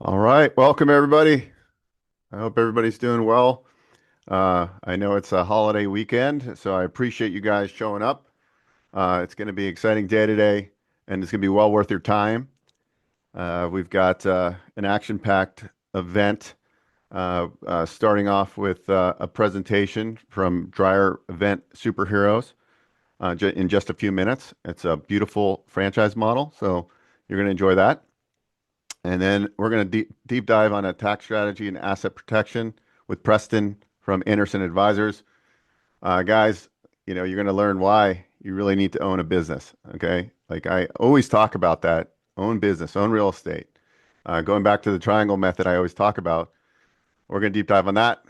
All right, welcome everybody. I hope everybody's doing well. I know it's a holiday weekend, so I appreciate you guys showing up. It's going to be an exciting day today, and it's going to be well worth your time. We've got an action-packed event, starting off with a presentation from Dryer Event Superheroes in just a few minutes. It's a beautiful franchise model, so you're going to enjoy that. And then we're going to deep dive on a tax strategy and asset protection with Preston from Anderson Advisors. Guys, you're going to learn why you really need to own a business. Okay. Like I always talk about that, own business, own real estate. Going back to the triangle method, I always talk about, we're going to deep dive on that.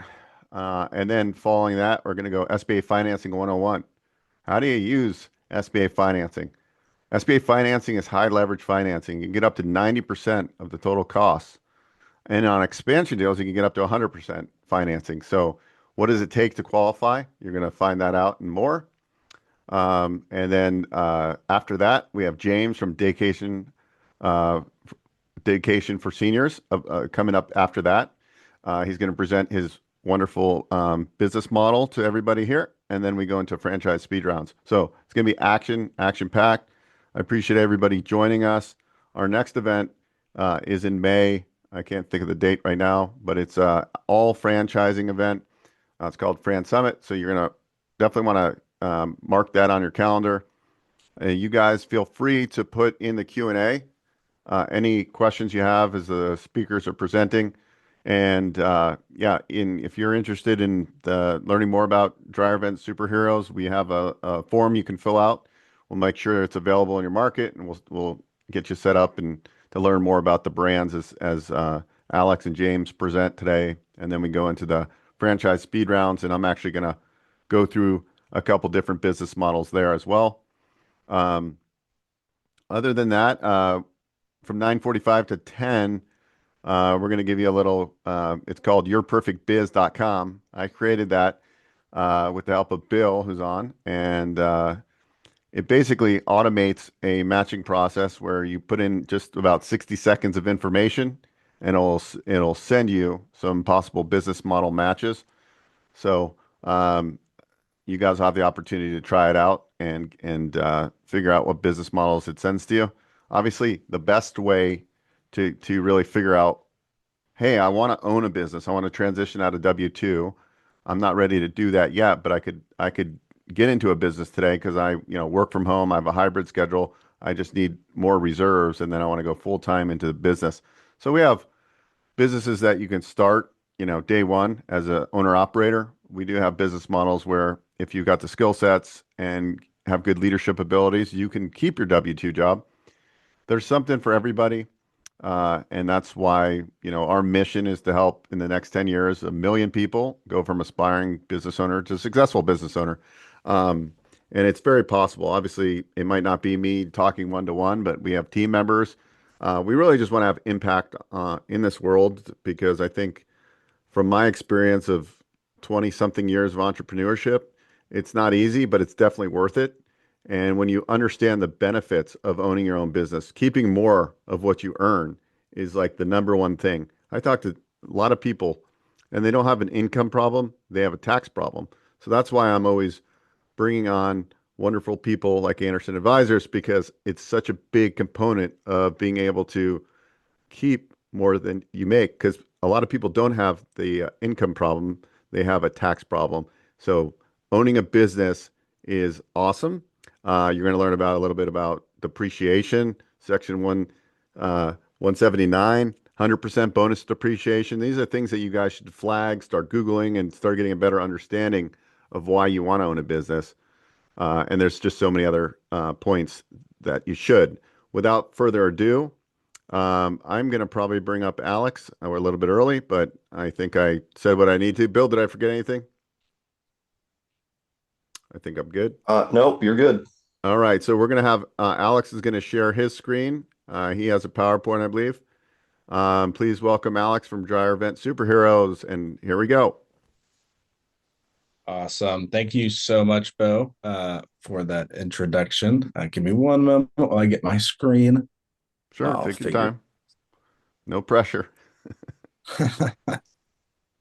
And then following that, we're going to go SBA financing 101. How do you use SBA financing? SBA financing is high leverage financing. You can get up to 90% of the total costs. And on expansion deals, you can get up to 100% financing. So, what does it take to qualify? You're going to find that out and more. And then after that, we have James from uh, Daycation for Seniors coming up after that. He's going to present his wonderful business model to everybody here. And then we go into franchise speed rounds. So, it's going to be action packed. I appreciate everybody joining us. Our next event is in May. I can't think of the date right now, but it's all franchising event. It's called Fran Summit. So you're gonna definitely want to mark that on your calendar. You guys feel free to put in the Q&A any questions you have as the speakers are presenting. And yeah, if you're interested in learning more about Dryer Event Superheroes, we have a form you can fill out. We'll make sure it's available in your market, and we'll get you set up and to learn more about the brands as Alex and James present today. And then we go into the franchise speed rounds, and I'm actually going to go through a couple different business models there as well. Um, Other than that, from 9:45 to 10, we're going to give you a little, it's called yourperfectbiz.com. I created that with the help of Bill, who's on, and it basically automates a matching process where you put in just about 60 seconds of information and it'll send you some possible business model matches. So you guys have the opportunity to try it out and figure out what business models it sends to you. Obviously, the best way to really figure out, hey, I want to own a business. I want to transition out of W-2. I'm not ready to do that yet, but I could get into a business today because I work from home. I have a hybrid schedule. I just need more reserves, and then I want to go full time into the business. So we have businesses that you can start, day one as a owner operator. We do have business models where if you've got the skill sets and have good leadership abilities, you can keep your W-2 job. There's something for everybody. And that's why, our mission is to help in the next 10 years, 1 million people go from aspiring business owner to successful business owner. And it's very possible. Obviously, it might not be me talking one to one, but we have team members. We really just want to have impact in this world because I think from my experience of 20 something years of entrepreneurship, it's not easy, but it's definitely worth it. And when you understand the benefits of owning your own business, keeping more of what you earn is like the number one thing. I talk to a lot of people and they don't have an income problem, they have a tax problem. So that's why I'm always bringing on wonderful people like Anderson Advisors because it's such a big component of being able to keep more than you make because a lot of people don't have the income problem, they have a tax problem. So owning a business is awesome. You're going to learn about a little bit about depreciation, section 179, 100% bonus depreciation. These are things that you guys should flag, start Googling, and start getting a better understanding of why you want to own a business. And there's just so many other points that you should. Without further ado, I'm going to probably bring up Alex. We're a little bit early, but I think I said what I need to. Bill, did I forget anything? I think I'm good. Nope, you're good. All right, so we're going to have Alex is going to share his screen. He has a PowerPoint, I believe. Please welcome Alex from Dryer Event Superheroes, and here we go. Awesome. Thank you so much, Bo, for that introduction. Give me one moment while I get my screen. Sure, I'll take your figure. time. No pressure.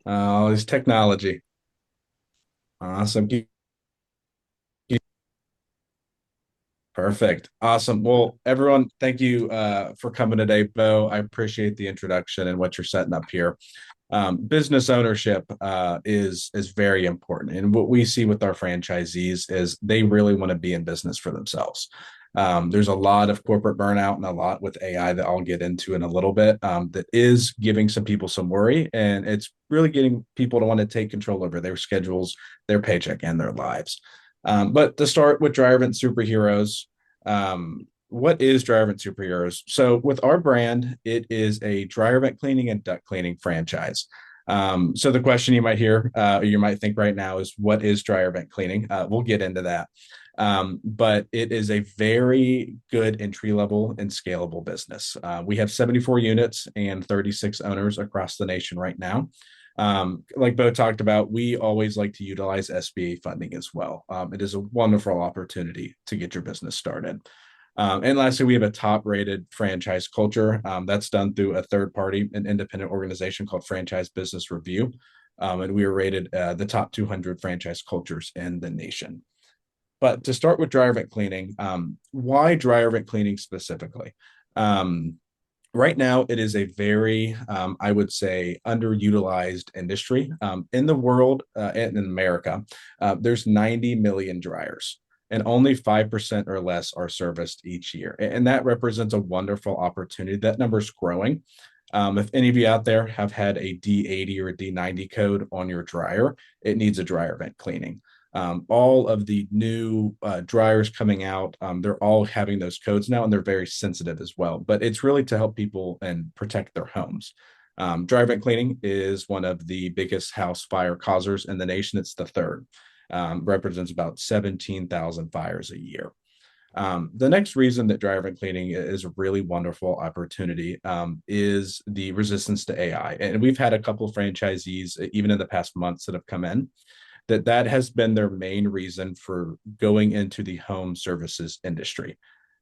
All this technology. Awesome. Perfect. Awesome. Well, everyone, thank you for coming today, Bo. I appreciate the introduction and what you're setting up here. Business ownership is very important, and what we see with our franchisees is they really want to be in business for themselves. There's a lot of corporate burnout and a lot with AI that I'll get into in a little bit that is giving some people some worry, and it's really getting people to want to take control over their schedules, their paycheck, and their lives. But to start with Dryer Event Superheroes, what is Dryer Event Superheroes? So with our brand, it is a dryer vent cleaning and duct cleaning franchise. So the question you might hear, or you might think right now is, what is dryer vent cleaning? We'll get into that. But it is a very good entry level and scalable business. We have 74 units and 36 owners across the nation right now. Like Bo talked about, we always like to utilize SBA funding as well. It is a wonderful opportunity to get your business started. And lastly, we have a top rated franchise culture that's done through a third party, an independent organization called Franchise Business Review. And we are rated the top 200 franchise cultures in the nation. But to start with dryer vent cleaning, why dryer vent cleaning specifically? Um, right now, it is a very, I would say, underutilized industry. In the world and in America, there's 90 million dryers, and only 5% or less are serviced each year. And that represents a wonderful opportunity. That number is growing. If any of you out there have had a D80 or a D90 code on your dryer, it needs a dryer vent cleaning. All of the new dryers coming out, they're all having those codes now, and they're very sensitive as well. But it's really to help people and protect their homes. Dryer vent cleaning is one of the biggest house fire causers in the nation. It's the third, represents about 17,000 fires a year. The next reason that dryer vent cleaning is a really wonderful opportunity is the resistance to AI. And we've had a couple of franchisees, even in the past months, that have come in that has been their main reason for going into the home services industry.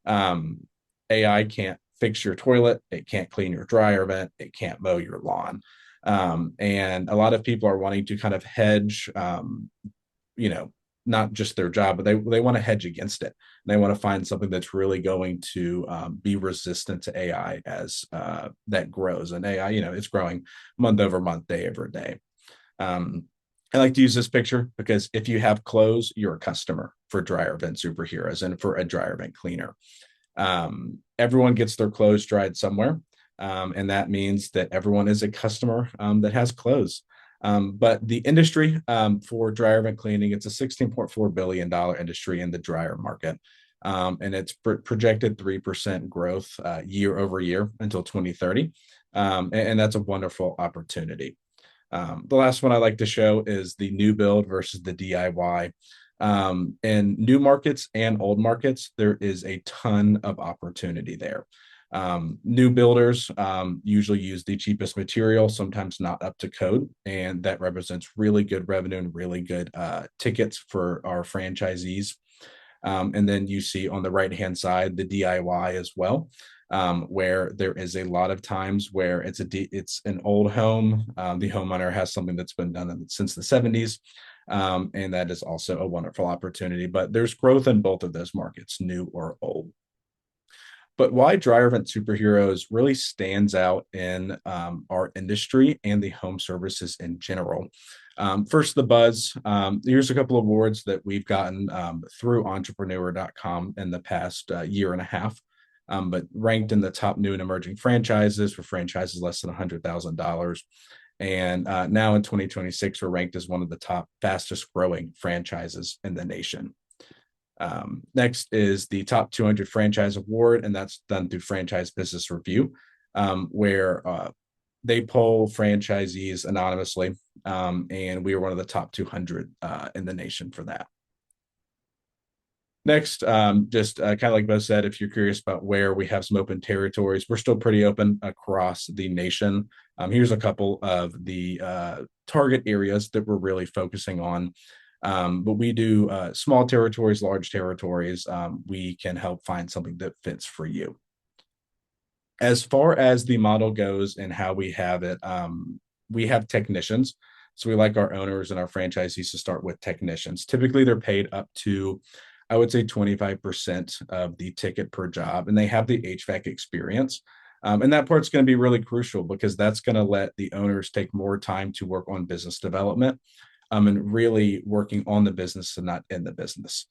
Um, AI can't fix your toilet, it can't clean your dryer vent, it can't mow your lawn. And a lot of people are wanting to kind of hedge, you know, not just their job, but they want to hedge against it. They want to find something that's really going to be resistant to AI as that grows. And AI, it's growing month over month, day over day. Um, I like to use this picture because if you have clothes, you're a customer for dryer vent superheroes and for a dryer vent cleaner. Everyone gets their clothes dried somewhere. And that means that everyone is a customer that has clothes. But the industry for dryer vent cleaning, it's a $16.4 billion industry in the dryer market. And it's projected 3% growth year over year until 2030. And that's a wonderful opportunity. The last one I like to show is the new build versus the DIY. In new markets and old markets, there is a ton of opportunity there. New builders usually use the cheapest material, sometimes not up to code, and that represents really good revenue and really good tickets for our franchisees. And then you see on the right-hand side, the DIY as well, where there is a lot of times where it's an old home. The homeowner has something that's been done since the 70s. And that is also a wonderful opportunity. But there's growth in both of those markets, new or old. But why dryer vent superheroes really stands out in our industry and the home services in general. First, the buzz. Here's a couple of awards that we've gotten through entrepreneur.com in the past year and a half, but ranked in the top new and emerging franchises for franchises less than $100,000. And now in 2026, we're ranked as one of the top fastest growing franchises in the nation. Next is the top 200 franchise award, and that's done through Franchise Business Review, where they poll franchisees anonymously, and we are one of the top 200 in the nation for that. Next, just kind of like Bo said, if you're curious about where we have some open territories, we're still pretty open across the nation. Here's a couple of the target areas that we're really focusing on. But we do small territories, large territories. We can help find something that fits for you. As far as the model goes and how we have it, we have technicians. So we like our owners and our franchisees to start with technicians. Typically, they're paid up to, I would say, 25% of the ticket per job, and they have the HVAC experience. And that part's going to be really crucial because that's going to let the owners take more time to work on business development, and really working on the business and not in the business.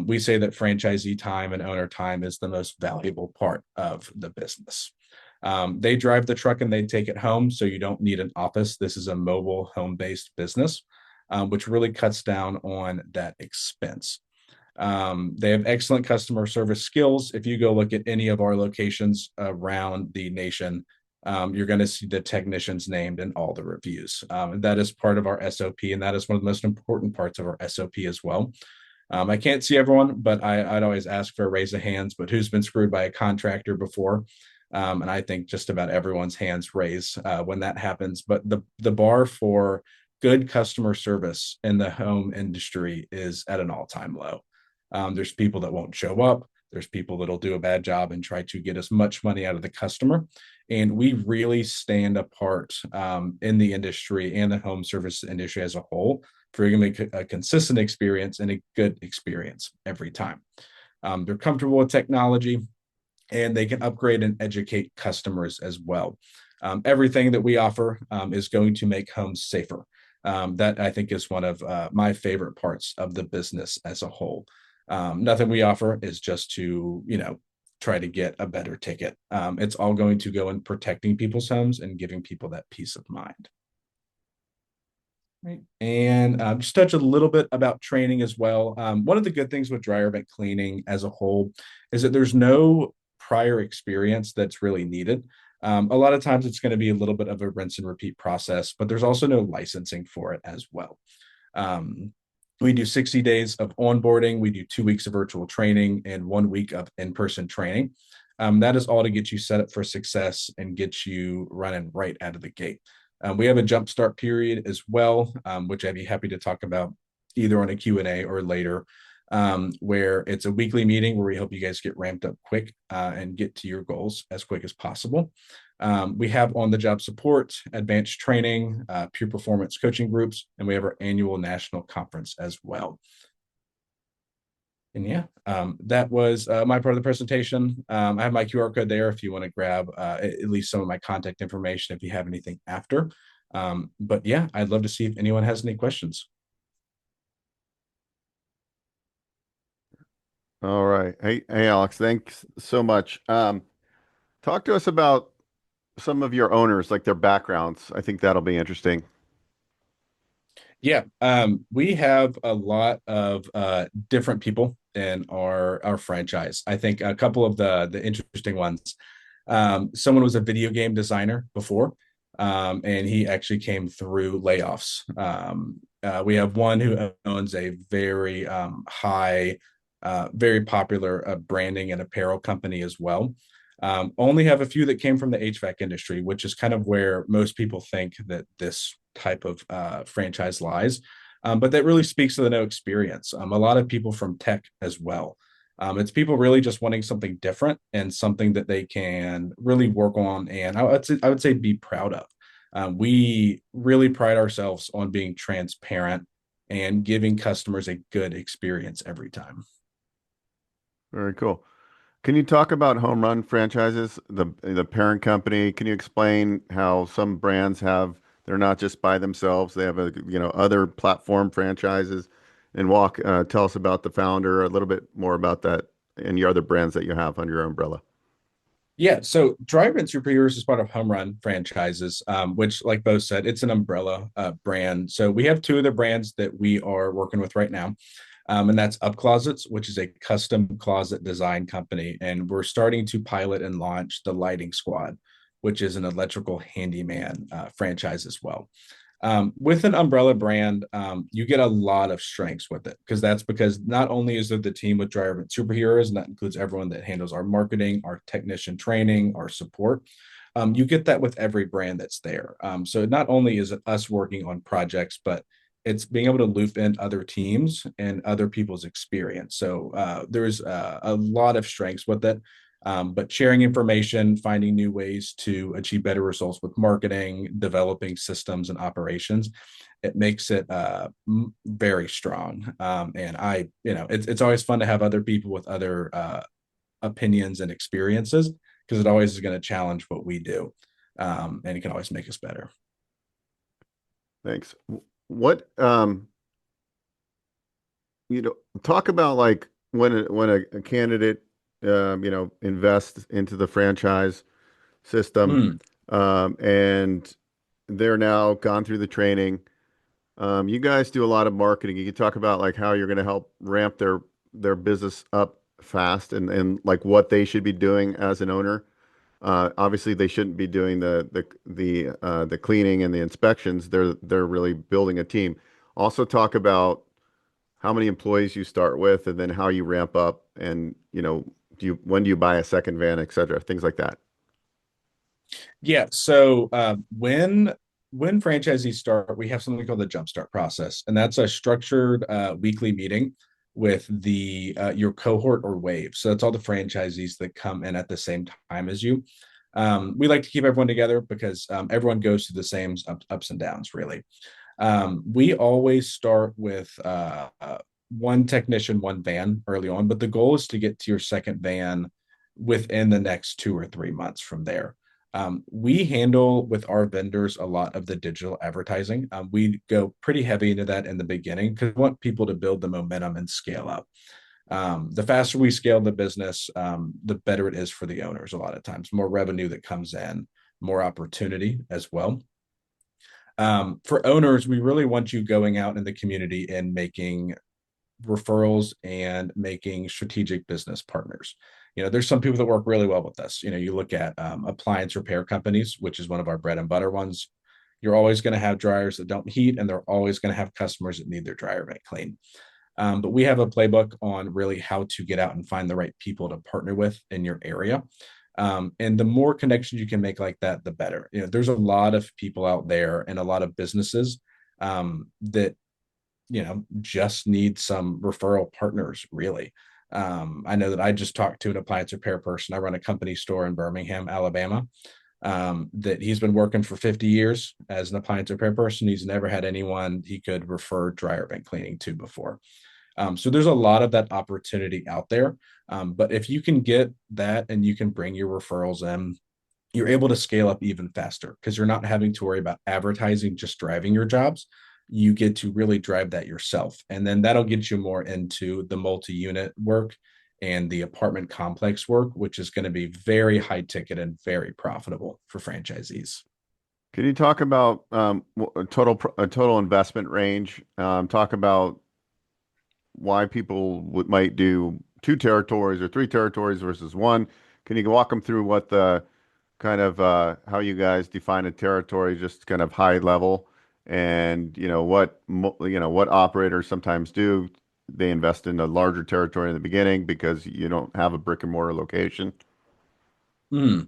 We say that franchisee time and owner time is the most valuable part of the business. They drive the truck and they take it home, so you don't need an office. This is a mobile home based business, which really cuts down on that expense. They have excellent customer service skills. If you go look at any of our locations around the nation, you're going to see the technicians named in all the reviews. And that is part of our SOP, and that is one of the most important parts of our SOP as well. I can't see everyone, but I'd always ask for a raise of hands. But who's been screwed by a contractor before? And I think just about everyone's hands raise when that happens. But the bar for good customer service in the home industry is at an all-time low. There's people that won't show up. There's people that'll do a bad job and try to get as much money out of the customer. And we really stand apart in the industry and the home service industry as a whole for you to make a consistent experience and a good experience every time. They're comfortable with technology and they can upgrade and educate customers as well. Everything that we offer is going to make homes safer. That I think is one of my favorite parts of the business as a whole. Nothing we offer is just to, try to get a better ticket. It's all going to go in protecting people's homes and giving people that peace of mind. Right. And just touch a little bit about training as well. One of the good things with dryer vent cleaning as a whole is that there's no prior experience that's really needed. A lot of times it's going to be a little bit of a rinse and repeat process, but there's also no licensing for it as well. Um, we do 60 days of onboarding. We do 2 weeks of virtual training and 1 week of in-person training. That is all to get you set up for success and get you running right out of the gate. We have a jumpstart period as well, which I'd be happy to talk about either on a Q&A or later, where it's a weekly meeting where we help you guys get ramped up quick and get to your goals as quick as possible. We have on-the-job support, advanced training, peer performance coaching groups, and we have our annual national conference as well. And yeah, that was my part of the presentation. I have my QR code there if you want to grab at least some of my contact information if you have anything after. But yeah, I'd love to see if anyone has any questions. All right. Hey, Alex, thanks so much. Talk to us about some of your owners, like their backgrounds. I think that'll be interesting. Yeah, we have a lot of different people in our franchise. I think a couple of the interesting ones. Someone was a video game designer before, and he actually came through layoffs. We have one who owns a very high, very popular branding and apparel company as well. Only have a few that came from the HVAC industry, which is kind of where most people think that this type of franchise lies. But that really speaks to the no experience. A lot of people from tech as well. It's people really just wanting something different and something that they can really work on, and I would say be proud of. We really pride ourselves on being transparent and giving customers a good experience every time. Very cool. Can you talk about home run franchises, the parent company? Can you explain how some brands have, they're not just by themselves, they have other platform franchises and tell us about the founder, a little bit more about that and your other brands that you have under your umbrella. Yeah, so Drive-In Superheroes is part of Home Run franchises, which, like Bo said, it's an umbrella brand. So we have two of the brands that we are working with right now, and that's UpClosets, which is a custom closet design company, and we're starting to pilot and launch the Lighting Squad, which is an electrical handyman franchise as well. With an umbrella brand, you get a lot of strengths with it because not only is there the team with Driver Superheroes, and that includes everyone that handles our marketing, our technician training, our support. You get that with every brand that's there. So not only is it us working on projects, but it's being able to loop in other teams and other people's experience. So there's a lot of strengths with it. But sharing information, finding new ways to achieve better results with marketing, developing systems and operations, it makes it very strong. And it's always fun to have other people with other opinions and experiences because it always is going to challenge what we do, and it can always make us better. Thanks. What talk about like when a candidate invests into the franchise system, Mm. and they're now gone through the training. You guys do a lot of marketing. You can talk about like how you're going to help ramp their business up fast and like what they should be doing as an owner. Obviously, they shouldn't be doing the cleaning and the inspections. They're really building a team. Also, talk about how many employees you start with, and then how you ramp up, and when do you buy a second van, et cetera, things like that. Yeah. So when franchisees start, we have something called the jumpstart process, and that's a structured weekly meeting with the your cohort or wave. So that's all the franchisees that come in at the same time as you. We like to keep everyone together because everyone goes through the same ups and downs, really. We always start with one technician, one van early on, but the goal is to get to your second van within the next 2 or 3 months from there. We handle with our vendors a lot of the digital advertising. We go pretty heavy into that in the beginning because we want people to build the momentum and scale up. The faster we scale the business, the better it is for the owners. A lot of times, more revenue that comes in, more opportunity as well. For owners, we really want you going out in the community and making referrals and making strategic business partners. There's some people that work really well with us. You look at appliance repair companies, which is one of our bread and butter ones. You're always going to have dryers that don't heat, and they're always going to have customers that need their dryer vent clean. But we have a playbook on really how to get out and find the right people to partner with in your area. And the more connections you can make like that, the better. There's a lot of people out there and a lot of businesses that just need some referral partners, really. I know that I just talked to an appliance repair person. I run a company store in Birmingham, Alabama, that he's been working for 50 years as an appliance repair person. He's never had anyone he could refer dryer vent cleaning to before. So there's a lot of that opportunity out there. But if you can get that and you can bring your referrals in, you're able to scale up even faster because you're not having to worry about advertising just driving your jobs. You get to really drive that yourself. And then that'll get you more into the multi-unit work and the apartment complex work, which is going to be very high ticket and very profitable for franchisees. Can you talk about a total investment range? Talk about why people might do two territories or three territories versus one. Can you walk them through what the kind of how you guys define a territory, just kind of high level, and what operators sometimes do? They invest in a larger territory in the beginning because you don't have a brick and mortar location. Mm.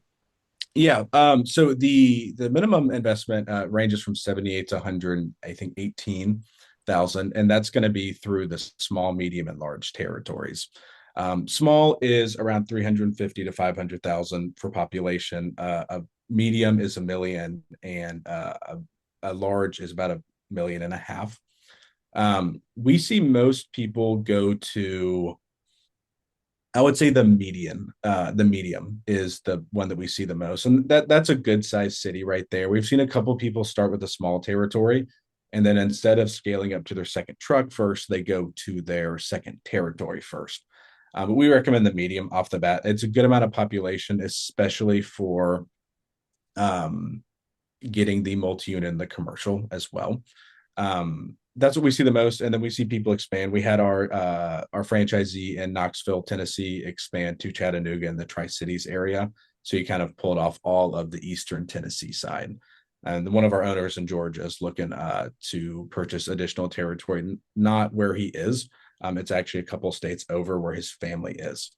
Yeah. So the minimum investment ranges from 78 to 100, I think 18,000, and that's going to be through the small, medium, and large territories. Small is around 350 to 500,000 for population. A medium is 1 million, and a large is about 1.5 million. We see most people go to, I would say the medium is the one that we see the most. And that's a good sized city right there. We've seen a couple people start with a small territory. And then instead of scaling up to their second truck first, they go to their second territory first. But we recommend the medium off the bat. It's a good amount of population, especially for um, getting the multi-unit and the commercial as well. That's what we see the most, and then we see people expand. We had our franchisee in Knoxville, Tennessee, expand to Chattanooga in the Tri Cities area. So he kind of pulled off all of the Eastern Tennessee side. And one of our owners in Georgia is looking to purchase additional territory, not where he is. It's actually a couple states over where his family is.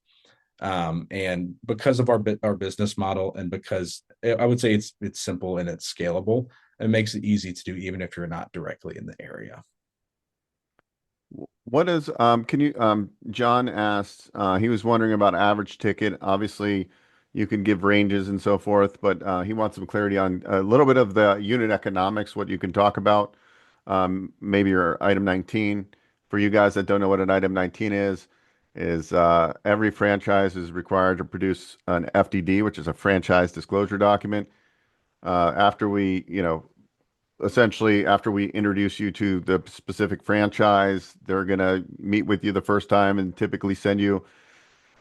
And because of our business model, and because I would say it's simple and it's scalable, it makes it easy to do even if you're not directly in the area. What is can you John asked he was wondering about average ticket. Obviously, you can give ranges and so forth, but he wants some clarity on a little bit of the unit economics, what you can talk about. Maybe your item 19. For you guys that don't know what an item 19 is every franchise is required to produce an FDD, which is a franchise disclosure document. After we, essentially after we introduce you to the specific franchise, they're going to meet with you the first time and typically send you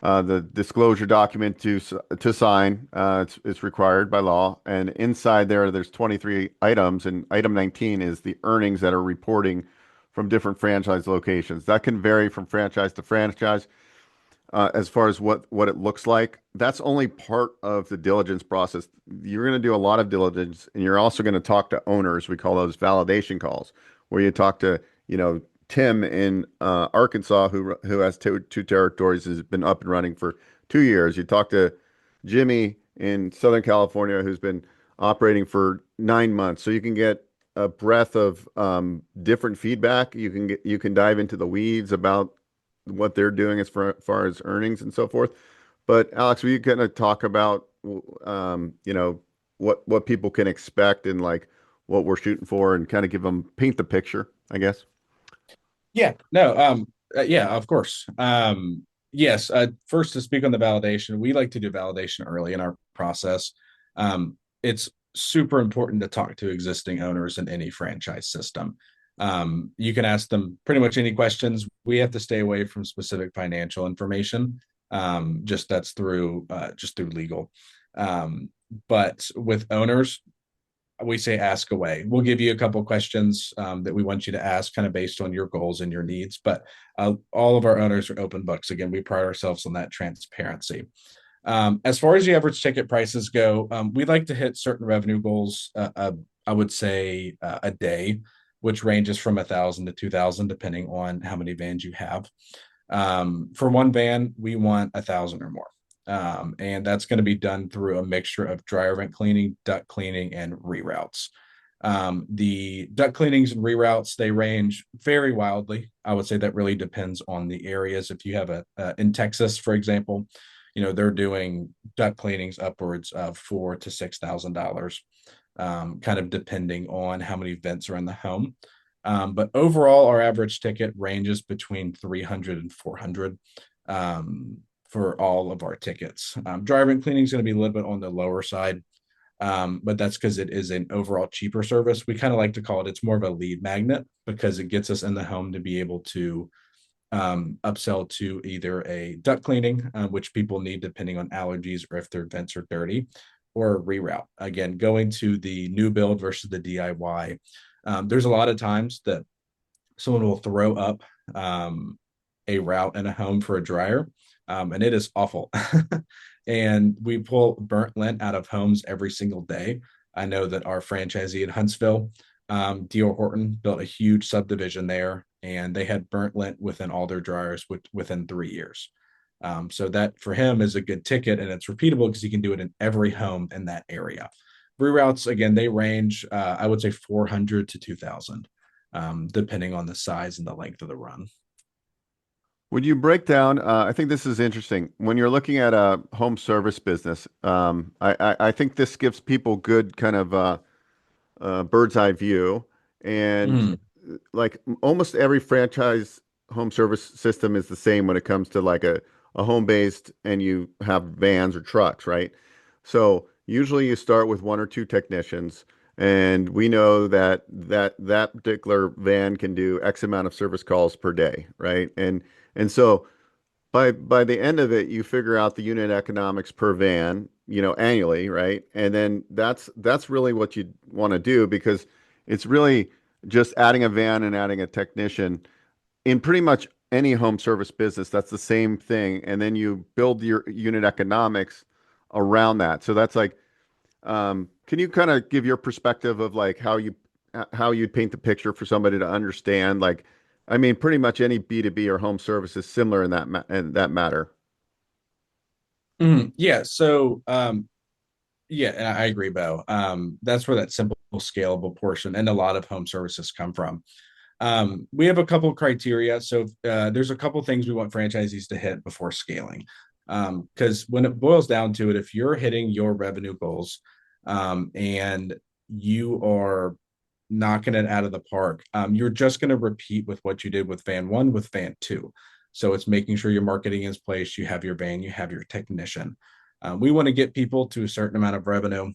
the disclosure document to sign. It's required by law, and inside there's 23 items, and item 19 is the earnings that are reporting from different franchise locations. That can vary from franchise to franchise as far as what it looks like. That's only part of the diligence process. You're going to do a lot of diligence, and you're also going to talk to owners. We call those validation calls, where you talk to, Tim in Arkansas, who has two territories, has been up and running for 2 years. You talk to Jimmy in Southern California, who's been operating for 9 months. So you can get a breadth of different feedback. You can dive into the weeds about what they're doing as far as earnings and so forth. But Alex, will you kind of talk about what people can expect and like what we're shooting for and kind of give them paint the picture, I guess. Yeah, no, yeah, of course. Yes, first to speak on the validation, we like to do validation early in our process. It's super important to talk to existing owners in any franchise system. You can ask them pretty much any questions. We have to stay away from specific financial information. Just that's through just through legal. Um, but with owners, we say ask away. We'll give you a couple questions that we want you to ask, kind of based on your goals and your needs. But all of our owners are open books. Again, we pride ourselves on that transparency. As far as the average ticket prices go, we like to hit certain revenue goals. I would say a day, which ranges from 1,000 to 2,000, depending on how many vans you have. For one van, we want 1,000 or more. And that's going to be done through a mixture of dryer vent cleaning, duct cleaning, and reroutes. The duct cleanings and reroutes, they range very wildly. I would say that really depends on the areas. If you have in Texas, for example, they're doing duct cleanings upwards of $4,000 to $6,000, kind of depending on how many vents are in the home. But overall, our average ticket ranges between 300 and 400 for all of our tickets. Driving cleaning is going to be a little bit on the lower side, but that's because it is an overall cheaper service. We kind of like to call it's more of a lead magnet because it gets us in the home to be able to upsell to either a duct cleaning, which people need depending on allergies or if their vents are dirty, or a reroute. Again, going to the new build versus the DIY. There's a lot of times that someone will throw up a route in a home for a dryer, and it is awful. And we pull burnt lint out of homes every single day. I know that our franchisee in Huntsville, D.R. Horton, built a huge subdivision there, and they had burnt lint within all their dryers within 3 years. So that for him is a good ticket, and it's repeatable because he can do it in every home in that area. Reroutes, again, they range, I would say 400 to 2,000, depending on the size and the length of the run. Would you break down? I think this is interesting. When you're looking at a home service business, I think this gives people good kind of bird's eye view. And Mhm. like almost every franchise home service system is the same when it comes to like a home based and you have vans or trucks, right? So usually you start with one or two technicians, and we know that particular van can do X amount of service calls per day, right? And so by the end of it, you figure out the unit economics per van, annually, right? And then that's really what you want to do because it's really just adding a van and adding a technician in pretty much any home service business. That's the same thing. And then you build your unit economics around that. So that's like, can you kind of give your perspective of like how you'd paint the picture for somebody to understand? Like, I mean, pretty much any B2B or home service is similar in that matter. Yeah. So, yeah, and I agree, Bo. That's where that simple, scalable portion and a lot of home services come from. We have a couple criteria. So there's a couple things we want franchisees to hit before scaling. Because when it boils down to it, if you're hitting your revenue goals and you are knocking it out of the park, you're just going to repeat with what you did with van one with van two. So it's making sure your marketing is placed, you have your van, you have your technician. We want to get people to a certain amount of revenue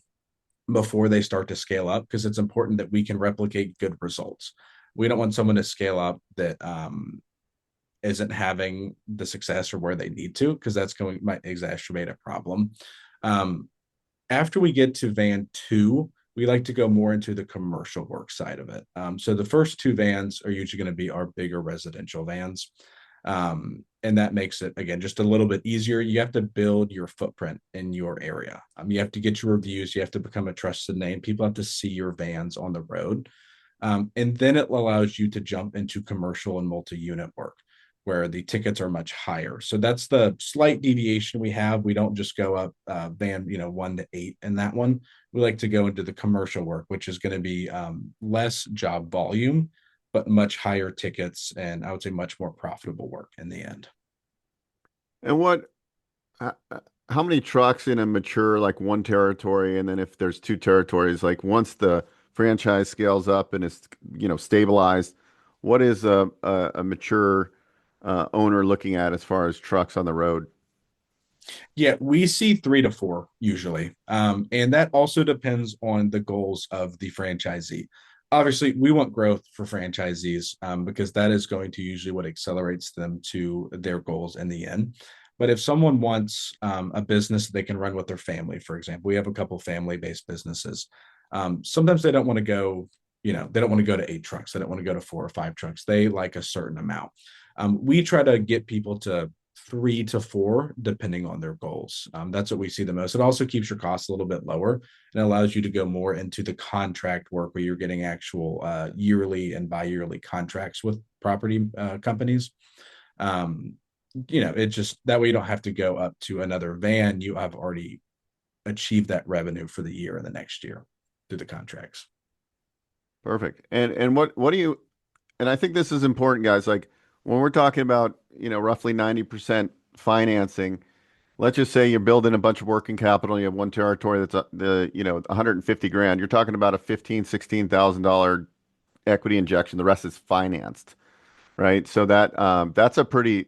before they start to scale up because it's important that we can replicate good results. We don't want someone to scale up that isn't having the success or where they need to because that's going might exacerbate a problem. Um, After we get to van two, we like to go more into the commercial work side of it. So the first two vans are usually going to be our bigger residential vans. And that makes it, again, just a little bit easier. You have to build your footprint in your area. You have to get your reviews. You have to become a trusted name. People have to see your vans on the road. And then it allows you to jump into commercial and multi-unit work where the tickets are much higher. So that's the slight deviation we have. We don't just go up band, 1 to 8 in that one. We like to go into the commercial work, which is going to be less job volume, but much higher tickets, and I would say much more profitable work in the end. And uh, uh, how many trucks in a mature like one territory, and then if there's two territories, like once the franchise scales up and is stabilized, what is a mature owner looking at as far as trucks on the road? Yeah, we see 3 to 4 usually. And that also depends on the goals of the franchisee. Obviously, we want growth for franchisees because that is going to usually what accelerates them to their goals in the end. But if someone wants a business they can run with their family, for example, we have a couple family-based businesses. Sometimes they don't want to go, they don't want to go to 8 trucks. They don't want to go to 4 or 5 trucks. They like a certain amount. We try to get people to 3 to 4, depending on their goals. That's what we see the most. It also keeps your costs a little bit lower and allows you to go more into the contract work where you're getting actual yearly and bi-yearly contracts with property companies. Um, it just that way you don't have to go up to another van. You have already achieved that revenue for the year and the next year through the contracts. Perfect. And what do you and I think this is important, guys. Like when we're talking about, roughly 90% financing, let's just say you're building a bunch of working capital, you have one territory that's 150 grand. You're talking about a 15, $16,000 equity injection. The rest is financed, right? So that's a pretty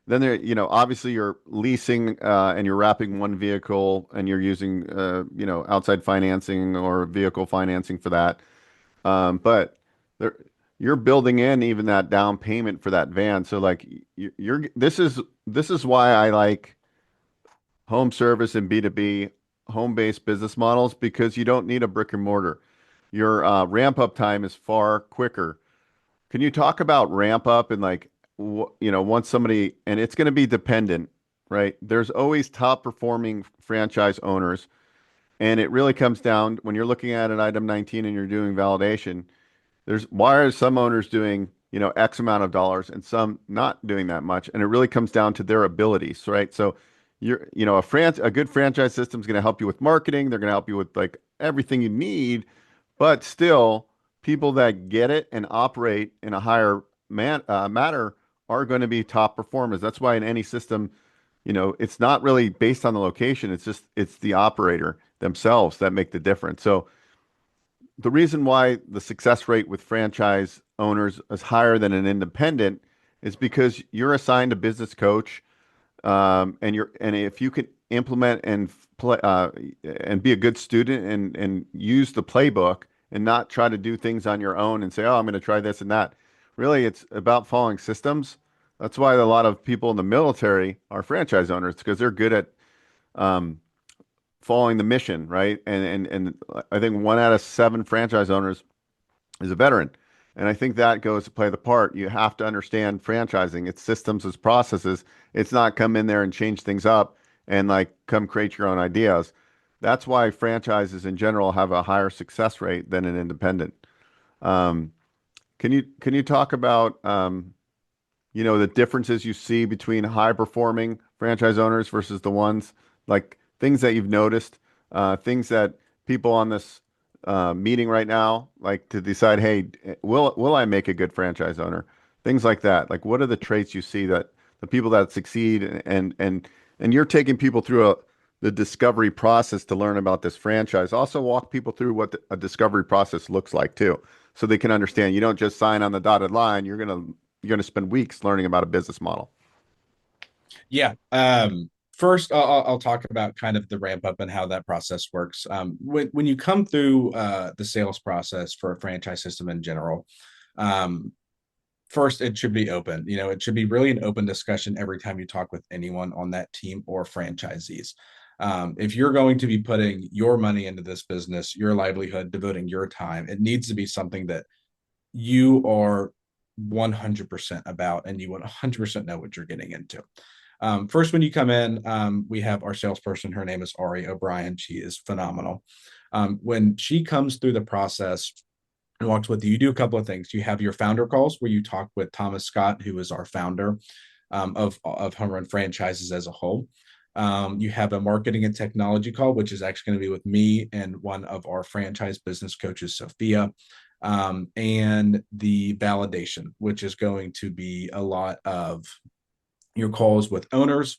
then there, obviously you're leasing and you're wrapping one vehicle and you're using outside financing or vehicle financing for that. But there, you're building in even that down payment for that van. So like this is why I like home service and B2B home-based business models because you don't need a brick and mortar. Your ramp up time is far quicker. Can you talk about ramp up and like once somebody and it's going to be dependent, right? There's always top performing franchise owners, and it really comes down when you're looking at an item 19 and you're doing validation. There's why are some owners doing, X amount of dollars and some not doing that much? And it really comes down to their abilities, right? So a good franchise system is going to help you with marketing. They're going to help you with like everything you need, but still people that get it and operate in a higher matter are going to be top performers. That's why in any system, it's not really based on the location. It's the operator themselves that make the difference. So the reason why the success rate with franchise owners is higher than an independent is because you're assigned a business coach, and if you can implement and play and be a good student and use the playbook and not try to do things on your own and say, oh, I'm going to try this and that. Really, it's about following systems. That's why a lot of people in the military are franchise owners because they're good at um, following the mission, right? And I think 1 out of 7 franchise owners is a veteran. And I think that goes to play the part. You have to understand franchising, its systems, its processes. It's not come in there and change things up and like come create your own ideas. That's why franchises in general have a higher success rate than an independent. Um, can you talk about the differences you see between high performing franchise owners versus the ones like things that you've noticed, things that people on this meeting right now, like to decide, hey, will I make a good franchise owner? Things like that. Like, what are the traits you see that the people that succeed, and you're taking people through the discovery process to learn about this franchise. Also, walk people through what a discovery process looks like too, so they can understand. You don't just sign on the dotted line. You're gonna spend weeks learning about a business model. Yeah. First, I'll talk about kind of the ramp up and how that process works. When you come through the sales process for a franchise system in general, um, first it should be open. It should be really an open discussion every time you talk with anyone on that team or franchisees. If you're going to be putting your money into this business, your livelihood, devoting your time, it needs to be something that you are 100% about and you 100% know what you're getting into. First, when you come in, we have our salesperson. Her name is Ari O'Brien. She is phenomenal. When she comes through the process and walks with you, you do a couple of things. You have your founder calls where you talk with Thomas Scott, who is our founder of Home Run Franchises as a whole. You have a marketing and technology call, which is actually going to be with me and one of our franchise business coaches, Sophia. And the validation, which is going to be a lot of your calls with owners.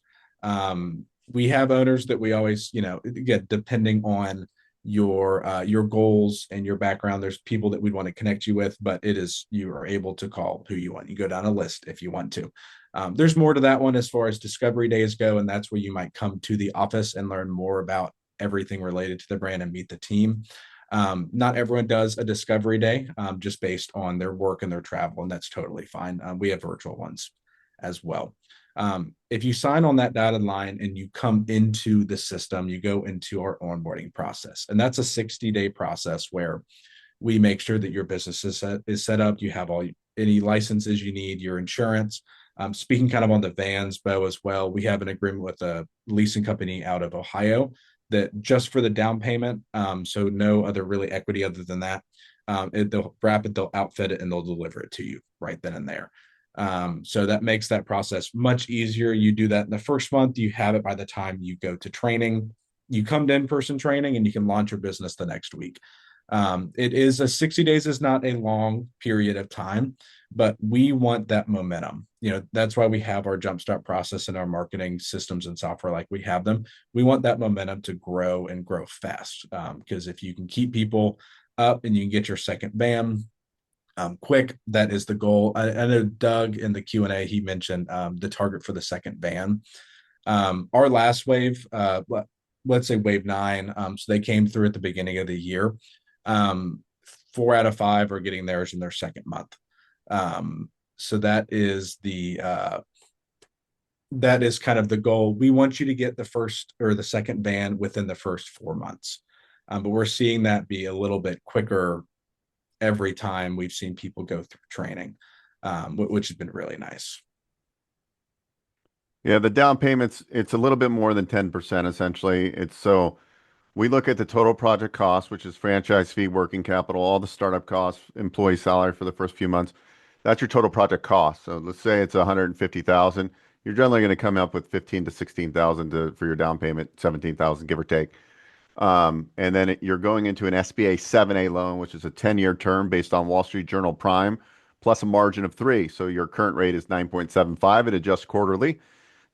We have owners that we always, get depending on your goals and your background. There's people that we'd want to connect you with, but you are able to call who you want. You go down a list if you want to. There's more to that one as far as discovery days go, and that's where you might come to the office and learn more about everything related to the brand and meet the team. Not everyone does a discovery day just based on their work and their travel, and that's totally fine. We have virtual ones as well. If you sign on that dotted line and you come into the system, you go into our onboarding process. And that's a 60-day process where we make sure that your business is set up. You have any licenses you need, your insurance. Speaking kind of on the vans, Bo, as well, we have an agreement with a leasing company out of Ohio that just for the down payment, so no other really equity other than that, they'll wrap it, they'll outfit it, and they'll deliver it to you right then and there. So that makes that process much easier. You do that in the first month, you have it by the time you go to training. You come to in-person training and you can launch your business the next week. It is 60 days is not a long period of time, but we want that momentum. That's why we have our jumpstart process and our marketing systems and software like we have them. We want that momentum to grow and grow fast. Because if you can keep people up and you can get your second BAM, quick, that is the goal. I know Doug in the Q&A, he mentioned the target for the second van. Our last wave, let's say wave 9, so they came through at the beginning of the year. 4 out of 5 are getting theirs in their second month. So that is kind of the goal. We want you to get the first or the second van within the first 4 months. But we're seeing that be a little bit quicker every time we've seen people go through training, which has been really nice. Yeah, the down payments, it's a little bit more than 10% essentially. We look at the total project cost, which is franchise fee, working capital, all the startup costs, employee salary for the first few months. That's your total project cost. So let's say it's 150,000. You're generally going to come up with 15 to 16,000 for your down payment, 17,000 give or take. And then you're going into an SBA 7A loan, which is a 10-year term based on Wall Street Journal Prime, plus a margin of 3. So your current rate is 9.75. It adjusts quarterly.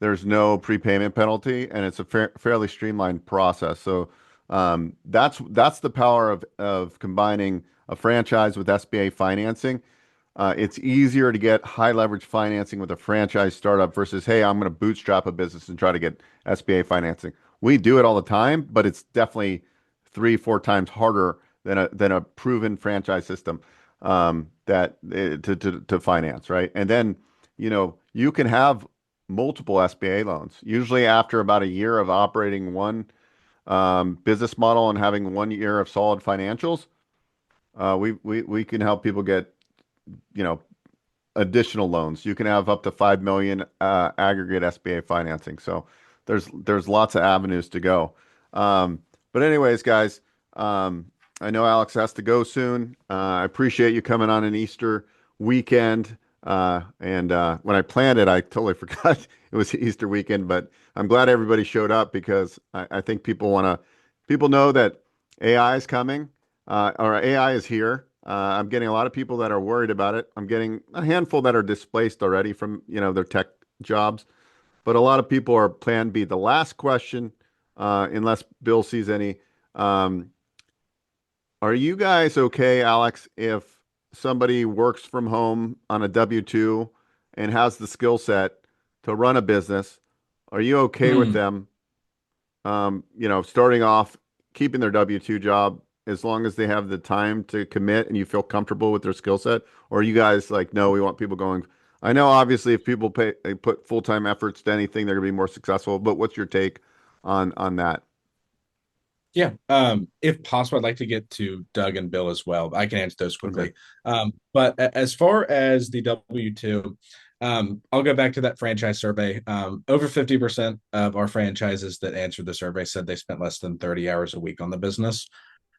There's no prepayment penalty, and it's a fairly streamlined process. So that's the power of combining a franchise with SBA financing. It's easier to get high leverage financing with a franchise startup versus, hey, I'm going to bootstrap a business and try to get SBA financing. We do it all the time, but it's definitely 3, 4 times harder than a proven franchise system to finance, right? And then you can have multiple SBA loans. Usually, after about a year of operating one business model and having 1 year of solid financials, we can help people get you know additional loans. You can have up to 5 million aggregate SBA financing. So there's lots of avenues to go. But anyways, guys, I know Alex has to go soon. I appreciate you coming on an Easter weekend. And when I planned it, I totally forgot it was Easter weekend. But I'm glad everybody showed up because I think people know that AI is coming. or AI is here. I'm getting a lot of people that are worried about it. I'm getting a handful that are displaced already from, their tech jobs, but a lot of people are plan B. The last question, unless Bill sees any, um, are you guys okay, Alex, if somebody works from home on a W-2 and has the skill set to run a business? Are you okay with Hmm. them, starting off, keeping their W-2 job as long as they have the time to commit and you feel comfortable with their skill set? Or are you guys like, no, we want people going? I know obviously if people they put full-time efforts to anything, they're gonna be more successful, but what's your take on that? Yeah. If possible, I'd like to get to Doug and Bill as well. I can answer those Okay. quickly. But as far as the W-2, I'll go back to that franchise survey. Over 50% of our franchises that answered the survey said they spent less than 30 hours a week on the business.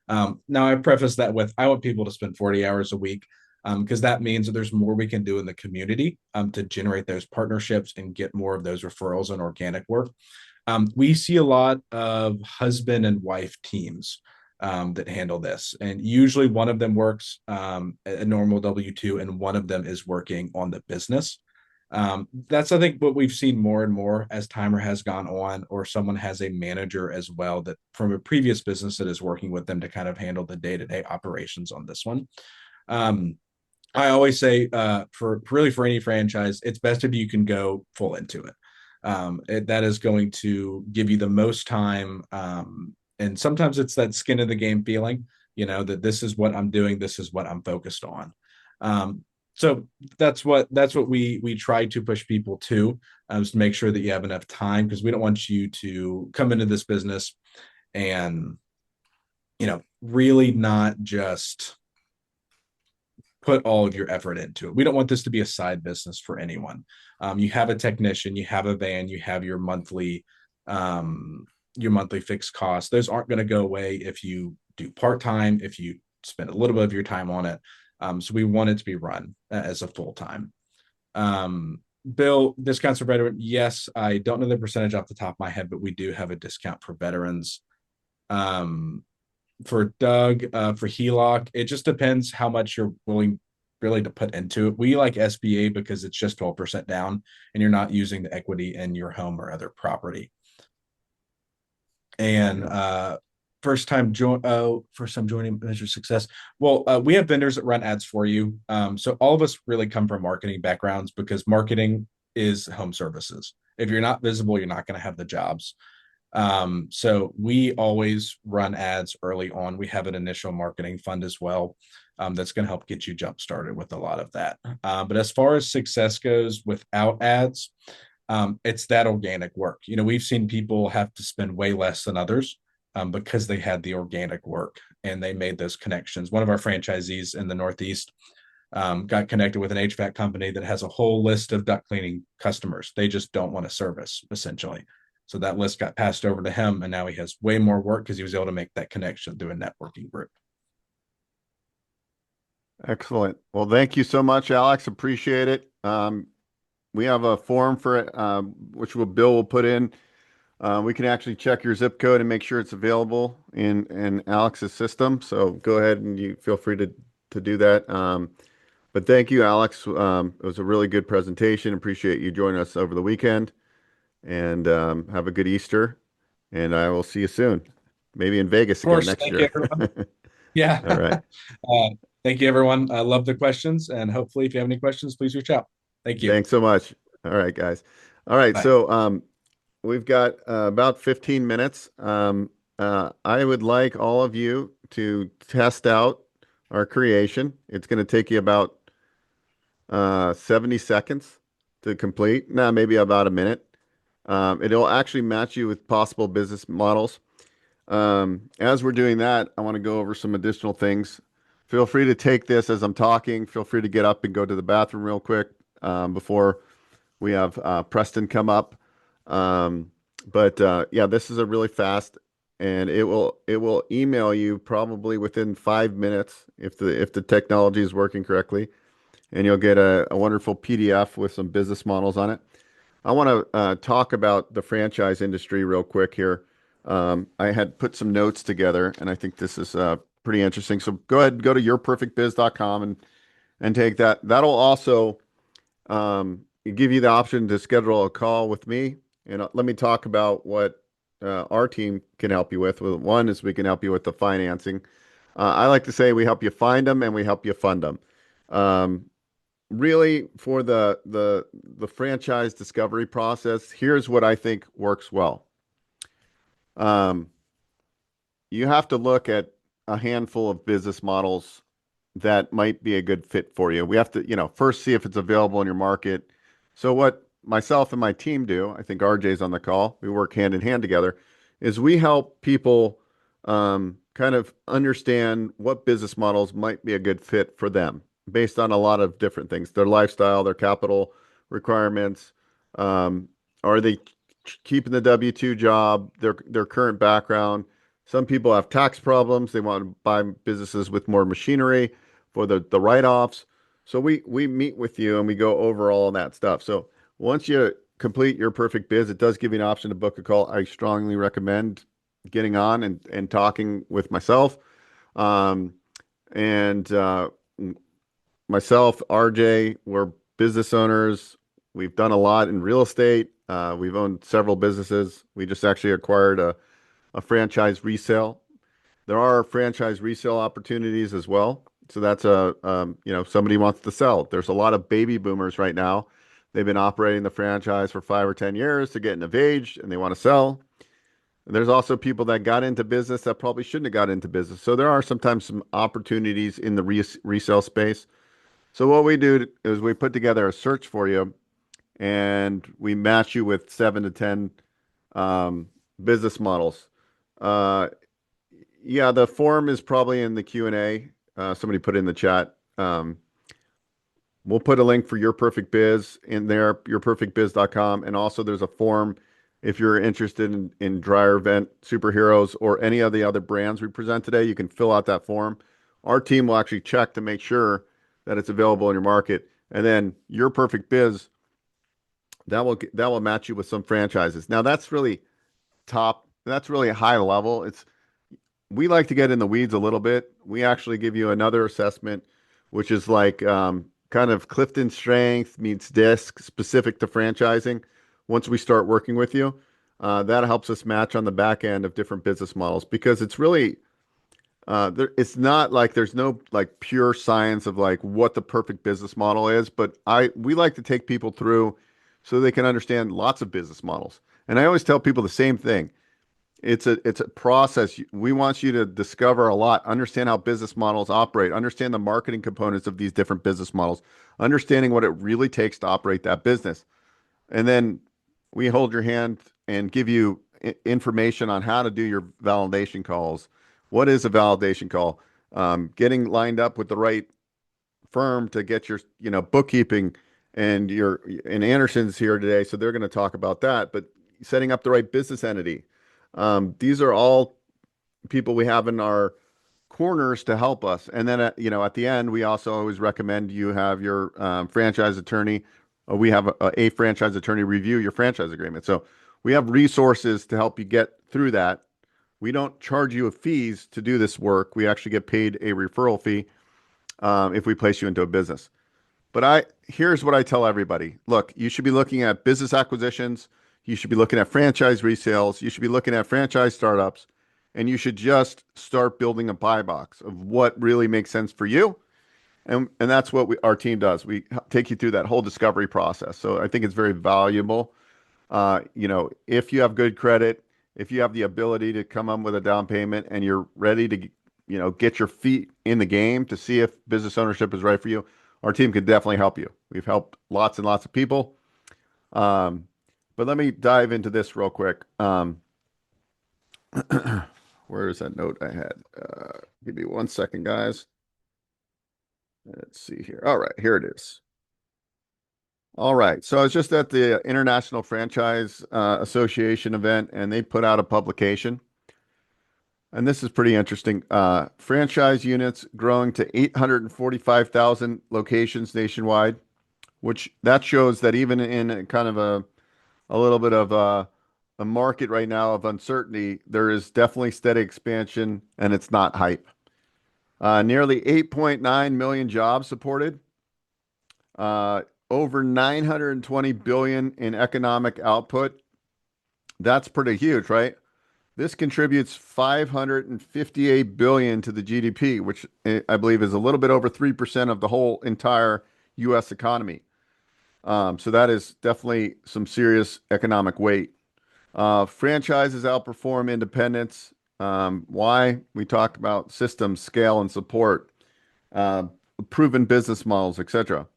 Now, I preface that with I want people to spend 40 hours a week because that means that there's more we can do in the community to generate those partnerships and get more of those referrals and organic work. We see a lot of husband and wife teams that handle this. And usually one of them works a normal W-2 and one of them is working on the business. That's, I think, what we've seen more and more as timer has gone on, or someone has a manager as well that from a previous business that is working with them to kind of handle the day-to-day operations on this one. Um, I always say for really for any franchise, it's best if you can go full into it. That is going to give you the most time. And sometimes it's that skin in the game feeling, that this is what I'm doing, this is what I'm focused on. Um, so that's what we try to push people to, is to make sure that you have enough time because we don't want you to come into this business and really not just put all of your effort into it. We don't want this to be a side business for anyone. You have a technician, you have a van, you have your monthly fixed costs. Those aren't going to go away if you do part time, if you spend a little bit of your time on it. So we want it to be run as a full time. Bill, discounts for veteran. Yes, I don't know the percentage off the top of my head, but we do have a discount for veterans. Um, for Doug, for HELOC, it just depends how much you're willing really to put into it. We like SBA because it's just 12% down and you're not using the equity in your home or other property. And Yeah. first time joining Measure Success. Well, we have vendors that run ads for you. So all of us really come from marketing backgrounds because marketing is home services. If you're not visible, you're not going to have the jobs. So we always run ads early on. We have an initial marketing fund as well, that's going to help get you jump started with a lot of that. But as far as success goes without ads, it's that organic work. We've seen people have to spend way less than others because they had the organic work and they made those connections. One of our franchisees in the Northeast got connected with an HVAC company that has a whole list of duct cleaning customers. They just don't want to service, essentially. So that list got passed over to him, and now he has way more work because he was able to make that connection through a networking group. Excellent. Well, thank you so much, Alex. Appreciate it. We have a form for it, which Bill will put in. We can actually check your zip code and make sure it's available in Alex's system. So go ahead and you feel free to do that. But thank you, Alex. It was a really good presentation. Appreciate you joining us over the weekend. And have a good Easter. And I will see you soon. Maybe in Vegas Of again course, next thank you, year. everyone. Yeah. All right. Thank you, everyone. I love the questions, and hopefully, if you have any questions, please reach out. Thank you. Thanks so much. All right, guys. All right. Bye. So we've got about 15 minutes. I would like all of you to test out our creation. It's going to take you about 70 seconds to complete. Now, maybe about a minute. It'll actually match you with possible business models. As we're doing that, I want to go over some additional things. Feel free to take this as I'm talking. Feel free to get up and go to the bathroom real quick before we have Preston come up. But yeah, this is a really fast, and it will email you probably within 5 minutes if the technology is working correctly, and you'll get a wonderful PDF with some business models on it. I want to talk about the franchise industry real quick here. I had put some notes together, and I think this is pretty interesting. So go ahead and go to yourperfectbiz.com and take that. That'll also give you the option to schedule a call with me. And let me talk about what our team can help you with. Well, one is we can help you with the financing. I like to say we help you find them and we help you fund them. Um, Really, for the franchise discovery process, here's what I think works well. Um, you have to look at a handful of business models that might be a good fit for you. We have to, first see if it's available in your market. So what myself and my team do, I think RJ's on the call, we work hand in hand together, is we help people kind of understand what business models might be a good fit for them based on a lot of different things, their lifestyle, their capital requirements. Um, are they keeping the W-2 job, their current background? Some people have tax problems. They want to buy businesses with more machinery for the write-offs. So we meet with you and we go over all of that stuff. So once you complete your perfect biz, it does give you an option to book a call. I strongly recommend getting on and talking with myself. Um, and myself, RJ, we're business owners. We've done a lot in real estate. We've owned several businesses. We just actually acquired a franchise resale. There are franchise resale opportunities as well. So that's somebody wants to sell. There's a lot of baby boomers right now. They've been operating the franchise for 5 or 10 years. They're getting of age and they want to sell. There's also people that got into business that probably shouldn't have got into business. So there are sometimes some opportunities in the resale space. So what we do is we put together a search for you and we match you with 7 to 10 um, business models. Uh, yeah, the form is probably in the Q&A. Somebody put it in the chat. We'll put a link for Your Perfect Biz in there, yourperfectbiz.com. And also there's a form if you're interested in dryer vent superheroes or any of the other brands we present today, you can fill out that form. Our team will actually check to make sure that it's available in your market. And then Your Perfect Biz, that will match you with some franchises. Now that's really that's really high level. We like to get in the weeds a little bit. We actually give you another assessment, which is like kind of Clifton Strength meets DISC specific to franchising. Once we start working with you, that helps us match on the back end of different business models because it's really it's not like there's no like pure science of like what the perfect business model is, but we like to take people through so they can understand lots of business models. And I always tell people the same thing. It's a process. We want you to discover a lot, understand how business models operate, understand the marketing components of these different business models, understanding what it really takes to operate that business. And then we hold your hand and give you information on how to do your validation calls. What is a validation call? Getting lined up with the right firm to get your, bookkeeping and Anderson's here today, so they're going to talk about that. But setting up the right business entity. These are all people we have in our corners to help us. And then, at the end, we also always recommend you have your franchise attorney. We have a franchise attorney review your franchise agreement. So we have resources to help you get through that. We don't charge you fees to do this work. We actually get paid a referral fee if we place you into a business. But here's what I tell everybody. Look, you should be looking at business acquisitions. You should be looking at franchise resales. You should be looking at franchise startups. And you should just start building a buy box of what really makes sense for you. And that's what our team does. We take you through that whole discovery process. So I think it's very valuable. If you have good credit, if you have the ability to come up with a down payment and you're ready to, get your feet in the game to see if business ownership is right for you, our team can definitely help you. We've helped lots and lots of people. But let me dive into this real quick. Where is that note I had? Give me 1 second, guys. Let's see here. All right, here it is. All right. So I was just at the International Franchise Association event, and they put out a publication. And this is pretty interesting. Franchise units growing to 845,000 locations nationwide, which that shows that even in kind of a little bit of a market right now of uncertainty, there is definitely steady expansion, and it's not hype. Nearly 8.9 million jobs supported, uh, over 920 billion in economic output. That's pretty huge, right? This contributes 558 billion to the GDP, which I believe is a little bit over 3% of the whole entire US economy. So that is definitely some serious economic weight. Franchises outperform independents. Why? We talked about systems, scale, and support, uh, proven business models, etc.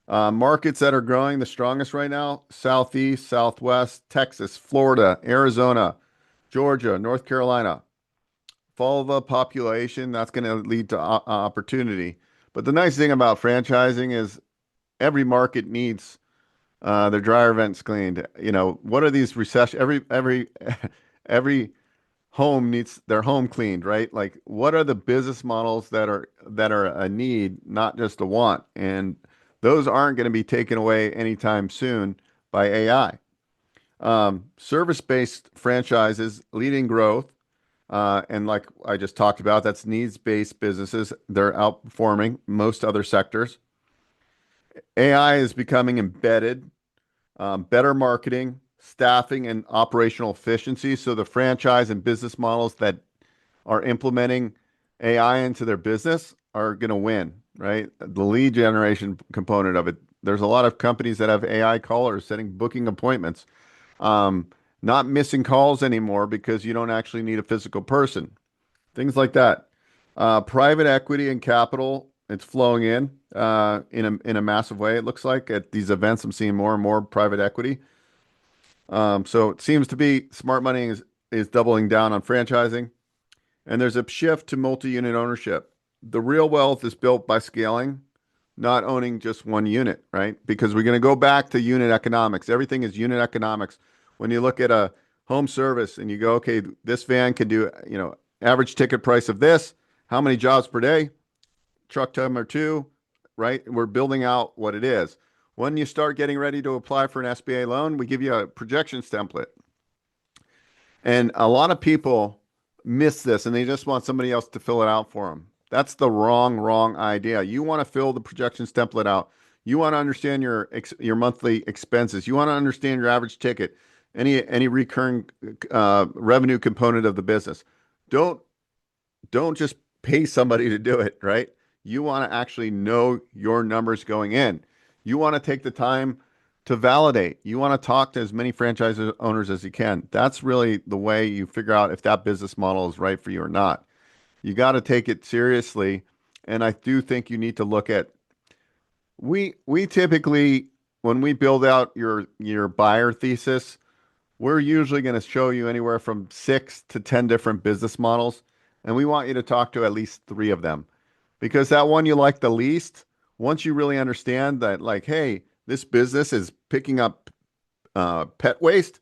Markets that are growing the strongest right now: Southeast, Southwest, Texas, Florida, Arizona, Georgia, North Carolina. Follow the population. That's going to lead to opportunity. But the nice thing about franchising is every market needs their dryer vents cleaned. You know, what are these recession? Every home needs their home cleaned, right? Like, what are the business models that are a need, not just a want? And those aren't going to be taken away anytime soon by AI. Service-based franchises leading growth, and like I just talked about, that's needs-based businesses. They're outperforming most other sectors. AI is becoming embedded, better marketing, staffing, and operational efficiency. So the franchise and business models that are implementing AI into their business are going to win, right? The lead generation component of it. There's a lot of companies that have AI callers setting booking appointments, um, not missing calls anymore because you don't actually need a physical person. Things like that. Private equity and capital, it's flowing in a massive way. It looks like at these events, I'm seeing more and more private equity. So it seems to be smart money is doubling down on franchising. And there's a shift to multi-unit ownership. The real wealth is built by scaling, not owning just one unit, right? Because we're going to go back to unit economics. Everything is unit economics. When you look at a home service and you go, okay, this van can do, average ticket price of this, how many jobs per day, truck time or two, right? We're building out what it is. When you start getting ready to apply for an SBA loan, we give you a projections template. And a lot of people miss this and they just want somebody else to fill it out for them. That's the wrong idea. You want to fill the projections template out. You want to understand your monthly expenses. You want to understand your average ticket, any recurring revenue component of the business. Don't don't just pay somebody to do it, right? You want to actually know your numbers going in. You want to take the time to validate. You want to talk to as many franchise owners as you can. That's really the way you figure out if that business model is right for you or not. You got to take it seriously. And I do think you need to look at we typically when we build out your buyer thesis, we're usually going to show you anywhere from 6 to 10 different business models, and we want you to talk to at least three of them because that one you like the least, once you really understand that, like, hey, this business is picking up pet waste,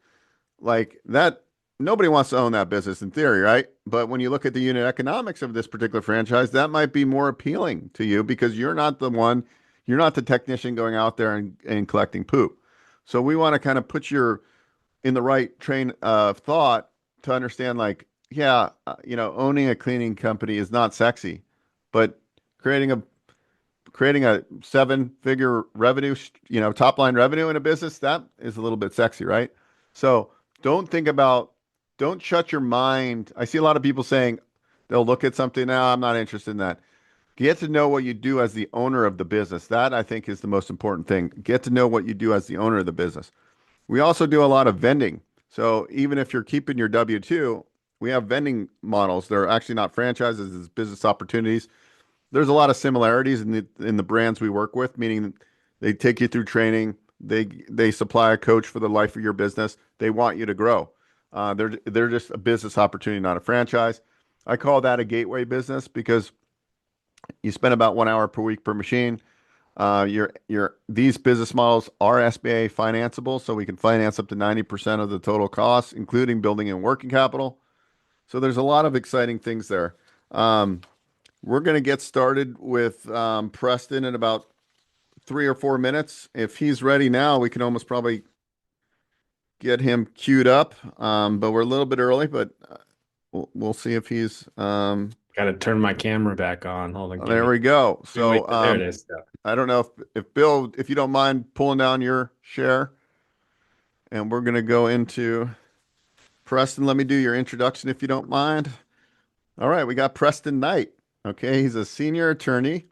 like that, nobody wants to own that business in theory, right? But when you look at the unit economics of this particular franchise, that might be more appealing to you because you're not the technician going out there and collecting poop. So we want to kind of put your in the right train of thought to understand like, yeah, owning a cleaning company is not sexy, but creating a creating a seven-figure revenue, top line revenue in a business, that is a little bit sexy, right? So don't think about, don't shut your mind. I see a lot of people saying they'll look at something, now I'm not interested in that. Get to know what you do as the owner of the business. That I think is the most important thing. Get to know what you do as the owner of the business. We also do a lot of vending. So even if you're keeping your W-2, we have vending models. They're actually not franchises, it's business opportunities. There's a lot of similarities in the brands we work with, meaning they take you through training, they supply a coach for the life of your business. They want you to grow. They're just a business opportunity, not a franchise. I call that a gateway business because you spend about 1 hour per week per machine. These business models are SBA financeable, so we can finance up to 90% of the total costs, including building and working capital. So there's a lot of exciting things there. Um, we're going to get started with Preston in about 3 or 4 minutes. If he's ready now, we can almost probably get him queued up. But we're a little bit early, but we'll see if he's Got to turn my camera back on. Hold on, Oh, give there me. we go. Wait, So, there it is. Yeah. I don't know if Bill, if you don't mind pulling down your share, and we're going to go into Preston. Let me do your introduction if you don't mind. All right, we got Preston Knight. Okay, he's a senior attorney.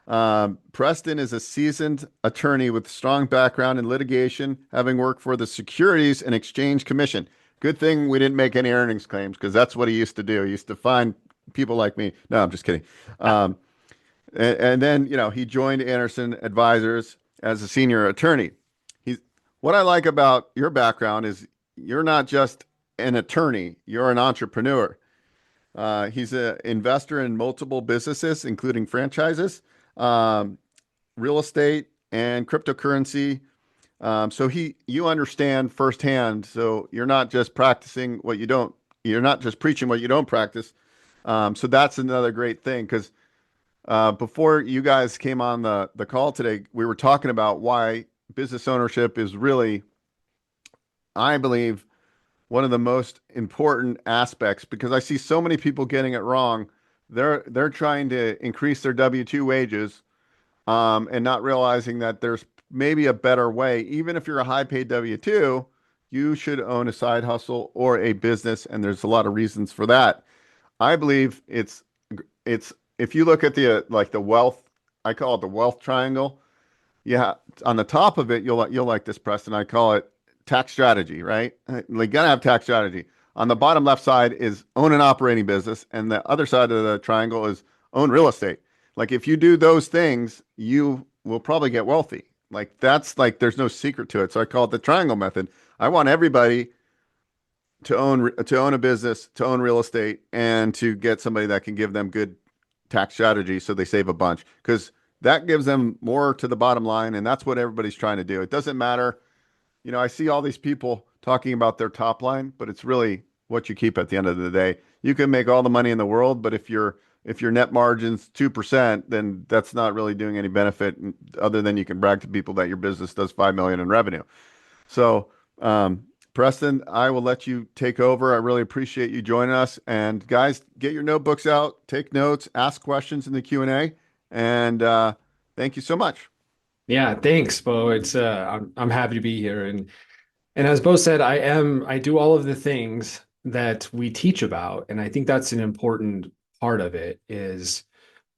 Preston is a seasoned attorney with strong background in litigation, having worked for the Securities and Exchange Commission. Good thing we didn't make any earnings claims because that's what he used to do. He used to find people like me. No, I'm just kidding. Um, and then, he joined Anderson Advisors as a senior attorney. He's What I like about your background is you're not just an attorney, you're an entrepreneur. He's an investor in multiple businesses, including franchises, um, real estate, and cryptocurrency. You understand firsthand. So you're not just practicing what you don't, you're not just preaching what you don't practice. So that's another great thing because before you guys came on the call today, we were talking about why business ownership is really, I believe, one of the most important aspects because I see so many people getting it wrong. They're trying to increase their W-2 wages and not realizing that there's maybe a better way. Even if you're a high paid W-2, you should own a side hustle or a business, and there's a lot of reasons for that. I believe it's if you look at the wealth, I call it the wealth triangle. Yeah, on the top of it, you'll like this, Preston. I call it tax strategy, right? You gotta have tax strategy. On the bottom left side is own an operating business, and the other side of the triangle is own real estate. Like if you do those things, you will probably get wealthy. Like that's like there's no secret to it. So I call it the triangle method. I want everybody to own a business, to own real estate, and to get somebody that can give them good tax strategy so they save a bunch because that gives them more to the bottom line, and that's what everybody's trying to do. It doesn't matter. I see all these people talking about their top line, but it's really what you keep at the end of the day. You can make all the money in the world, but if your net margin's 2%, then that's not really doing any benefit other than you can brag to people that your business does 5 million in revenue. So, Preston, I will let you take over. I really appreciate you joining us. And guys, get your notebooks out, take notes, ask questions in the Q&A. And thank you so much. Yeah, thanks, Bo. I'm happy to be here. And as Bo said, I do all of the things that we teach about. And I think that's an important part of it is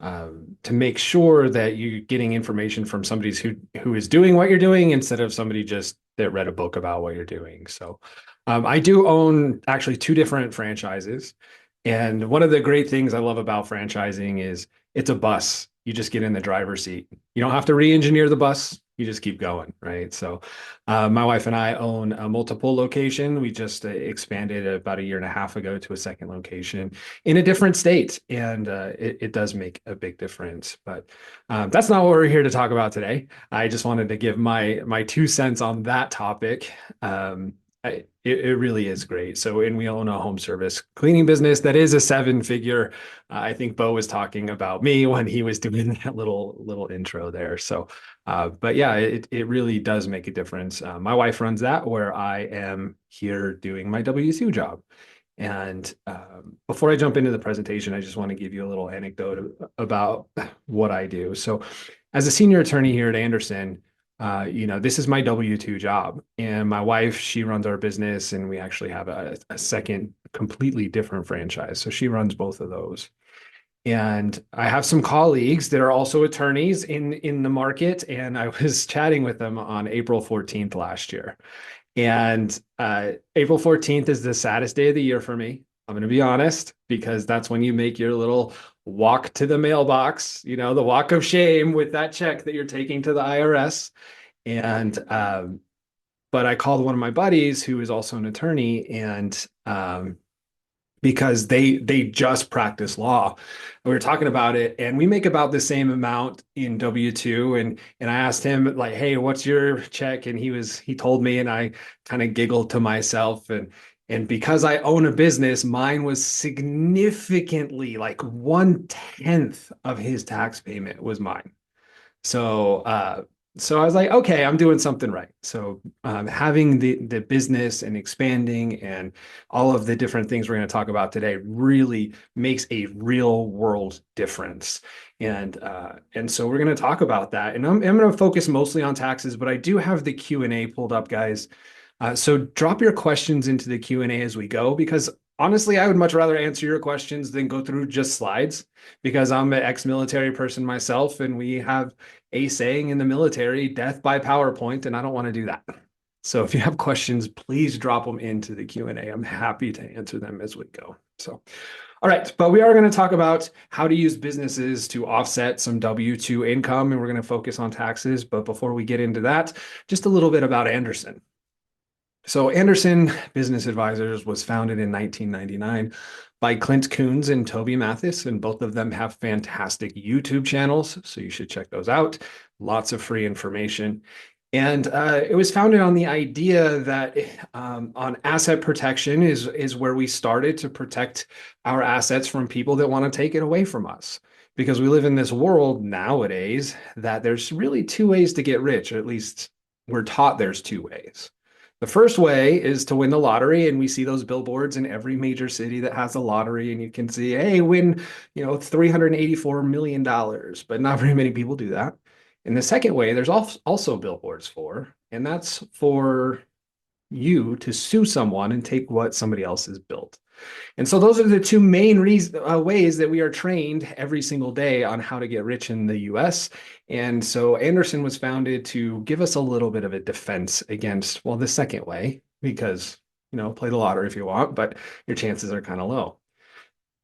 to make sure that you're getting information from somebody who is doing what you're doing instead of somebody just that read a book about what you're doing. So I do own actually two different franchises. And one of the great things I love about franchising is it's a bus. You just get in the driver's seat. You don't have to re-engineer the bus. You just keep going, right? So, my wife and I own a multiple location. We just expanded about a year and a half ago to a second location in a different state, and it does make a big difference. But that's not what we're here to talk about today. I just wanted to give my 2 cents on that topic. It really is great. So, and we own a home service cleaning business that is a seven-figure. I think Bo was talking about me when he was doing that little intro there. So, but yeah, it really does make a difference. My wife runs that where I am here doing my W-2 job. And before I jump into the presentation, I just want to give you a little anecdote about what I do. So, as a senior attorney here at Anderson, this is my W-2 job. And my wife, she runs our business, and we actually have a second completely different franchise. So she runs both of those. And I have some colleagues that are also attorneys in the market, and I was chatting with them on April 14th last year. And April 14th is the saddest day of the year for me. I'm going to be honest, because that's when you make your little walk to the mailbox, the walk of shame with that check that you're taking to the IRS. And but I called one of my buddies who is also an attorney, and because they just practice law. We were talking about it, and we make about the same amount in W-2. And I asked him like, "Hey, what's your check?" And he told me, and I kind of giggled to myself. And because I own a business, mine was significantly like 1/10 of his tax payment was mine. So So I was like, okay, I'm doing something right. So having the business and expanding and all of the different things we're going to talk about today really makes a real world difference. And so we're going to talk about that. And I'm going to focus mostly on taxes, but I do have the Q&A pulled up, guys. So drop your questions into the Q&A as we go, because honestly, I would much rather answer your questions than go through just slides, because I'm an ex-military person myself, and we have a saying in the military, death by PowerPoint, and I don't want to do that. So if you have questions, please drop them into the Q&A. I'm happy to answer them as we go. So, all right, but we are going to talk about how to use businesses to offset some W-2 income, and we're going to focus on taxes. But before we get into that, just a little bit about Anderson. So Anderson Business Advisors was founded in 1999 by Clint Coons and Toby Mathis, and both of them have fantastic YouTube channels, so you should check those out. Lots of free information. And it was founded on the idea that on asset protection is where we started to protect our assets from people that want to take it away from us. Because we live in this world nowadays that there's really two ways to get rich, or at least we're taught there's two ways. The first way is to win the lottery, and we see those billboards in every major city that has a lottery, and you can see, hey, win, $384 million, but not very many people do that. And the second way, there's also billboards for, and that's for you to sue someone and take what somebody else has built. And so those are the two main ways that we are trained every single day on how to get rich in the US. And so Anderson was founded to give us a little bit of a defense against, well, the second way, because, play the lottery if you want, but your chances are kind of low.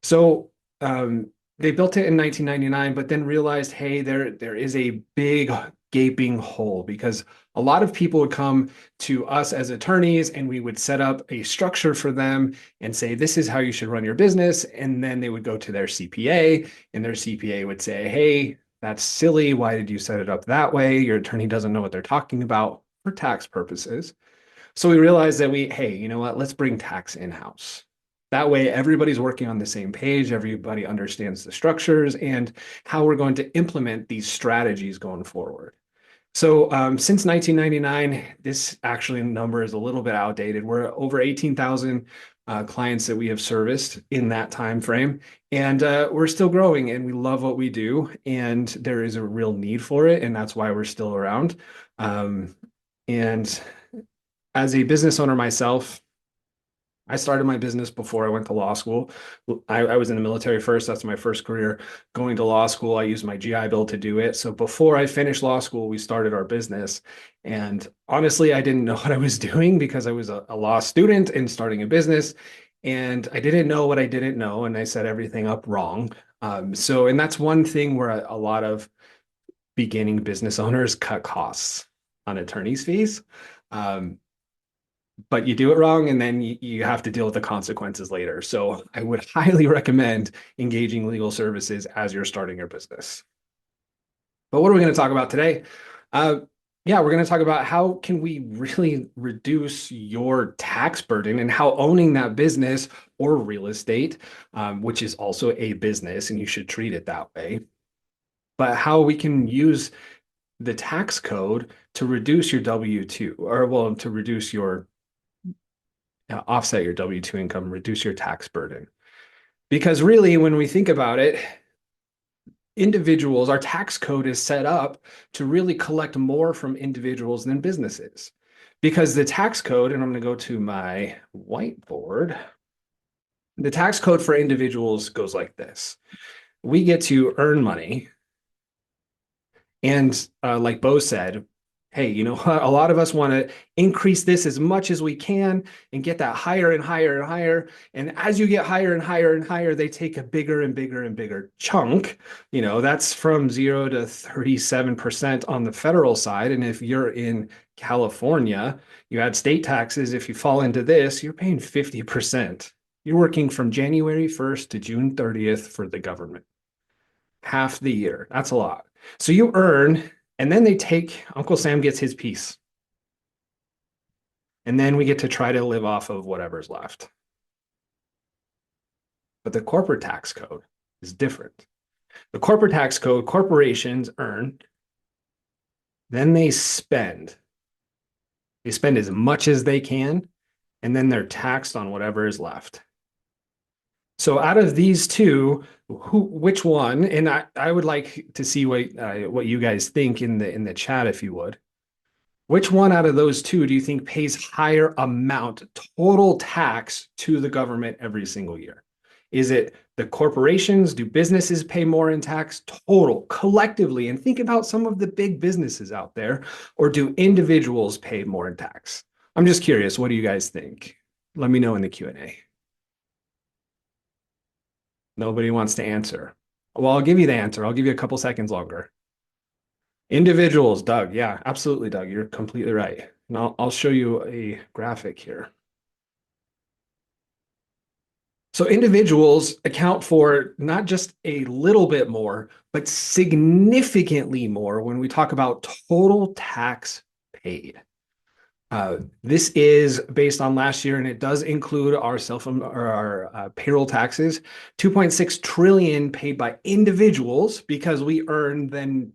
So they built it in 1999, but then realized, hey, there is a big gaping hole, because a lot of people would come to us as attorneys and we would set up a structure for them and say, this is how you should run your business. And then they would go to their CPA, and their CPA would say, hey, that's silly. Why did you set it up that way? Your attorney doesn't know what they're talking about for tax purposes. So we realized that hey, you know what? Let's bring tax in-house. That way, everybody's working on the same page. Everybody understands the structures and how we're going to implement these strategies going forward. So since 1999, this actually number is a little bit outdated. We're over 18,000 clients that we have serviced in that time frame, and we're still growing, and we love what we do, and there is a real need for it, and that's why we're still around. And as a business owner myself, I started my business before I went to law school. I was in the military first. That's my first career. Going to law school, I used my GI Bill to do it. So before I finished law school, we started our business. And honestly, I didn't know what I was doing, because I was a law student and starting a business. And I didn't know what I didn't know. And I set everything up wrong. And that's one thing where a lot of beginning business owners cut costs on attorney's fees. Um, but you do it wrong, and then you have to deal with the consequences later. So I would highly recommend engaging legal services as you're starting your business. But what are we going to talk about today? Yeah, we're going to talk about how can we really reduce your tax burden, and how owning that business or real estate, which is also a business and you should treat it that way, but how we can use the tax code to reduce your W-2, or well, to reduce your offset your W-2 income, reduce your tax burden. Because really, when we think about it, individuals, our tax code is set up to really collect more from individuals than businesses. Because the tax code, and I'm going to go to my whiteboard, the tax code for individuals goes like this. We get to earn money. And like Bo said, hey, you know what? A lot of us want to increase this as much as we can and get that higher and higher and higher. And as you get higher and higher and higher, they take a bigger and bigger and bigger chunk. That's from 0 to 37% on the federal side. And if you're in California, you add state taxes. If you fall into this, you're paying 50%. You're working from January 1st to June 30th for the government. Half the year. That's a lot. So you earn, and then Uncle Sam gets his piece. And then we get to try to live off of whatever's left. But the corporate tax code is different. The corporate tax code, corporations earn, Then they spend. They spend as much as they can, and then they're taxed on whatever is left. So out of these two, which one? And I would like to see what you guys think in the chat, if you would. Which one out of those two do you think pays higher amount total tax to the government every single year? Is it the corporations? Do businesses pay more in tax total, collectively? And think about some of the big businesses out there, or do individuals pay more in tax? I'm just curious. What do you guys think? Let me know in the Q&A. Nobody wants to answer. Well, I'll give you the answer. I'll give you a couple seconds longer. Individuals, Doug. Yeah, absolutely, Doug. You're completely right. And I'll show you a graphic here. So individuals account for not just a little bit more, but significantly more when we talk about total tax paid. This is based on last year, and it does include our payroll taxes. 2.6 trillion paid by individuals because we earn, then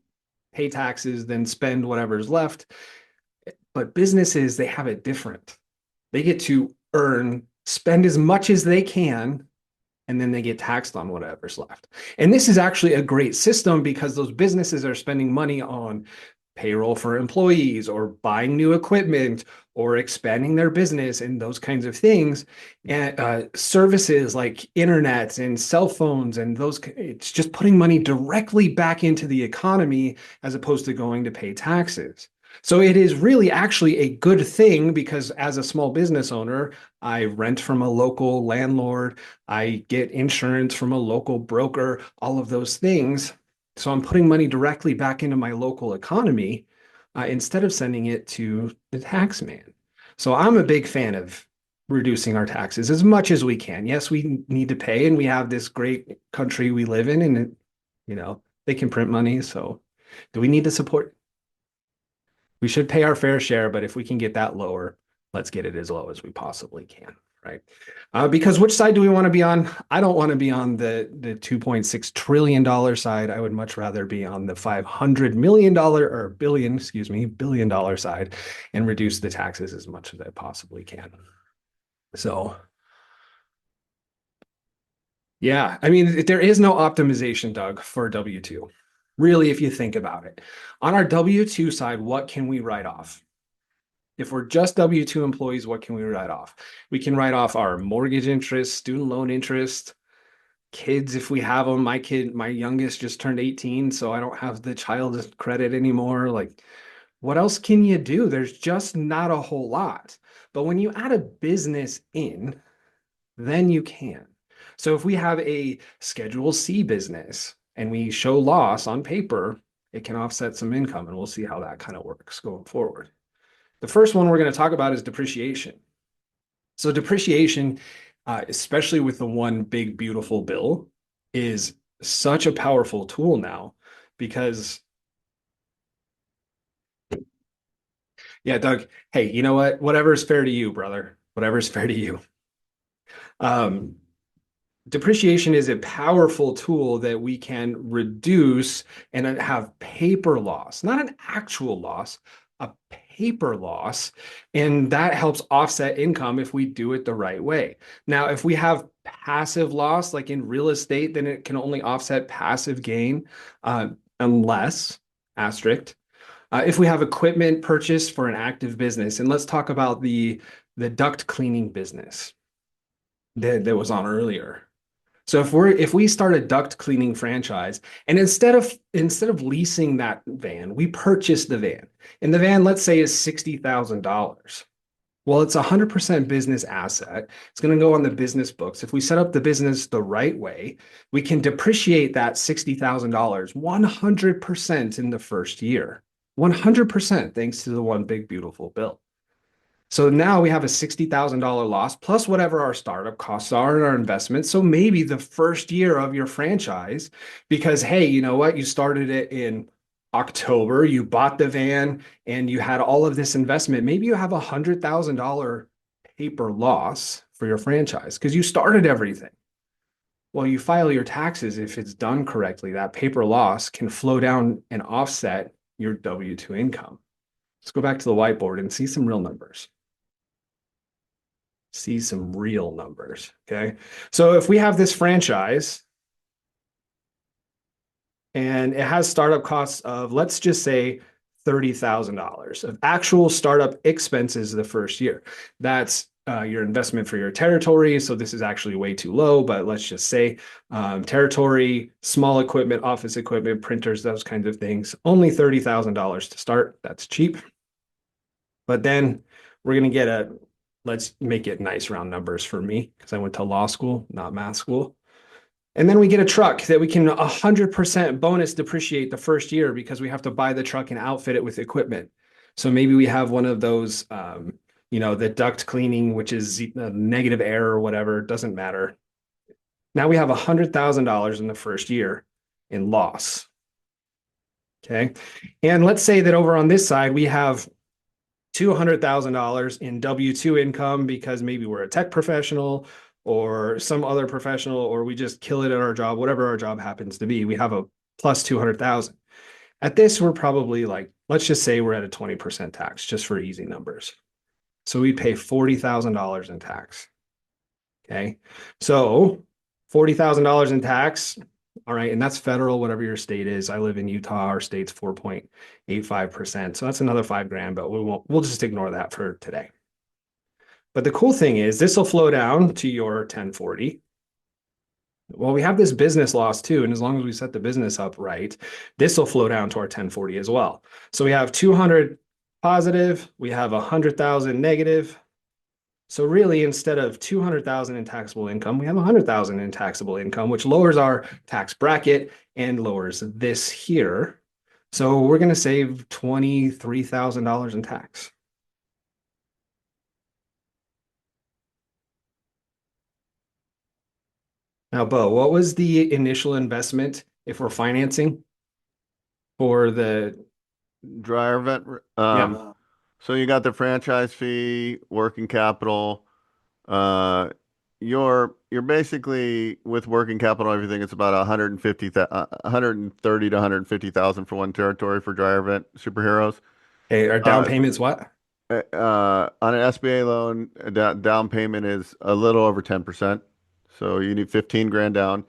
pay taxes, then spend whatever's left. But businesses, they have it different. They get to earn, spend as much as they can, and then they get taxed on whatever's left. And this is actually a great system because those businesses are spending money on payroll for employees or buying new equipment or expanding their business and those kinds of things. And services like internet and cell phones and those, it's just putting money directly back into the economy as opposed to going to pay taxes. So it is really actually a good thing because as a small business owner, I rent from a local landlord, I get insurance from a local broker, all of those things. So I'm putting money directly back into my local economy instead of sending it to the tax man. So I'm a big fan of reducing our taxes as much as we can. Yes, we need to pay, and we have this great country we live in, and they can print money. So do we need to support? We should pay our fair share, but if we can get that lower, let's get it as low as we possibly can, right? Because which side do we want to be on? I don't want to be on the $2.6 trillion side. I would much rather be on the $500 million or billion, excuse me, $billion side and reduce the taxes as much as I possibly can. So yeah, I mean, there is no optimization, Doug, for W-2. Really, if you think about it. On our W-2 side, what can we write off? If we're just W-2 employees, what can we write off? We can write off our mortgage interest, student loan interest, kids if we have them. My youngest just turned 18, so I don't have the child credit anymore. Like, what else can you do? There's just not a whole lot. But when you add a business in, then you can. So if we have a Schedule C business and we show loss on paper, it can offset some income, and we'll see how that kind of works going forward. The first one we're going to talk about is depreciation. So depreciation, especially with the one big beautiful bill, is such a powerful tool now because, yeah, Doug, hey, you know what? Whatever is fair to you, brother. Whatever is fair to you. Depreciation is a powerful tool that we can reduce and have paper loss, not an actual loss, a paper loss. And that helps offset income if we do it the right way. Now, if we have passive loss, like in real estate, then it can only offset passive gain unless, asterisk, if we have equipment purchased for an active business. And let's talk about the duct cleaning business that was on earlier. So if we start a duct cleaning franchise, and instead of leasing that van, we purchase the van, and the van, let's say, is $60,000. Well, it's 100% business asset. It's going to go on the business books. If we set up the business the right way, we can depreciate that $60,000 100% in the first year. 100% thanks to the one big beautiful bill. So now we have a $60,000 loss plus whatever our startup costs are and our investments. So maybe the first year of your franchise, because hey, you know what? You started it in October, you bought the van and you had all of this investment. Maybe you have $100,000 paper loss for your franchise because you started everything. Well, you file your taxes. If it's done correctly, that paper loss can flow down and offset your W-2 income. Let's go back to the whiteboard and see some real numbers. See some real numbers, okay? So if we have this franchise and it has startup costs of, let's just say, $30,000 of actual startup expenses the first year. That's your investment for your territory. So this is actually way too low, but let's just say territory, small equipment, office equipment, printers, those kinds of things. Only $30,000 to start. That's cheap. But then we're going to get let's make it nice round numbers for me because I went to law school, not math school. And then we get a truck that we can 100% bonus depreciate the first year because we have to buy the truck and outfit it with equipment. So maybe we have one of those, the duct cleaning, which is negative air or whatever, doesn't matter. Now we have $100,000 in the first year in loss. Okay. And let's say that over on this side, we have $200,000 in W-2 income because maybe we're a tech professional or some other professional, or we just kill it at our job, whatever our job happens to be. We have a plus 200,000. At this, we're probably like, let's just say we're at a 20% tax just for easy numbers. So we pay $40,000 in tax. Okay. So $40,000 in tax. All right. And that's federal, whatever your state is. I live in Utah. Our state's 4.85%. So that's another $5,000, but we'll just ignore that for today. But the cool thing is this will flow down to your 1040. Well, we have this business loss too. And as long as we set the business up right, this will flow down to our 1040 as well. So we have 200 positive, we have 100,000 negative. So really, instead of 200,000 in taxable income, we have 100,000 in taxable income, which lowers our tax bracket and lowers this here. So we're going to save $23,000 in tax. Now, Bo, what was the initial investment if we're financing for the Dryer vent. yeah. So you got the franchise fee, working capital. You're basically with working capital, everything. It's about 130 to 150,000 for one territory for dryer vent superheroes. Okay, our down payment's what? On an SBA loan, down payment is a little over 10%. So you need 15 grand down.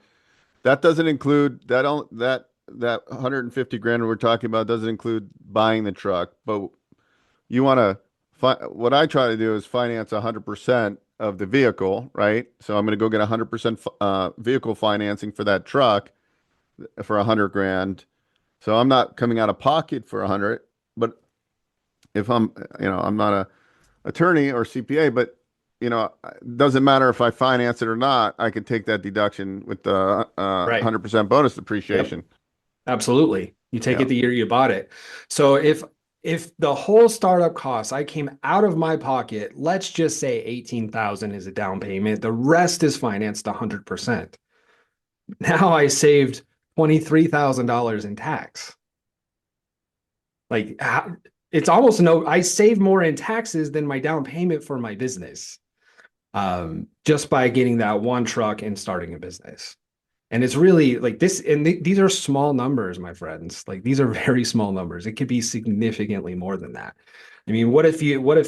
That doesn't include that 150 grand we're talking about doesn't include buying the truck, but you want to what I try to do is finance 100% of the vehicle, right? So I'm going to go get 100% vehicle financing for that truck for 100 grand. So I'm not coming out of pocket for 100, but if I'm not a attorney or CPA, but it doesn't matter if I finance it or not. I can take that deduction with the Right. 100% bonus depreciation. Yep. Absolutely. You take Yeah. it the year you bought it. So if the whole startup cost I came out of my pocket, let's just say 18,000 is a down payment, the rest is financed 100%. Now I saved $23,000 in tax. Like it's almost I save more in taxes than my down payment for my business. Just by getting that one truck and starting a business. And it's really like this, and these are small numbers, my friends. Like these are very small numbers. It could be significantly more than that. I mean, what if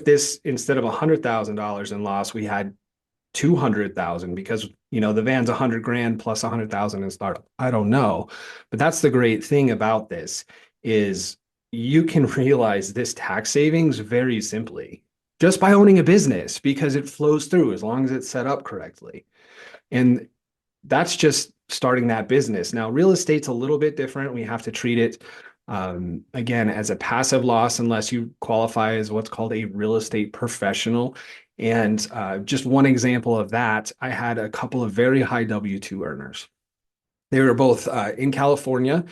this, instead of $100,000 in loss, we had 200,000 because, the van's 100 grand plus 100,000 in startup. I don't know. But that's the great thing about this is you can realize this tax savings very simply just by owning a business because it flows through as long as it's set up correctly. And that's just starting that business. Now, real estate's a little bit different. We have to treat it, again, as a passive loss unless you qualify as what's called a real estate professional. And just one example of that, I had a couple of very high W-2 earners. They were both in California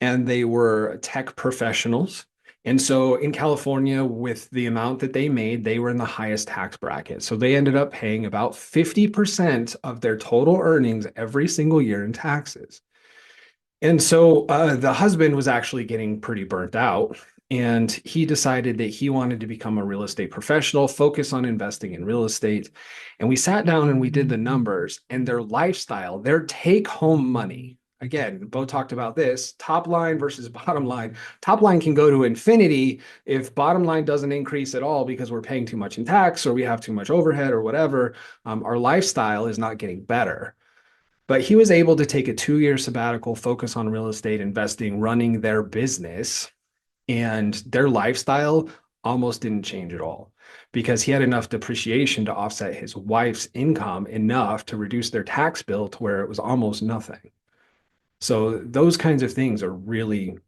and they were tech professionals. And so in California, with the amount that they made, they were in the highest tax bracket. So they ended up paying about 50% of their total earnings every single year in taxes. And so the husband was actually getting pretty burnt out. And he decided that he wanted to become a real estate professional, focus on investing in real estate. And we sat down and we did the numbers, and their lifestyle, their take home money again, Bo talked about this, top line versus bottom line. Top line can go to infinity if bottom line doesn't increase at all because we're paying too much in tax or we have too much overhead or whatever. Our lifestyle is not getting better. But he was able to take a 2-year sabbatical, focus on real estate investing, running their business, and their lifestyle almost didn't change at all because he had enough depreciation to offset his wife's income enough to reduce their tax bill to where it was almost nothing. So those kinds of things are really,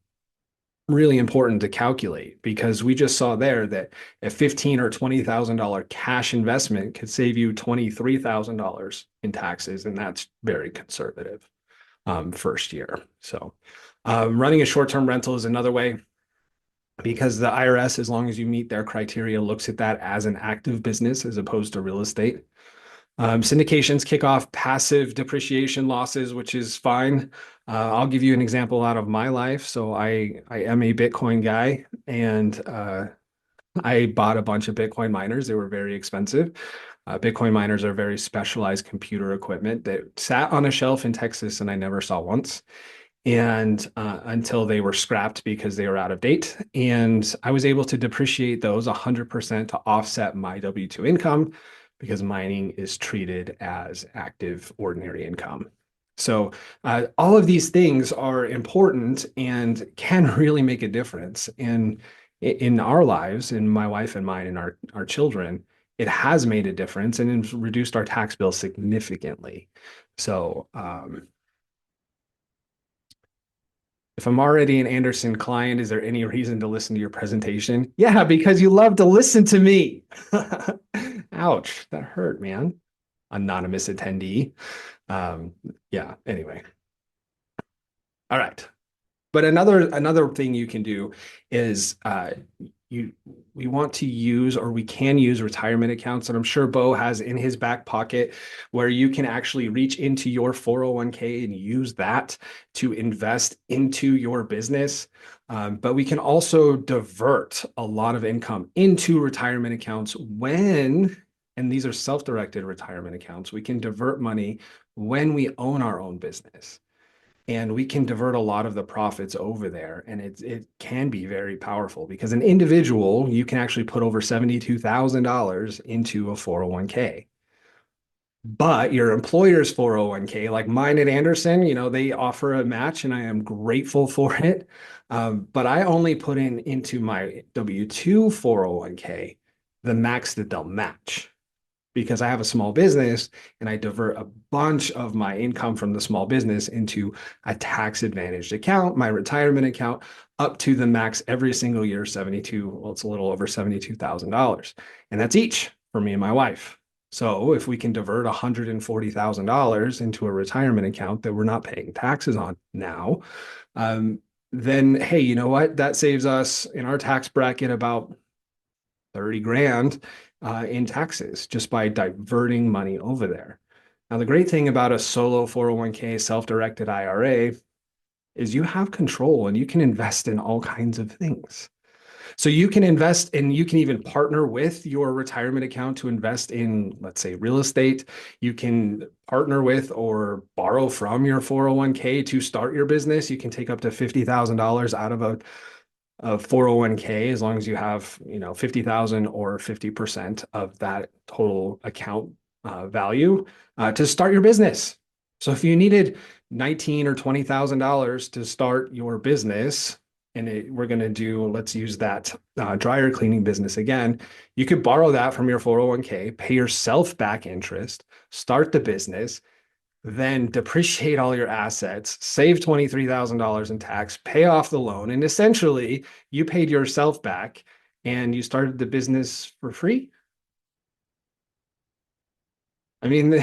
really important to calculate because we just saw there that a $15,000 or $20,000 cash investment could save you $23,000 in taxes, and that's very conservative first year. So running a short-term rental is another way because the IRS, as long as you meet their criteria, looks at that as an active business as opposed to real estate. Syndications kick off passive depreciation losses, which is fine. I'll give you an example out of my life. So I am a Bitcoin guy, and I bought a bunch of Bitcoin miners. They were very expensive. Bitcoin miners are very specialized computer equipment that sat on a shelf in Texas and I never saw once. And until they were scrapped because they were out of date. And I was able to depreciate those 100% to offset my W-2 income because mining is treated as active ordinary income. So all of these things are important and can really make a difference in our lives, in my wife and mine and our children. It has made a difference and it's reduced our tax bill significantly. So if I'm already an Anderson client, is there any reason to listen to your presentation? Yeah, because you love to listen to me. Ouch, that hurt, man. Anonymous attendee. Yeah, anyway. All right. But another thing you can do is we want to use, or we can use, retirement accounts that I'm sure Bo has in his back pocket, where you can actually reach into your 401k and use that to invest into your business. But we can also divert a lot of income into retirement accounts and these are self-directed retirement accounts. We can divert money when we own our own business. And we can divert a lot of the profits over there. And it can be very powerful because an individual, you can actually put over $72,000 into a 401k. But your employer's 401k, like mine at Anderson, they offer a match and I am grateful for it. But I only put into my W-2 401k the max that they'll match, because I have a small business and I divert a bunch of my income from the small business into a tax advantaged account, my retirement account, up to the max every single year, it's a little over $72,000. And that's each for me and my wife. So if we can divert $140,000 into a retirement account that we're not paying taxes on now, then, hey, you know what? That saves us in our tax bracket about 30 grand in taxes just by diverting money over there. Now, the great thing about a solo 401k self-directed IRA is you have control and you can invest in all kinds of things. So you can invest and you can even partner with your retirement account to invest in, let's say, real estate. You can partner with or borrow from your 401k to start your business. You can take up to $50,000 out of a 401k as long as you have 50,000 or 50% of that total account value to start your business. So if you needed $19,000 or $20,000 to start your business, and we're going to let's use that dryer cleaning business again, you could borrow that from your 401k, pay yourself back interest, start the business, then depreciate all your assets, save $23,000 in tax, pay off the loan, and essentially you paid yourself back and you started the business for free. I mean,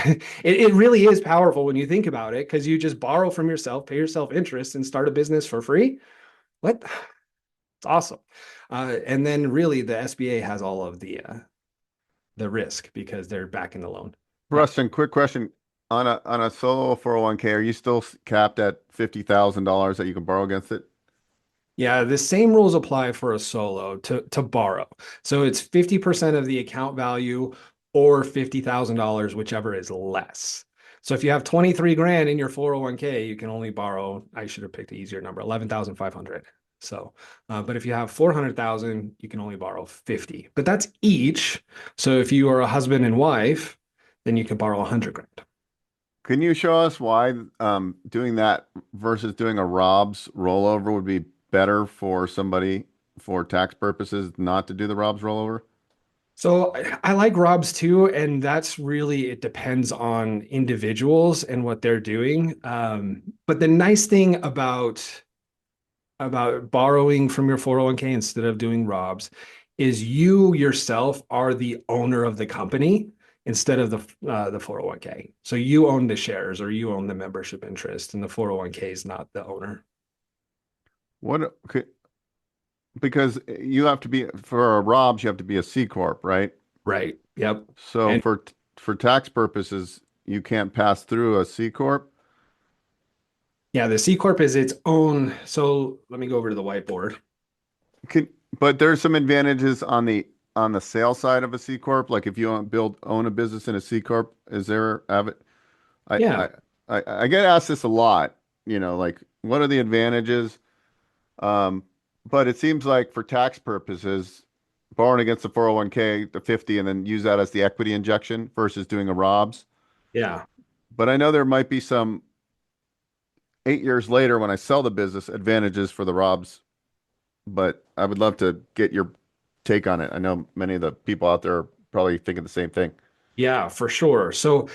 it really is powerful when you think about it, because you just borrow from yourself, pay yourself interest, and start a business for free. What? It's awesome. And then really the SBA has all of the risk because they're backing the loan. Preston, quick question. On a solo 401k, are you still capped at $50,000 that you can borrow against it? Yeah, the same rules apply for a solo to borrow. So it's 50% of the account value or $50,000, whichever is less. So if you have 23 grand in your 401k, you can only borrow, I should have picked an easier number, 11,500. So, but if you have 400,000, you can only borrow 50, but that's each. So if you are a husband and wife, then you can borrow 100 grand. Can you show us why doing that versus doing a Rob's rollover would be better for somebody for tax purposes not to do the Rob's rollover? So I like Rob's too, and that's really, it depends on individuals and what they're doing. But the nice thing about borrowing from your 401k instead of doing Rob's is you yourself are the owner of the company instead of the 401k. So you own the shares or you own the membership interest, and the 401k is not the owner. What because you have to be for a Rob's, you have to be a C corp, right? Right. Yep. So And for tax purposes, you can't pass through a C corp. yeah, the C corp is its own. So let me go over to the whiteboard. Can, but there's some advantages on the sales side of a C corp. Like if you own a business in a C corp, is there have it? I Yeah. I I get asked this a lot. Like what are the advantages? Um, but it seems like for tax purposes, borrowing against the 401k, the 50, and then use that as the equity injection versus doing a Rob's. Yeah. But I know there might be some 8 years later when I sell the business advantages for the Rob's, but I would love to get your take on it. I know many of the people out there are probably thinking the same thing. Yeah, for sure. So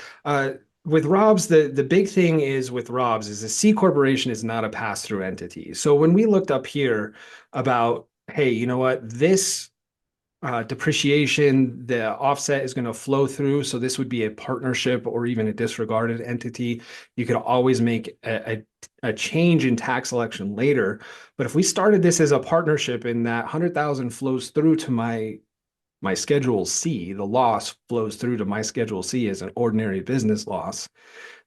with Rob's, the big thing is with Rob's is a C corporation is not a pass-through entity. So when we looked up here about, hey, you know what, this depreciation, the offset is going to flow through. So this would be a partnership or even a disregarded entity. You could always make a change in tax election later. But if we started this as a partnership and that 100,000 flows through to my Schedule C, the loss flows through to my Schedule C as an ordinary business loss,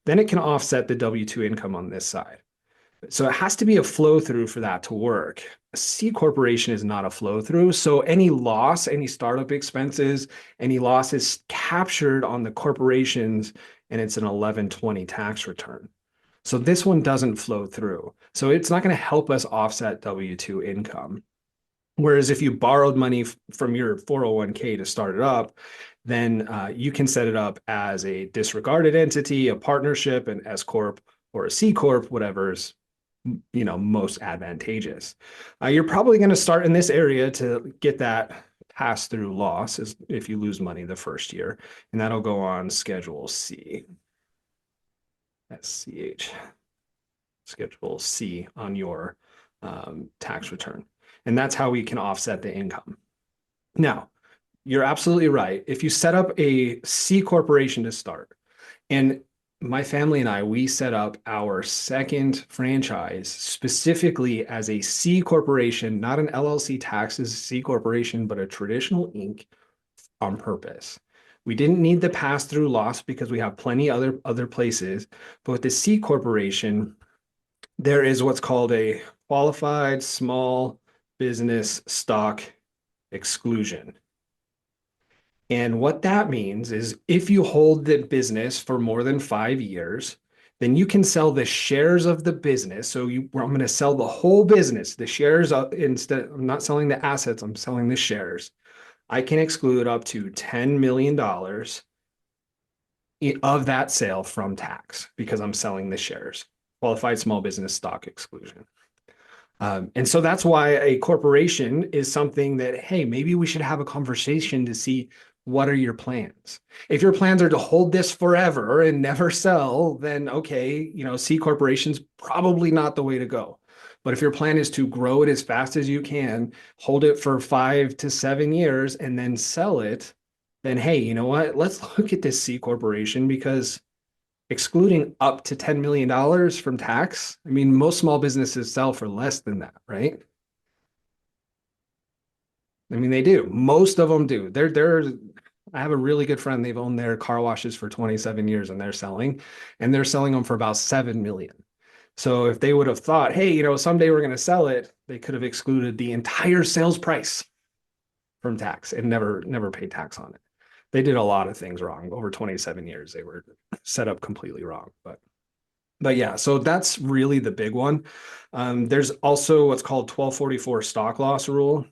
then it can offset the W-2 income on this side. So it has to be a flow through for that to work. A C corporation is not a flow through. So any loss, any startup expenses, any loss is captured on the corporations and it's an 1120 tax return. So this one doesn't flow through. So it's not going to help us offset W-2 income. Whereas if you borrowed money from your 401k to start it up, then you can set it up as a disregarded entity, a partnership, an S corp, or a C corp, whatever's most advantageous. You're probably going to start in this area to get that pass through loss is if you lose money the first year, and that'll go on Schedule C, SCH, Schedule C on your tax return. And that's how we can offset the income. Now, you're absolutely right. If you set up a C corporation to start, and my family and I, we set up our second franchise specifically as a C corporation, not an LLC taxes C corporation, but a traditional Inc. on purpose. We didn't need the pass-through loss because we have plenty other places. But with the C corporation, there is what's called a qualified small business stock exclusion. And what that means is if you hold the business for more than 5 years, then you can sell the shares of the business. So I'm going to sell the whole business, the shares instead. I'm not selling the assets, I'm selling the shares. I can exclude up to $10 million of that sale from tax because I'm selling the shares. Qualified small business stock exclusion. And so that's why a corporation is something that, hey, maybe we should have a conversation to see what are your plans. If your plans are to hold this forever and never sell, then okay, C corporation's probably not the way to go. But if your plan is to grow it as fast as you can, hold it for 5 to 7 years, and then sell it, then hey, you know what? Let's look at this C corporation because excluding up to $10 million from tax, I mean, most small businesses sell for less than that, right? I mean, they do. Most of them do. I have a really good friend. They've owned their car washes for 27 years and they're selling them for about 7 million. So if they would have thought, hey, someday we're going to sell it, they could have excluded the entire sales price from tax and never paid tax on it. They did a lot of things wrong. Over 27 years, they were set up completely wrong. But yeah, so that's really the big one. There's also what's called 1244 stock loss rule.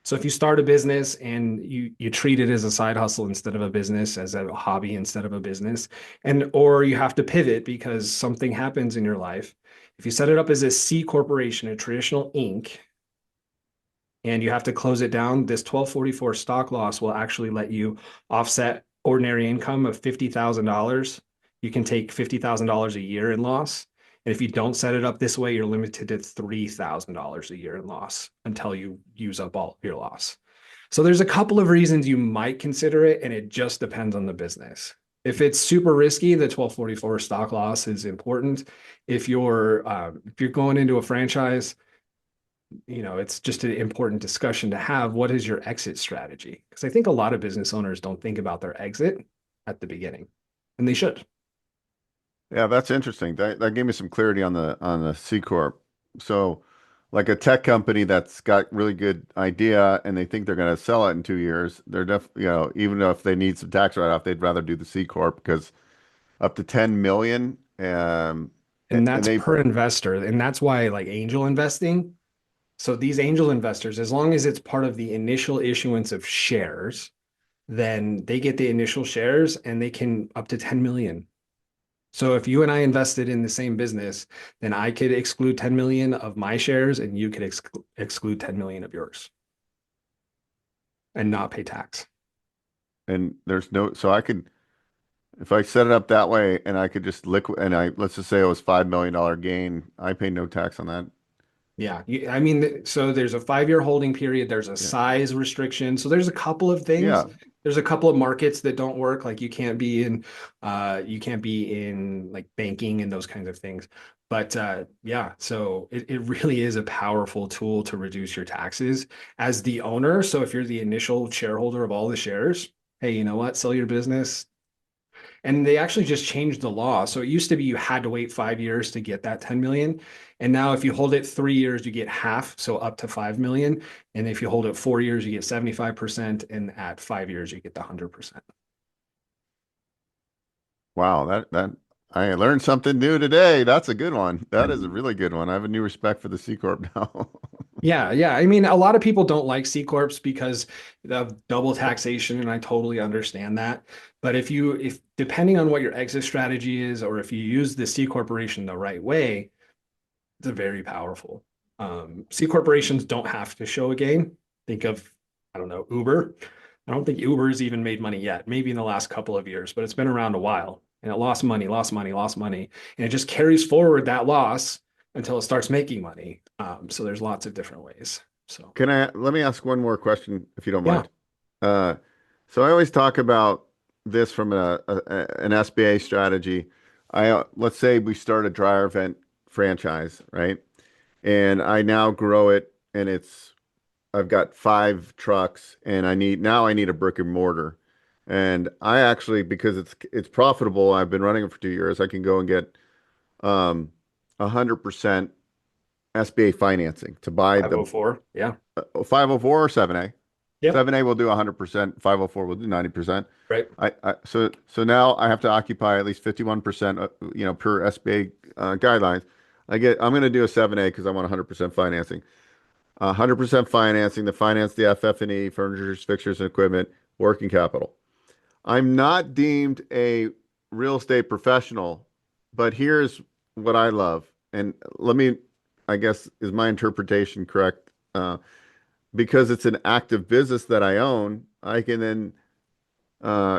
So if you start a business and you treat it as a side hustle instead of a business, as a hobby instead of a business, and or you have to pivot because something happens in your life. If you set it up as a C corporation, a traditional Inc., and you have to close it down, this 1244 stock loss will actually let you offset ordinary income of $50,000. You can take $50,000 a year in loss. And if you don't set it up this way, you're limited to $3,000 a year in loss until you use up all your loss. So there's a couple of reasons you might consider it, and it just depends on the business. If it's super risky, the 1244 stock loss is important. If you're going into a franchise, it's just an important discussion to have. What is your exit strategy? Because I think a lot of business owners don't think about their exit at the beginning, and they should. Yeah, that's interesting. That gave me some clarity on the C Corp. So, like a tech company that's got really good idea and they think they're going to sell it in 2 years, they're even if they need some tax write-off, they'd rather do the C Corp because up to 10 million, And and that's they per investor. And that's why, like angel investing. So these angel investors, as long as it's part of the initial issuance of shares, then they get the initial shares and they can up to 10 million. So if you and I invested in the same business, then I could exclude 10 million of my shares and you could exclude 10 million of yours and not pay tax. and there's no so I could if I set it up that way and I could just liquid and I let's just say it was $5 million gain, I pay no tax on that. Yeah, I mean, so there's a 5-year holding period. There's a Yeah. size restriction. So there's a couple of things. Yeah. There's a couple of markets that don't work. Like you can't be in like banking and those kinds of things. But yeah, so it really is a powerful tool to reduce your taxes as the owner. So if you're the initial shareholder of all the shares, hey, you know what? Sell your business, and they actually just changed the law. So it used to be you had to wait 5 years to get that 10 million. And now if you hold it 3 years, you get half, so up to 5 million. And if you hold it 4 years, you get 75%. And at 5 years, you get the 100%. Wow, that I learned something new today. That's a good one. That is a really good one. I have a new respect for the C Corp now. Yeah, yeah. I mean, a lot of people don't like C corps because of double taxation, and I totally understand that. But if depending on what your exit strategy is, or if you use the C corporation the right way, it's very powerful. C corporations don't have to show a gain. Think of, I don't know, Uber. I don't think Uber's even made money yet, maybe in the last couple of years, but it's been around a while and it lost money, lost money, lost money. And it just carries forward that loss until it starts making money. So there's lots of different ways. So Let me ask one more question if you don't yeah, mind. Uh, so I always talk about this from an SBA strategy. Let's say we start a dryer vent franchise, right? And I now grow it and I've got 5 trucks and I need a brick and mortar. And I actually, because it's profitable, I've been running it for 2 years, I can go and get 100% SBA financing to buy the 504. Yeah. 504 or 7A. Yep. 7A will do 100%, 504 will do 90%. Right. So now I have to occupy at least 51%, per SBA guidelines. I'm going to do a 7A because I want 100% financing. 100% financing to finance the FF&E, furnitures, fixtures, and equipment, working capital. I'm not deemed a real estate professional, but here's what I love. And I guess, is my interpretation correct? Because it's an active business that I own, I can then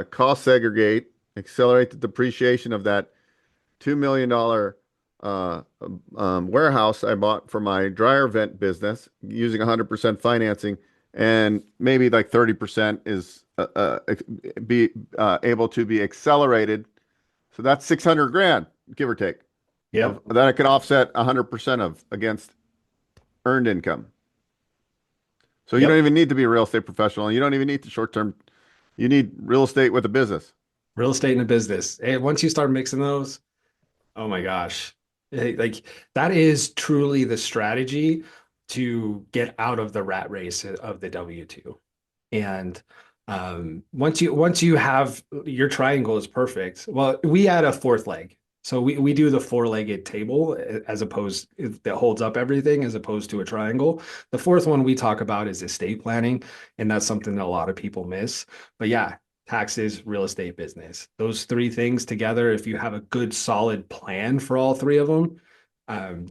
cost segregate, accelerate the depreciation of that $2 million warehouse I bought for my dryer vent business using 100% financing, and maybe like 30% is be able to be accelerated. So that's 600 grand, give or take, Yep. that I can offset 100% of against earned income. So you don't Yep. even need to be a real estate professional. You don't even need the short term. You need real estate with a business. Real estate and a business. And once you start mixing those, oh my gosh. Like that is truly the strategy to get out of the rat race of the W-2. And Once you have your triangle is perfect. Well, we add a fourth leg. So we do the four-legged table as opposed that holds up everything as opposed to a triangle. The fourth one we talk about is estate planning, and that's something that a lot of people miss. But yeah, taxes, real estate, business. Those three things together, if you have a good solid plan for all three of them,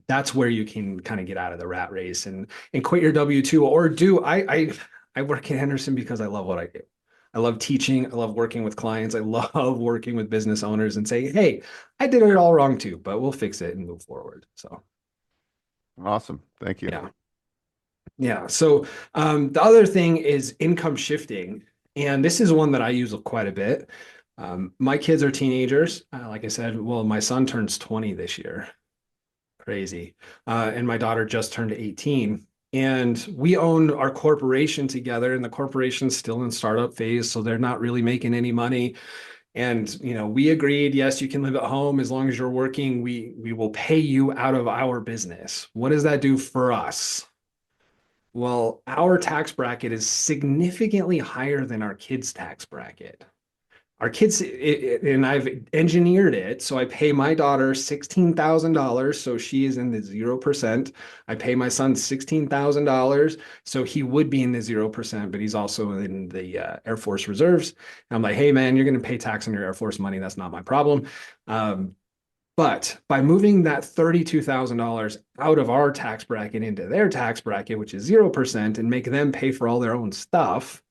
that's where you can kind of get out of the rat race and quit your W-2 or do I work at Henderson because I love what I do. I love teaching. I love working with clients. I love working with business owners and saying, hey, I did it all wrong too, but we'll fix it and move forward. So, Awesome. Thank you. yeah. Yeah. So, the other thing is income shifting. And this is one that I use quite a bit. My kids are teenagers. Like I said, well, my son turns 20 this year. Crazy. And my daughter just turned 18. And we own our corporation together, and the corporation's still in startup phase, so they're not really making any money. And we agreed, yes, you can live at home as long as you're working. We will pay you out of our business. What does that do for us? Well, our tax bracket is significantly higher than our kids' tax bracket. Our kids, and I've engineered it. So I pay my daughter $16,000. So she is in the 0%. I pay my son $16,000. So he would be in the 0%, but he's also in the Air Force Reserves. And I'm like, hey, man, you're going to pay tax on your Air Force money. That's not my problem. But by moving that $32,000 out of our tax bracket into their tax bracket, which is 0%, and make them pay for all their own stuff,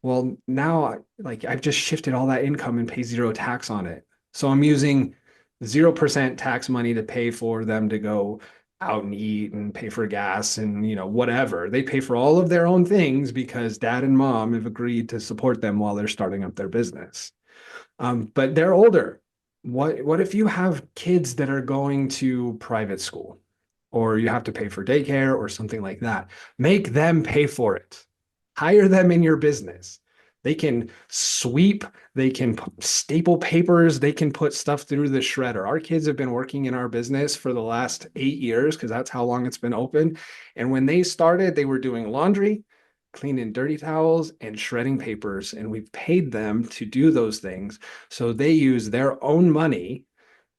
well, now like I've just shifted all that income and pay zero tax on it. So I'm using 0% tax money to pay for them to go out and eat and pay for gas and whatever. They pay for all of their own things because dad and mom have agreed to support them while they're starting up their business. But they're older. What if you have kids that are going to private school or you have to pay for daycare or something like that? Make them pay for it. Hire them in your business. They can sweep, they can staple papers, they can put stuff through the shredder. Our kids have been working in our business for the last 8 years because that's how long it's been open. And when they started, they were doing laundry, cleaning dirty towels, and shredding papers. And we've paid them to do those things. So they use their own money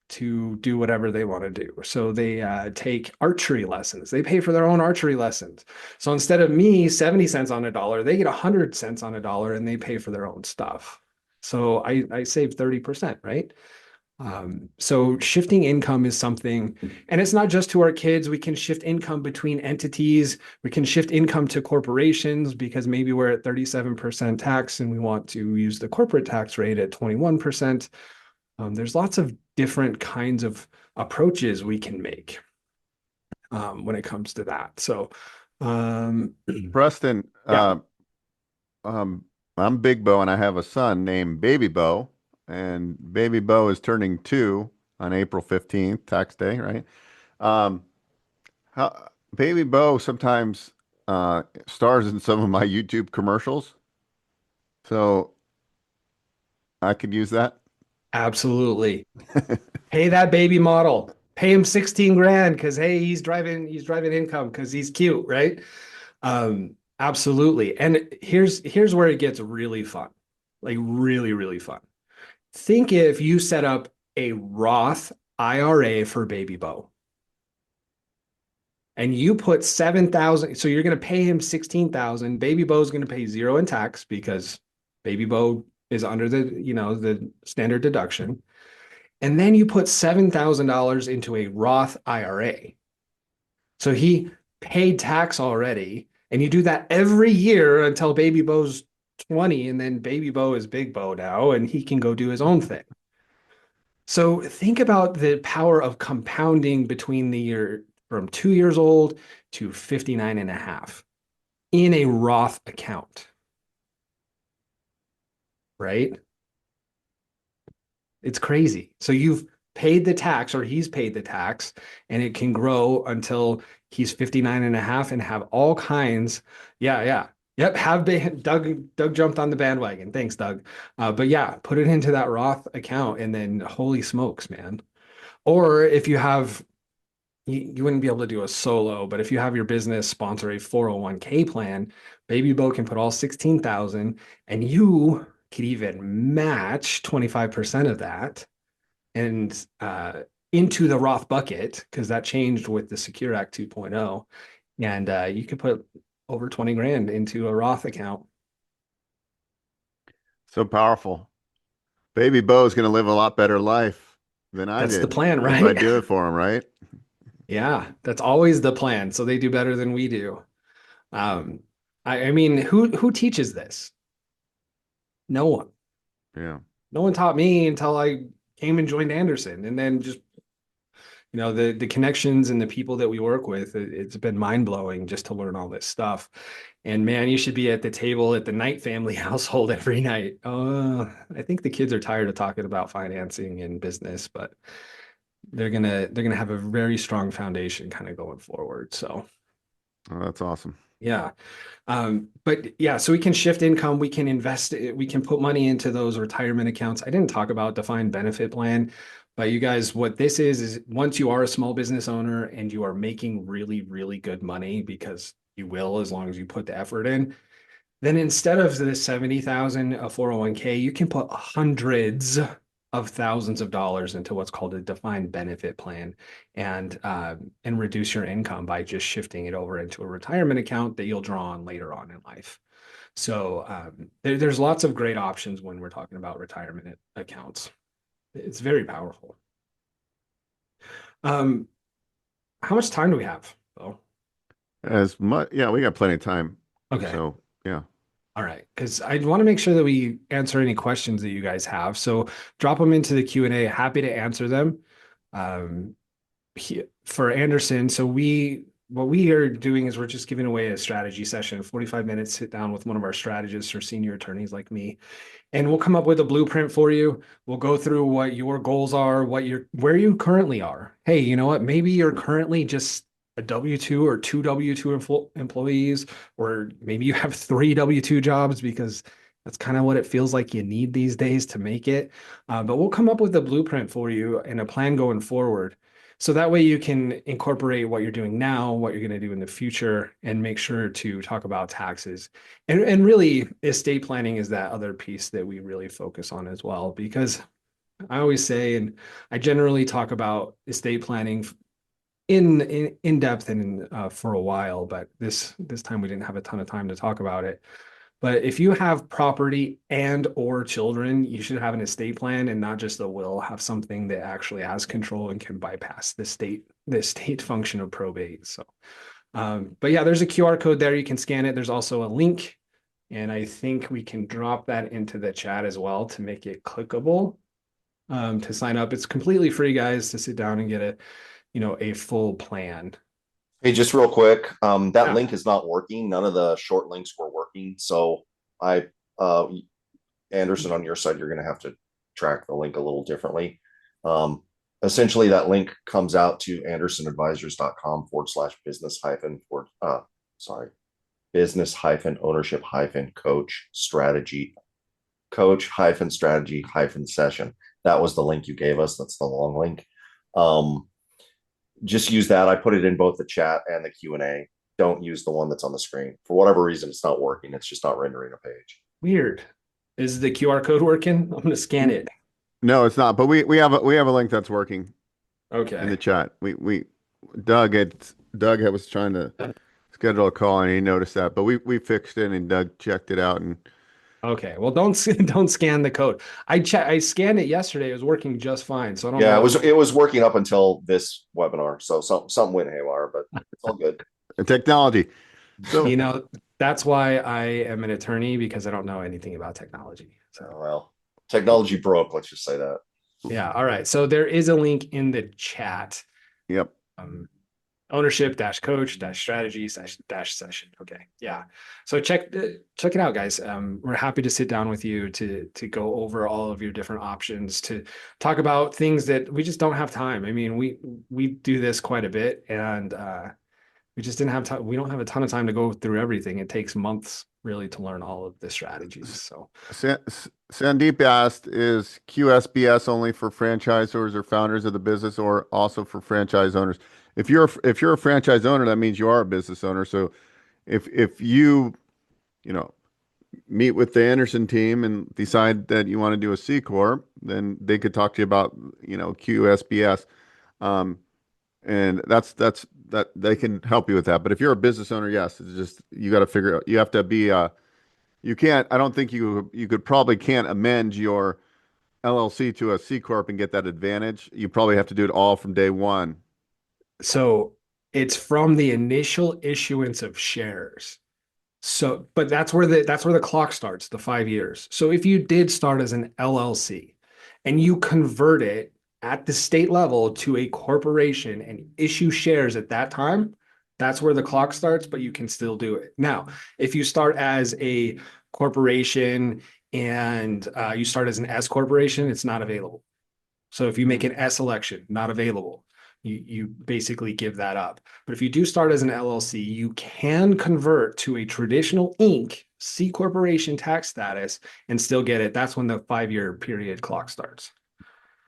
to do whatever they want to do. So they take archery lessons. They pay for their own archery lessons. So instead of me 70 cents on a dollar, they get 100 cents on a dollar and they pay for their own stuff. So I save 30%, right? So shifting income is something, and it's not just to our kids. We can shift income between entities. We can shift income to corporations because maybe we're at 37% tax and we want to use the corporate tax rate at 21%. There's lots of different kinds of approaches we can make when it comes to that. So, Preston, yeah, I'm Big Bo and I have a son named Baby Bo, and Baby Bo is turning 2 on April 15th, tax day, right? Um, Baby Bo sometimes stars in some of my YouTube commercials, so I could use that. absolutely. Pay that baby model. Pay him 16 grand because hey, he's driving income because he's cute, right? Absolutely. And here's where it gets really fun. Like really, really fun. Think if you set up a Roth IRA for Baby Bo and you put 7,000, so you're going to pay him 16,000. Baby Bo's going to pay zero in tax because Baby Bo is under the standard deduction. And then you put $7,000 into a Roth IRA. So he paid tax already. And you do that every year until Baby Bo's 20. And then Baby Bo is Big Bo now, and he can go do his own thing. So think about the power of compounding between the year from 2 years old to 59 and a half in a Roth account, right? It's crazy. So you've paid the tax or he's paid the tax and it can grow until he's 59 and a half and have all kinds. Yeah, yeah. Yep, have been Doug jumped on the bandwagon. Thanks, Doug. But yeah, put it into that Roth account and then holy smokes, man. Or if you have you wouldn't be able to do a solo, but if you have your business sponsor a 401k plan, Baby Bo can put all 16,000 and you could even match 25% of that and into the Roth bucket because that changed with the Secure Act 2.0. And you could put over 20 grand into a Roth account. So powerful. Baby Bo's going to live a lot better life than I That's the did plan, if I right? do it for him, right? Yeah, that's always the plan. So they do better than we do. Um, I mean, who teaches this? No one. Yeah. No one taught me until I came and joined Anderson, and then just the connections and the people that we work with. It's been mind blowing just to learn all this stuff. And man, you should be at the table at the Knight family household every night. I think the kids are tired of talking about financing and business, but they're gonna have a very strong foundation kind of going forward. So Oh, that's awesome. yeah. But yeah, so we can shift income, we can invest it, we can put money into those retirement accounts. I didn't talk about defined benefit plan, but you guys, what this is once you are a small business owner and you are making really, really good money because you will as long as you put the effort in, then instead of the 70,000 a 401k, you can put hundreds of thousands of dollars into what's called a defined benefit plan and reduce your income by just shifting it over into a retirement account that you'll draw on later on in life. So there's lots of great options when we're talking about retirement accounts. It's very powerful. Um, how much time do we have? Oh, As much, yeah, we got plenty of time. okay. So, yeah. All right, because I want to make sure that we answer any questions that you guys have. So drop them into the Q&A. Happy to answer them. Um, for Anderson, so what we are doing is we're just giving away a strategy session, 45 minutes, sit down with one of our strategists or senior attorneys like me, and we'll come up with a blueprint for you. We'll go through what your goals are, where you currently are. Hey, you know what? Maybe you're currently just a W-2 or two W-2 employees, or maybe you have three W-2 jobs because that's kind of what it feels like you need these days to make it. But we'll come up with a blueprint for you and a plan going forward. So that way you can incorporate what you're doing now, what you're going to do in the future, and make sure to talk about taxes. And really, estate planning is that other piece that we really focus on as well, because I always say, and I generally talk about estate planning in depth and for a while, but this time we didn't have a ton of time to talk about it. But if you have property and or children, you should have an estate plan and not just a will. Have something that actually has control and can bypass the state function of probate. So, but yeah, there's a QR code there. You can scan it. There's also a link, and I think we can drop that into the chat as well to make it clickable to sign up. It's completely free, guys, to sit down and get a full plan. Hey, just real quick, that Yeah. link is not working. None of the short links were working. So Anderson, on your side, you're going to have to track the link a little differently. Essentially, that link comes out to andersonadvisors.com/business hyphen business hyphen ownership hyphen coach hyphen strategy hyphen session. That was the link you gave us. That's the long link. Just use that. I put it in both the chat and the Q&A. Don't use the one that's on the screen. For whatever reason, it's not working. It's just not rendering a page. Weird. Is the QR code working? I'm going to scan it. No, it's not. But we have a link that's working in the Okay. chat. Doug was trying to schedule a call and he noticed that, but we fixed it and Doug checked it out and Okay. Well, don't scan the code. I scanned it yesterday. It was working just fine. So I don't Yeah, know. it was working up until this webinar. So something went haywire, but it's all good. technology. So That's why I am an attorney because I don't know anything about technology. So Well, technology broke. Let's just say that. yeah. All right. So there is a link in the chat. yep. Um, ownership coach strategy session. Okay. Yeah. So check it out, guys. We're happy to sit down with you to go over all of your different options, to talk about things that we just don't have time. I mean, we do this quite a bit and we just didn't have time. We don't have a ton of time to go through everything. It takes months really to learn all of the strategies. So Sandeep asked, is QSBS only for franchisors or founders of the business or also for franchise owners? if you're a franchise owner, that means you are a business owner. So if you, you know, meet with the Anderson team and decide that you want to do a C corp, then they could talk to you about, QSBS. Um, and that they can help you with that. But if you're a business owner, yes, it's just you got to figure out. You have to be. You can't. I don't think you could probably can't amend your LLC to a C corp and get that advantage. You probably have to do it all from day one. So it's from the initial issuance of shares. So, but that's where the clock starts, the 5 years. So if you did start as an LLC and you convert it at the state level to a corporation and issue shares at that time, that's where the clock starts, but you can still do it. Now, if you start as a corporation and you start as an S corporation, it's not available. So if you make an S election, not available, you basically give that up. But if you do start as an LLC, you can convert to a traditional Inc. C corporation tax status and still get it. That's when the 5 year period clock starts.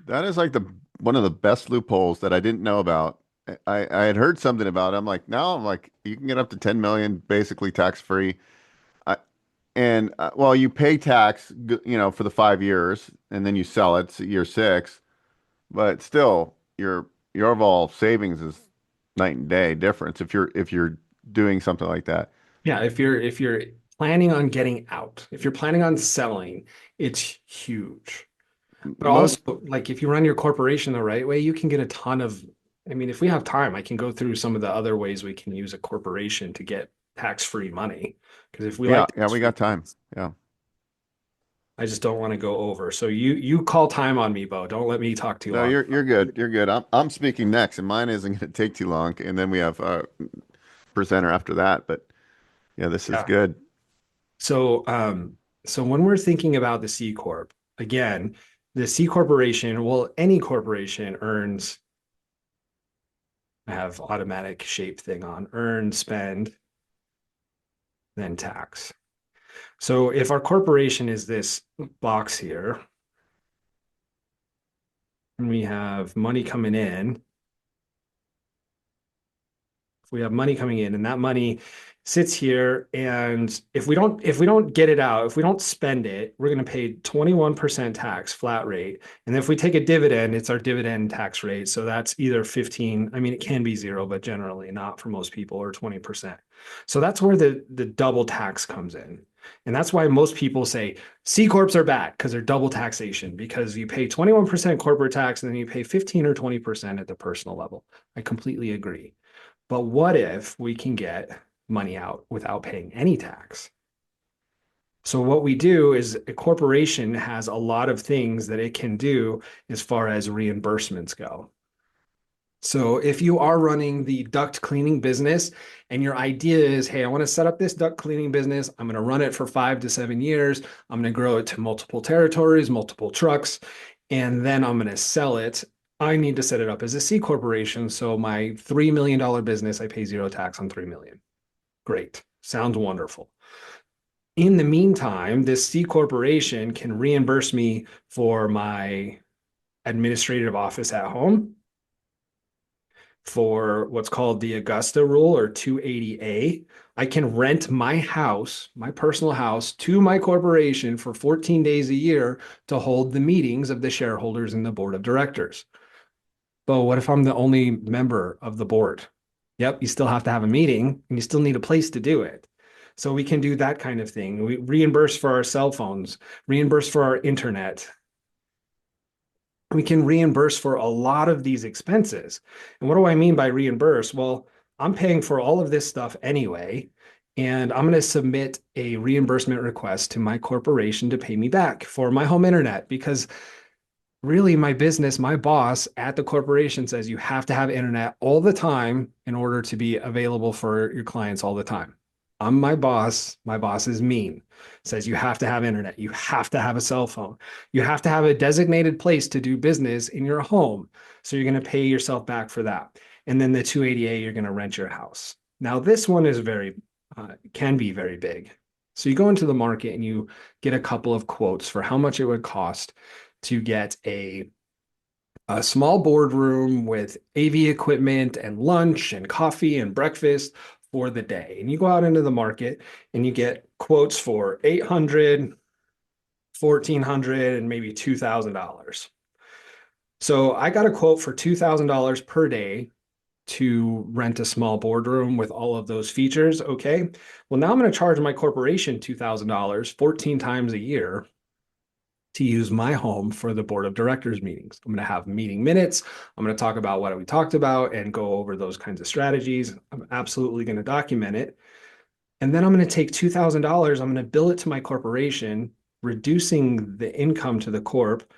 That is like the one of the best loopholes that I didn't know about. I had heard something about it. I'm like, now I'm like, you can get up to 10 million basically tax free. And well, you pay tax, for the 5 years, and then you sell it year six. But still, your overall savings is night and day difference if you're doing something like that. Yeah, if you're planning on getting out, if you're planning on selling, it's huge. But Most also, like if you run your corporation the right way, you can get a ton of, I mean, if we have time, I can go through some of the other ways we can use a corporation to get tax-free money. Because if we Yeah, like yeah, we tax-free, got time. Yeah. I just don't want to go over. So you call time on me, Bo. Don't let me talk too No, long. you're good. You're good. I'm speaking next, and mine isn't going to take too long. And then we have a presenter after that. But yeah, this is Yeah. good. So so when we're thinking about the C Corp, again, the C corporation, well, any corporation earns, I have automatic shape thing on, earn, spend, then tax. So if our corporation is this box here, and we have money coming in, if we have money coming in and that money sits here, and if we don't get it out, if we don't spend it, we're going to pay 21% tax flat rate. And if we take a dividend, it's our dividend tax rate. So that's either 15, I mean, it can be zero, but generally not for most people, or 20%. So that's where the double tax comes in. And that's why most people say C corps are bad, because they're double taxation, because you pay 21% corporate tax and then you pay 15 or 20% at the personal level. I completely agree. But what if we can get money out without paying any tax? So what we do is a corporation has a lot of things that it can do as far as reimbursements go. So if you are running the duct cleaning business and your idea is, hey, I want to set up this duct cleaning business, I'm going to run it for 5 to 7 years, I'm going to grow it to multiple territories, multiple trucks, and then I'm going to sell it. I need to set it up as a C corporation. So my $3 million business, I pay zero tax on 3 million. Great. Sounds wonderful. In the meantime, this C corporation can reimburse me for my administrative office at home, for what's called the Augusta rule, or 280A. I can rent my house, my personal house, to my corporation for 14 days a year to hold the meetings of the shareholders and the board of directors. But what if I'm the only member of the board? Yep, you still have to have a meeting and you still need a place to do it. So we can do that kind of thing. We reimburse for our cell phones, reimburse for our internet. We can reimburse for a lot of these expenses. And what do I mean by reimburse? Well, I'm paying for all of this stuff anyway, and I'm going to submit a reimbursement request to my corporation to pay me back for my home internet, because really my business, my boss at the corporation says you have to have internet all the time in order to be available for your clients all the time. I'm my boss. My boss is mean. Says you have to have internet. You have to have a cell phone. You have to have a designated place to do business in your home. So you're going to pay yourself back for that. And then the 280A, you're going to rent your house. Now, this one is can be very big. So you go into the market and you get a couple of quotes for how much it would cost to get a a small boardroom with AV equipment and lunch and coffee and breakfast for the day. And you go out into the market and you get quotes for 800, 1,400, and maybe $2,000. So I got a quote for $2,000 per day to rent a small boardroom with all of those features. Okay. Well, now I'm going to charge my corporation $2,000 14 times a year to use my home for the board of directors meetings. I'm going to have meeting minutes. I'm going to talk about what we talked about and go over those kinds of strategies. I'm absolutely going to document it. And then I'm going to take $2,000. I'm going to bill it to my corporation, reducing the income to the corp.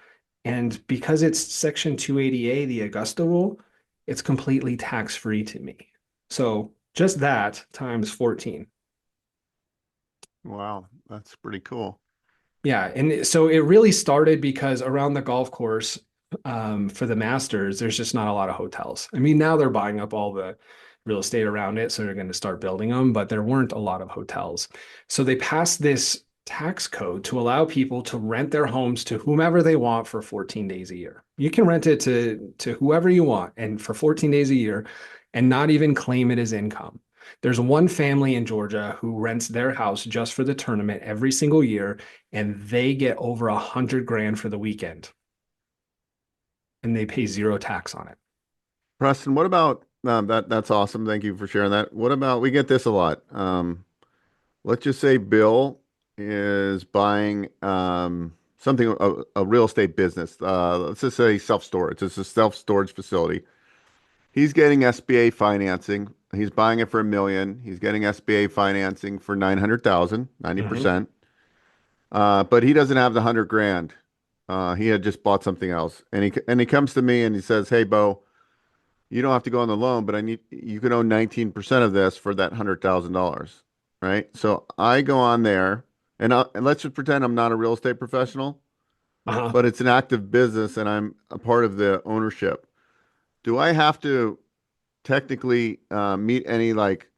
And because it's Section 280A, the Augusta rule, it's completely tax-free to me. So just that times 14. Wow, that's pretty cool. Yeah. And so it really started because around the golf course, for the Masters, there's just not a lot of hotels. I mean, now they're buying up all the real estate around it, so they're going to start building them, but there weren't a lot of hotels. So they passed this tax code to allow people to rent their homes to whomever they want for 14 days a year. You can rent it to whoever you want and for 14 days a year and not even claim it as income. There's one family in Georgia who rents their house just for the tournament every single year, and they get over 100 grand for the weekend, and they pay zero tax on it. Preston, what about that? That's awesome. Thank you for sharing that. What about, we get this a lot. Let's just say Bill is buying something, a real estate business. Let's just say self-storage. It's a self-storage facility. He's getting SBA financing. He's buying it for $1 million. He's getting SBA financing for 900,000, 90%. But he doesn't have the 100 grand. He had just bought something else. And he comes to me and he says, "Hey, Bo, you don't have to go on the loan, but you can own 19% of this for that $100,000." Right? So I go on there and let's just pretend I'm not a real estate professional, Uh-huh. but it's an active business and I'm a part of the ownership. Do I have to technically meet any like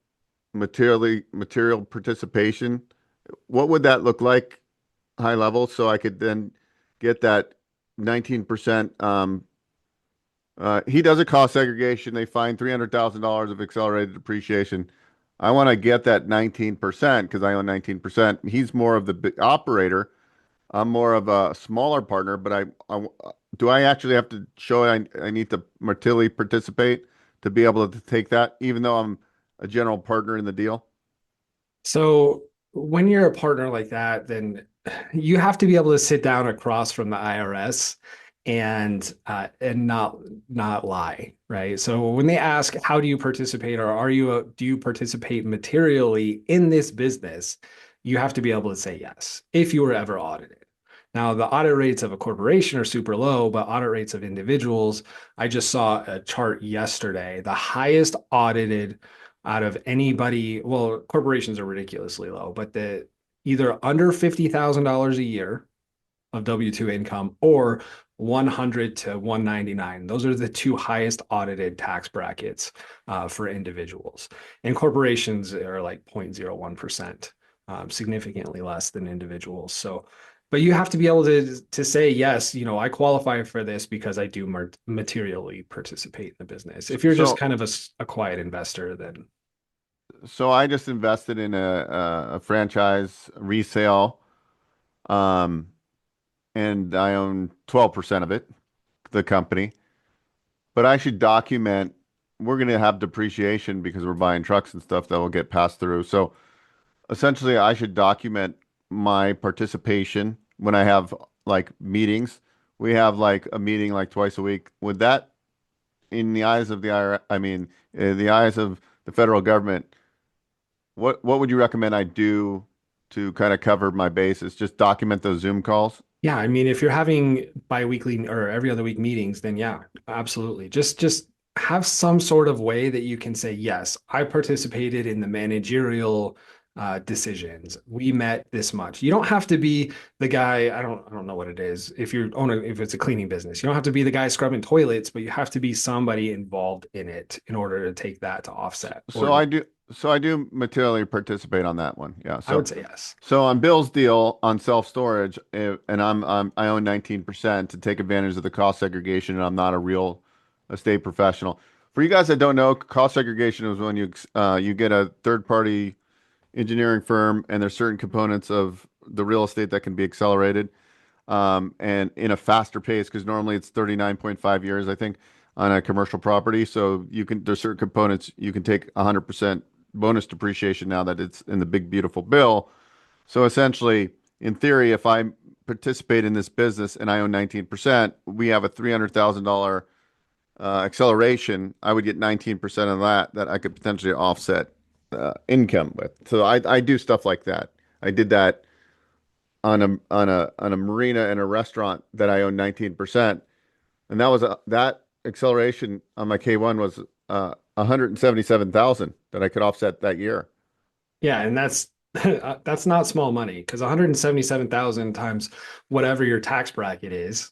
material participation? What would that look like high level so I could then get that 19%? He does a cost segregation. They find $300,000 of accelerated depreciation. I want to get that 19% because I own 19%. He's more of the big operator. I'm more of a smaller partner, but do I actually have to show I need to materially participate to be able to take that, even though I'm a general partner in the deal? So when you're a partner like that, then you have to be able to sit down across from the IRS and not lie, right? So when they ask, how do you participate, or do you participate materially in this business? You have to be able to say yes if you were ever audited. Now, the audit rates of a corporation are super low, but audit rates of individuals, I just saw a chart yesterday. The highest audited out of anybody, well, corporations are ridiculously low, but the either under $50,000 a year of W-2 income or 100 to 199. Those are the two highest audited tax brackets for individuals. And corporations are like 0.01%, significantly less than individuals. So, but you have to be able to say, yes, I qualify for this because I do materially participate in the business. If you're just So, kind of a quiet investor, then. so I just invested in a franchise resale, um, and I own 12% of it, the company. But I should document, we're going to have depreciation because we're buying trucks and stuff that will get passed through. So essentially, I should document my participation when I have like meetings. We have like a meeting like twice a week. Would that, in the eyes of the IRS, I mean, in the eyes of the federal government, what would you recommend I do to kind of cover my bases? Just document those Zoom calls? Yeah, I mean, if you're having biweekly or every other week meetings, then yeah, absolutely. Just have some sort of way that you can say, yes, I participated in the managerial decisions. We met this much. You don't have to be the guy, I don't know what it is. If it's a cleaning business, you don't have to be the guy scrubbing toilets, but you have to be somebody involved in it in order to take that to offset. So So I do materially participate on that one. Yeah. I So would say yes. so on Bill's deal on self-storage, and I own 19% to take advantage of the cost segregation, and I'm not a real estate professional. For you guys that don't know, cost segregation is when you get a third-party engineering firm, and there's certain components of the real estate that can be accelerated, and in a faster pace, because normally it's 39.5 years, I think, on a commercial property. So there's certain components you can take 100% bonus depreciation now that it's in the big beautiful bill. So essentially, in theory, if I participate in this business and I own 19%, we have a $300,000 acceleration. I would get 19% of that I could potentially offset income with. So I do stuff like that. I did that on a marina and a restaurant that I own 19%, and that acceleration on my K1 was 177,000 that I could offset that year. Yeah, and that's not small money because 177,000 times whatever your tax bracket is.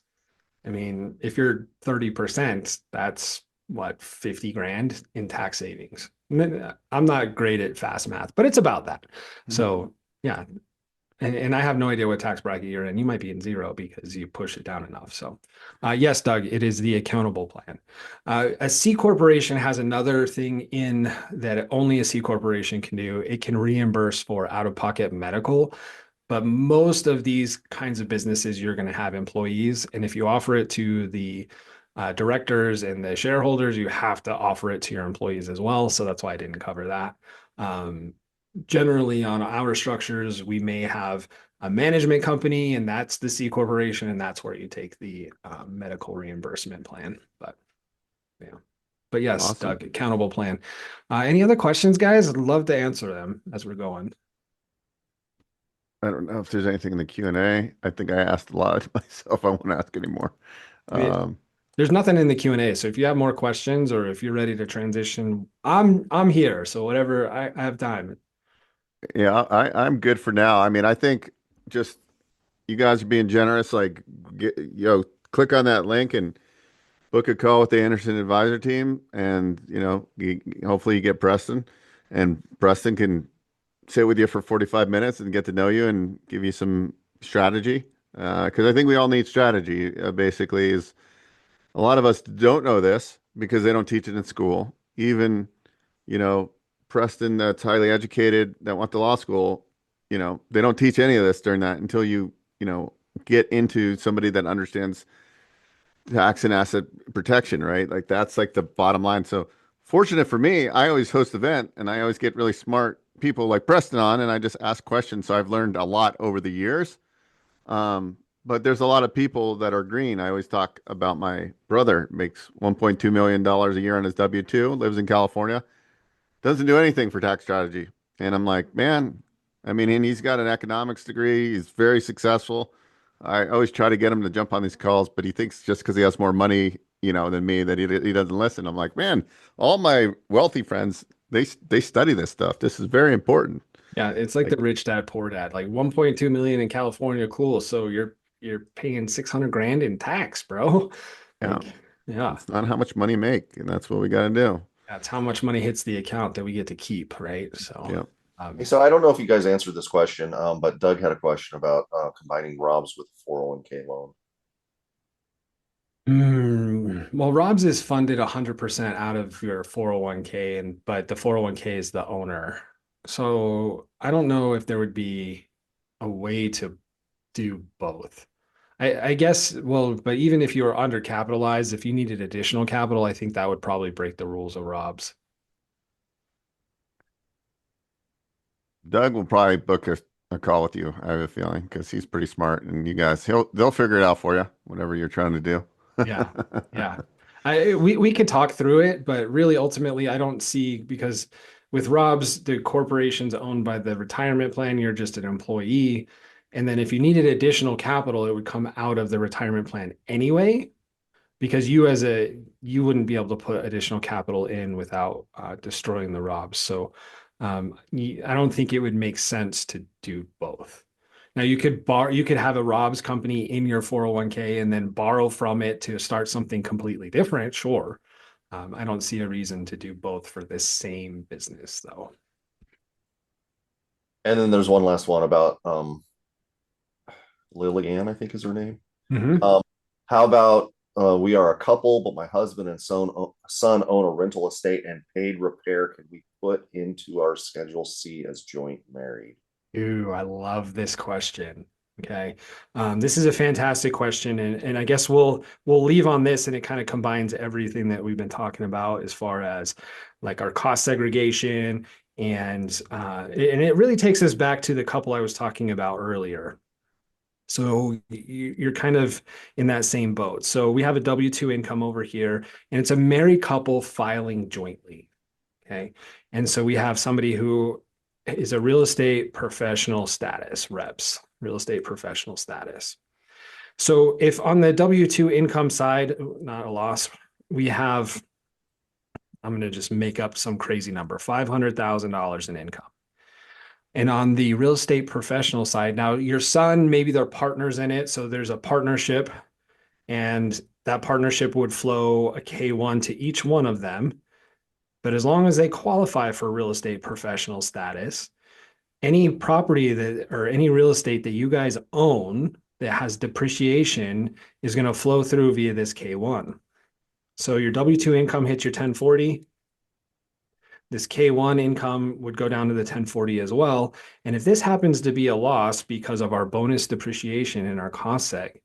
I mean, if you're 30%, that's what, 50 grand in tax savings. I'm not great at fast math, but it's about that. So yeah, and I have no idea what tax bracket you're in. You might be in zero because you push it down enough. So, yes, Doug, it is the accountable plan. A C corporation has another thing in that only a C corporation can do. It can reimburse for out-of-pocket medical, but most of these kinds of businesses, you're going to have employees, and if you offer it to the directors and the shareholders, you have to offer it to your employees as well. So that's why I didn't cover that. Generally on our structures, we may have a management company, and that's the C corporation, and that's where you take the medical reimbursement plan. But yeah, but yes, Awesome. Doug, accountable plan. Any other questions, guys? I'd love to answer them as we're going. I don't know if there's anything in the Q&A. I think I asked a lot myself. I won't ask anymore. There's nothing in the Q&A. So if you have more questions or if you're ready to transition, I'm here. So whatever, I have time. Yeah, I'm good for now. I mean, I think just you guys are being generous. Like, click on that link and book a call with the Anderson Advisor team, and hopefully you get Preston, and Preston can sit with you for 45 minutes and get to know you and give you some strategy. Because I think we all need strategy. Basically, is a lot of us don't know this because they don't teach it in school. Even you know, Preston that's highly educated that went to law school, they don't teach any of this during that until get into somebody that understands tax and asset protection, right? Like that's like the bottom line. So fortunate for me, I always host the event and I always get really smart people like Preston on and I just ask questions. So I've learned a lot over the years. But there's a lot of people that are green. I always talk about my brother makes $1.2 million a year on his W-2, lives in California, doesn't do anything for tax strategy. And I'm like, man, I mean, and he's got an economics degree. He's very successful. I always try to get him to jump on these calls, but he thinks just because he has more money, than me that he doesn't listen. I'm like, man, all my wealthy friends, they study this stuff. This is very important. Yeah, it's like the rich dad, poor dad. Like 1.2 million in California, cool. So you're paying 600 grand in tax, bro. Yeah. Like, yeah, It's not how much money you make, and that's what we got to do. that's how much money hits the account that we get to keep, right? So, Yeah. Hey, so I don't know if you guys answered this question, but Doug had a question about combining Rob's with 401k loan. Well, Rob's is funded 100% out of your 401k, but the 401k is the owner. So I don't know if there would be a way to do both. I guess, well, but even if you were undercapitalized, if you needed additional capital, I think that would probably break the rules of Rob's. Doug will probably book a call with you, I have a feeling, because he's pretty smart, and they'll figure it out for you, whatever you're trying to do. Yeah, yeah. We could talk through it, but really ultimately I don't see, because with Rob's, the corporation's owned by the retirement plan, you're just an employee. And then if you needed additional capital, it would come out of the retirement plan anyway, because you wouldn't be able to put additional capital in without destroying the Rob's. So I don't think it would make sense to do both. Now you could have a Rob's company in your 401k and then borrow from it to start something completely different. Sure. I don't see a reason to do both for this same business though. And then there's one last one about Lillian, I think is her name. Mhm. Um, how about we are a couple, but my husband and son own a rental estate and paid repair can we put into our Schedule C as joint married? Ooh, I love this question. Okay. This is a fantastic question, and I guess we'll leave on this, and it kind of combines everything that we've been talking about as far as like our cost segregation, and it really takes us back to the couple I was talking about earlier. So you're kind of in that same boat. So we have a W-2 income over here, and it's a married couple filing jointly. Okay. And so we have somebody who is a real estate professional status, reps, real estate professional status. So if on the W-2 income side, not a loss, we have, I'm going to just make up some crazy number, $500,000 in income. And on the real estate professional side, now your son, maybe they're partners in it. So there's a partnership, and that partnership would flow a K1 to each one of them. But as long as they qualify for real estate professional status, any property that or any real estate that you guys own that has depreciation is going to flow through via this K1. So your W-2 income hits your 1040. This K1 income would go down to the 1040 as well. And if this happens to be a loss because of our bonus depreciation in our cost seg,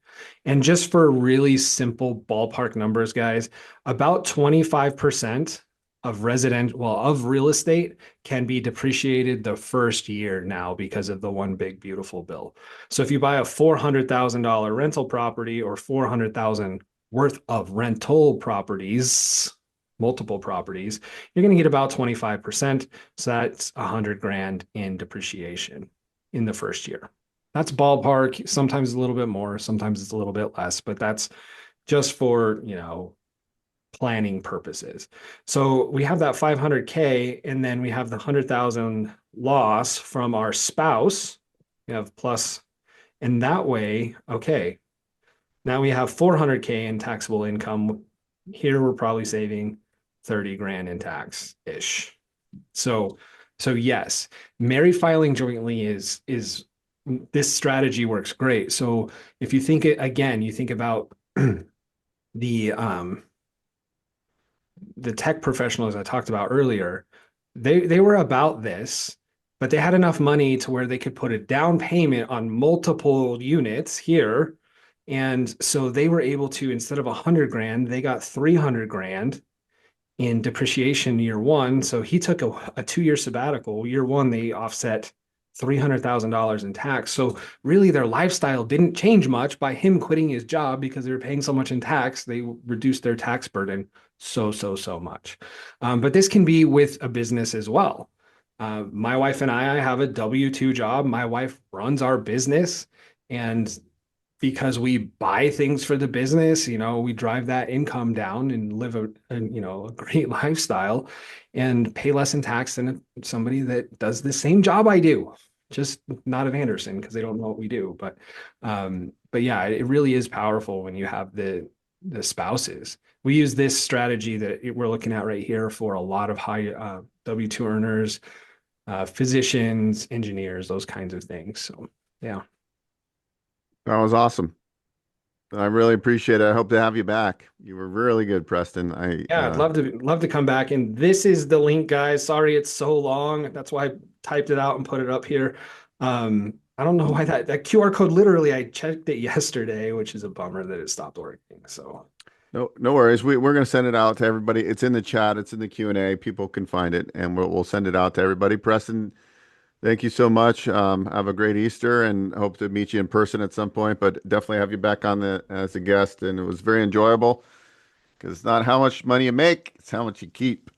and just for really simple ballpark numbers, guys, about 25% of of real estate can be depreciated the first year now because of the one big beautiful bill. So if you buy a $400,000 rental property or 400,000 worth of rental properties, multiple properties, you're going to get about 25%. So that's 100 grand in depreciation in the first year. That's ballpark. Sometimes a little bit more, sometimes it's a little bit less, but that's just for, planning purposes. So we have that 500K, and then we have the 100,000 loss from our spouse. We have plus, and that way, okay, now we have 400K in taxable income. Here we're probably saving 30 grand in tax ish. So, so yes, married filing jointly is this strategy works great. So if you think it again, you think about the um the tech professionals I talked about earlier, they were about this, but they had enough money to where they could put a down payment on multiple units here. And so they were able to, instead of 100 grand, they got 300 grand in depreciation year one. So he took a 2 year sabbatical. Year one, they offset $300,000 in tax. So really their lifestyle didn't change much by him quitting his job because they were paying so much in tax. They reduced their tax burden so much. But this can be with a business as well. My wife and I have a W-2 job. My wife runs our business, and because we buy things for the business, we drive that income down and live a great lifestyle and pay less in tax than somebody that does the same job I do, just not at Anderson because they don't know what we do. But yeah, it really is powerful when you have the spouses. We use this strategy that we're looking at right here for a lot of high W-2 earners, physicians, engineers, those kinds of things. So yeah. That was awesome. I really appreciate it. I hope to have you back. You were really good, Preston. Yeah, I'd love to come back. And this is the link, guys. Sorry it's so long. That's why I typed it out and put it up here. I don't know why that QR code, literally, I checked it yesterday, which is a bummer that it stopped working. So no worries. We're going to send it out to everybody. It's in the chat. It's in the Q&A. People can find it, and we'll send it out to everybody. Preston, thank you so much. Have a great Easter, and hope to meet you in person at some point. But definitely have you back on as a guest, and it was very enjoyable because it's not how much money you make; it's how much you keep.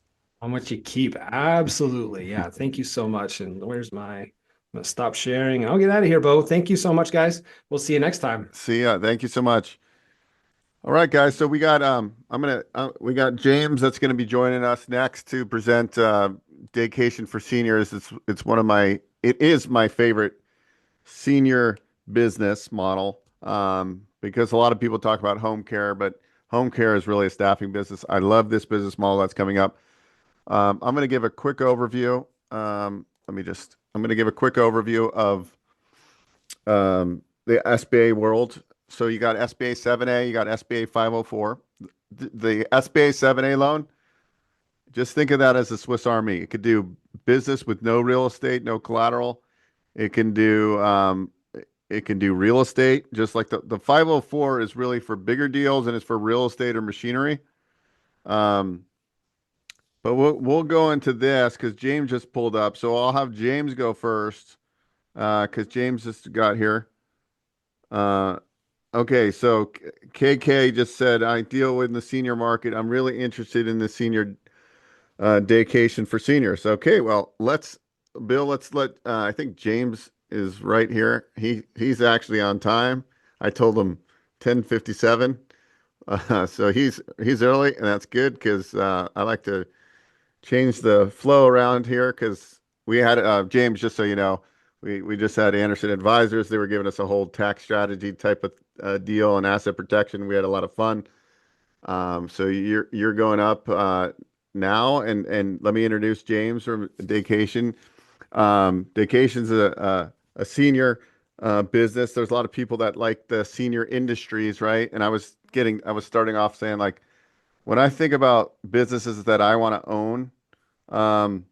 how much you keep. Absolutely. Yeah. Thank you so much. And I'm gonna stop sharing and I'll get out of here, Bo. Thank you so much, guys. We'll see you next time. See ya. Thank you so much. All right, guys. So we got we got James that's gonna be joining us next to present Daycation for Seniors. It is my favorite senior business model because a lot of people talk about home care, but home care is really a staffing business. I love this business model that's coming up. I'm going to give a quick overview, I'm going to give a quick overview of the SBA world. So you got SBA 7A, you got SBA 504. The SBA 7A loan, just think of that as a Swiss Army. It could do business with no real estate, no collateral. It can do real estate, just like the 504 is really for bigger deals and it's for real estate or machinery. Um, but we'll go into this because James just pulled up. So I'll have James go first because James just got here. Okay, so KK just said, I deal with the senior market. I'm really interested in the senior daycation for seniors. Okay, well, Bill, let's let, I think James is right here. He's actually on time. I told him 10:57. So he's early, and that's good because I like to change the flow around here because we had James, just so you know, we just had Anderson Advisors. They were giving us a whole tax strategy type of deal and asset protection. We had a lot of fun. So you're going up now, and let me introduce James from Daycation. Daycation's a senior business. There's a lot of people that like the senior industries, right? And I was starting off saying like when I think about businesses that I want to own, um,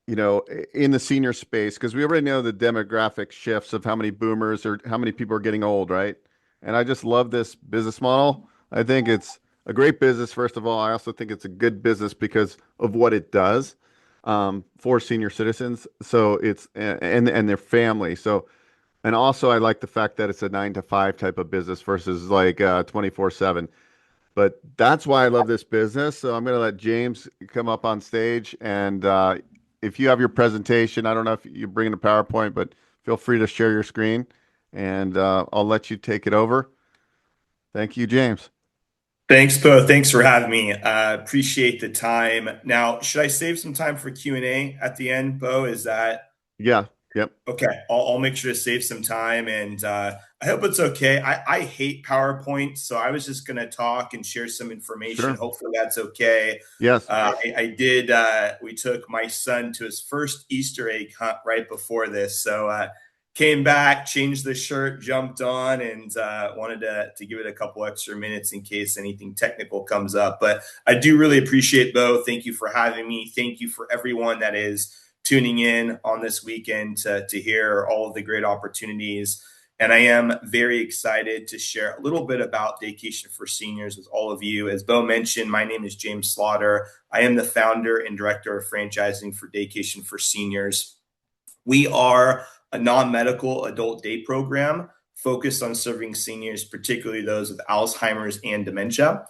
in the senior space, because we already know the demographic shifts of how many boomers or how many people are getting old, right? And I just love this business model. I think it's a great business, first of all. I also think it's a good business because of what it does for senior citizens. So and their family. So, and also I like the fact that it's a 9 to 5 type of business versus like 24/7. But that's why I love this business. So I'm going to let James come up on stage. And if you have your presentation, I don't know if you're bringing a PowerPoint, but feel free to share your screen and I'll let you take it over. Thank you, James. Thanks, Bo. Thanks for having me. Appreciate the time. Now, should I save some time for Q&A at the end, Bo? Is that Yeah. Yep. okay? I'll make sure to save some time, and I hope it's okay. I hate PowerPoint, so I was just going to talk and share some information. Sure. Hopefully that's okay. Yes. I did. We took my son to his first Easter egg hunt right before this, so came back, changed the shirt, jumped on, and wanted to give it a couple extra minutes in case anything technical comes up. But I do really appreciate, Bo. Thank you for having me. Thank you for everyone that is tuning in on this weekend to hear all of the great opportunities. And I am very excited to share a little bit about Daycation for Seniors with all of you. As Bo mentioned, my name is James Slaughter. I am the founder and director of franchising for Daycation for Seniors. We are a non-medical adult day program focused on serving seniors, particularly those with Alzheimer's and dementia.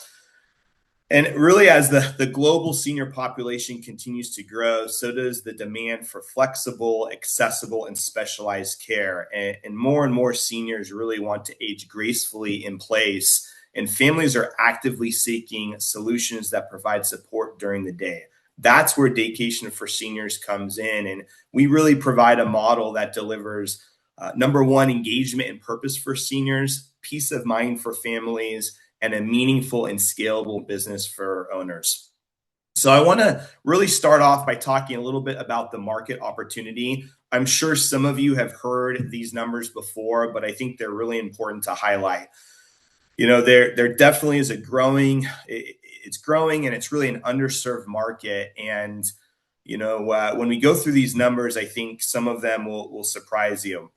And really, as the global senior population continues to grow, so does the demand for flexible, accessible, and specialized care. And more seniors really want to age gracefully in place. And families are actively seeking solutions that provide support during the day. That's where Daycation for Seniors comes in. And we really provide a model that delivers, number one, engagement and purpose for seniors, peace of mind for families, and a meaningful and scalable business for owners. So I want to really start off by talking a little bit about the market opportunity. I'm sure some of you have heard these numbers before, but I think they're really important to highlight. There definitely is it's growing and it's really an underserved market. And, when we go through these numbers, I think some of them will surprise you.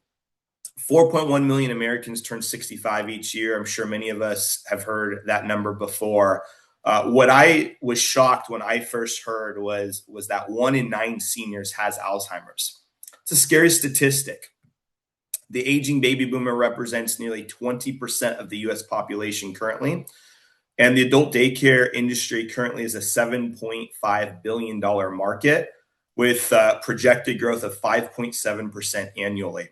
4.1 million Americans turn 65 each year. I'm sure many of us have heard that number before. What I was shocked when I first heard was that 1 in 9 seniors has Alzheimer's. It's a scary statistic. The aging baby boomer represents nearly 20% of the US population currently. And the adult daycare industry currently is a $7.5 billion market with projected growth of 5.7% annually.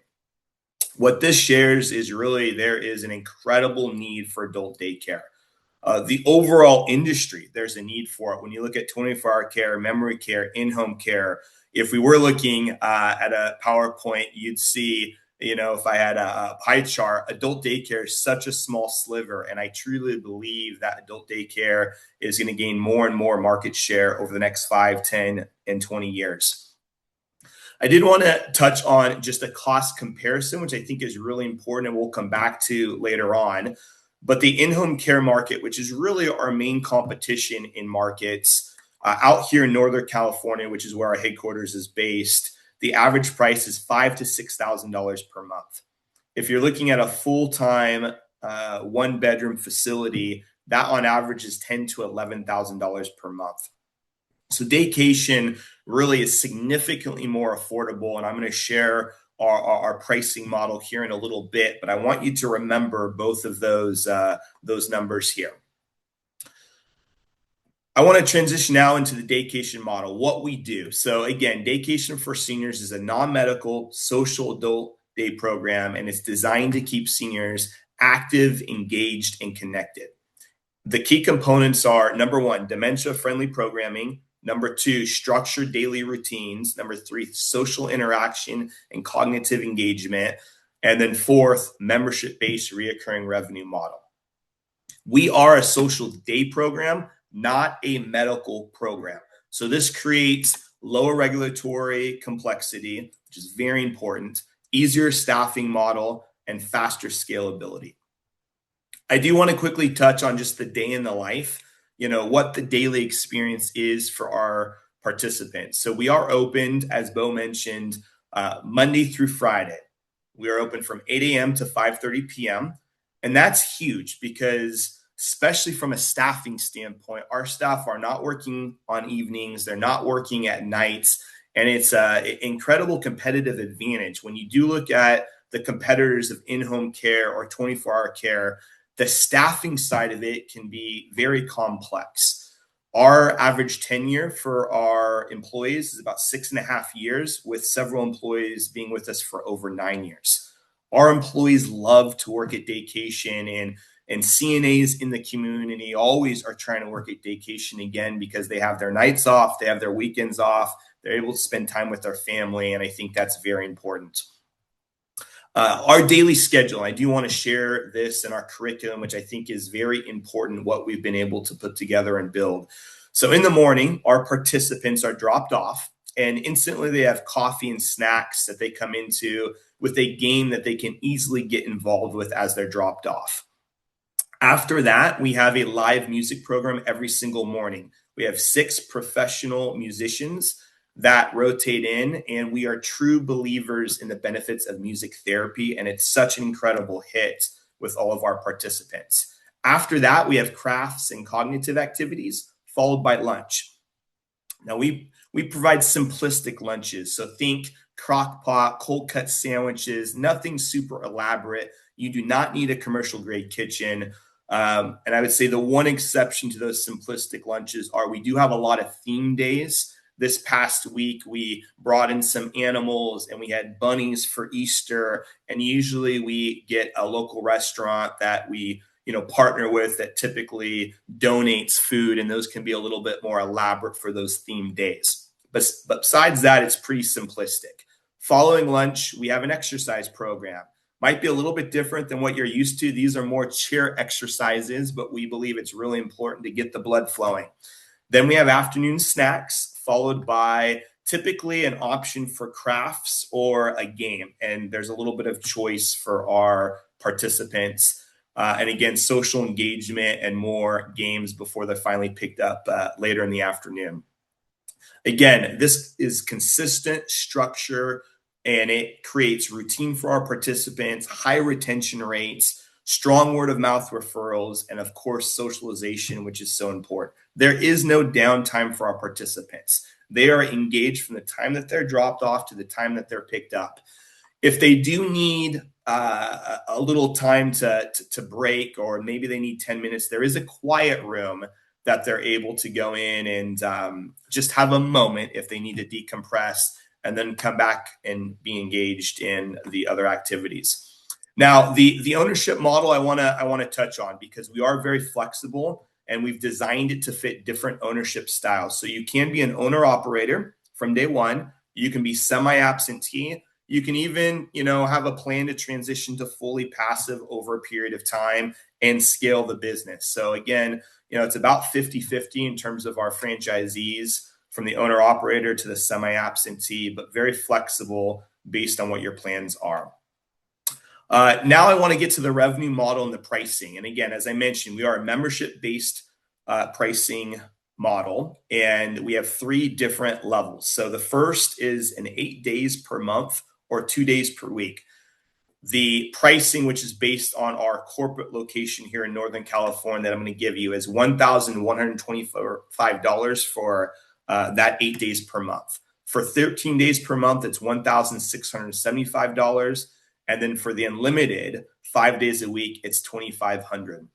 What this shares is really there is an incredible need for adult daycare. The overall industry, there's a need for it. When you look at 24-hour care, memory care, in-home care, if we were looking at a PowerPoint, you'd see, if I had a pie chart, adult daycare is such a small sliver. And I truly believe that adult daycare is going to gain more and more market share over the next 5, 10, and 20 years. I did want to touch on just a cost comparison, which I think is really important and we'll come back to later on. But the in-home care market, which is really our main competition in markets out here in Northern California, which is where our headquarters is based, the average price is $5,000 to $6,000 per month. If you're looking at a full-time one-bedroom facility, that on average is $10,000 to $11,000 per month. So Daycation really is significantly more affordable, and I'm going to share our pricing model here in a little bit, but I want you to remember both of those numbers here. I want to transition now into the Daycation model, what we do. So again, Daycation for Seniors is a non-medical social adult day program, and it's designed to keep seniors active, engaged, and connected. The key components are, number one, dementia-friendly programming. Number two, structured daily routines. Number three, social interaction and cognitive engagement. And then fourth, membership-based reoccurring revenue model. We are a social day program, not a medical program. So this creates lower regulatory complexity, which is very important, easier staffing model, and faster scalability. I do want to quickly touch on just the day in the life, what the daily experience is for our participants. So we are opened, as Bo mentioned, Monday through Friday. We are open from 8 a.m. to 5:30 p.m. And that's huge because, especially from a staffing standpoint, our staff are not working on evenings. They're not working at nights. And it's an incredible competitive advantage. When you do look at the competitors of in-home care or 24-hour care, the staffing side of it can be very complex. Our average tenure for our employees is about 6.5 years, with several employees being with us for over 9 years. Our employees love to work at Daycation, and CNAs in the community always are trying to work at Daycation again because they have their nights off, they have their weekends off, they're able to spend time with their family, and I think that's very important. Our daily schedule, I do want to share this in our curriculum, which I think is very important, what we've been able to put together and build. So in the morning, our participants are dropped off, and instantly they have coffee and snacks that they come into with a game that they can easily get involved with as they're dropped off. After that, we have a live music program every single morning. We have 6 professional musicians that rotate in, and we are true believers in the benefits of music therapy, and it's such an incredible hit with all of our participants. After that, we have crafts and cognitive activities, followed by lunch. Now, we provide simplistic lunches, so think crock pot, cold cut sandwiches, nothing super elaborate. You do not need a commercial grade kitchen. And I would say the one exception to those simplistic lunches are we do have a lot of theme days. This past week, we brought in some animals and we had bunnies for Easter. And usually we get a local restaurant that we partner with that typically donates food. And those can be a little bit more elaborate for those theme days. But besides that, it's pretty simplistic. Following lunch, we have an exercise program. Might be a little bit different than what you're used to. These are more chair exercises, but we believe it's really important to get the blood flowing. Then we have afternoon snacks, followed by typically an option for crafts or a game. And there's a little bit of choice for our participants. And again, social engagement and more games before they're finally picked up later in the afternoon. Again, this is consistent structure, and it creates routine for our participants, high retention rates, strong word of mouth referrals, and of course, socialization, which is so important. There is no downtime for our participants. They are engaged from the time that they're dropped off to the time that they're picked up. If they do need a little time to break, or maybe they need 10 minutes, there is a quiet room that they're able to go in and just have a moment if they need to decompress and then come back and be engaged in the other activities. Now, the ownership model I want to touch on, because we are very flexible and we've designed it to fit different ownership styles. So you can be an owner operator from day one. You can be semi-absentee. You can even, have a plan to transition to fully passive over a period of time and scale the business. So again, it's about 50-50 in terms of our franchisees from the owner operator to the semi-absentee, but very flexible based on what your plans are. Now I want to get to the revenue model and the pricing. And again, as I mentioned, we are a membership-based pricing model, and we have 3 different levels. So the first is an 8 days per month or 2 days per week. The pricing, which is based on our corporate location here in Northern California, that I'm going to give you is $1,125 for that 8 days per month. For 13 days per month, it's $1,675. And then for the unlimited 5 days a week, it's $2,500.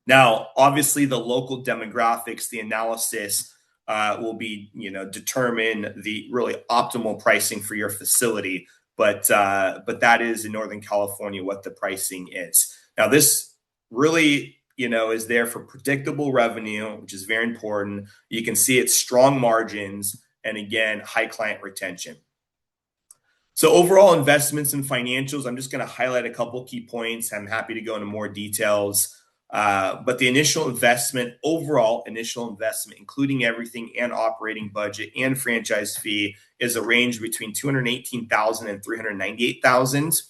Now, obviously, the local demographics, the analysis will be, determine the really optimal pricing for your facility. But that is in Northern California what the pricing is. Now, this really, is there for predictable revenue, which is very important. You can see it's strong margins and, again, high client retention. So overall investments and financials, I'm just going to highlight a couple key points. I'm happy to go into more details. But the overall initial investment, including everything and operating budget and franchise fee, is a range between $218,000 and $398,000.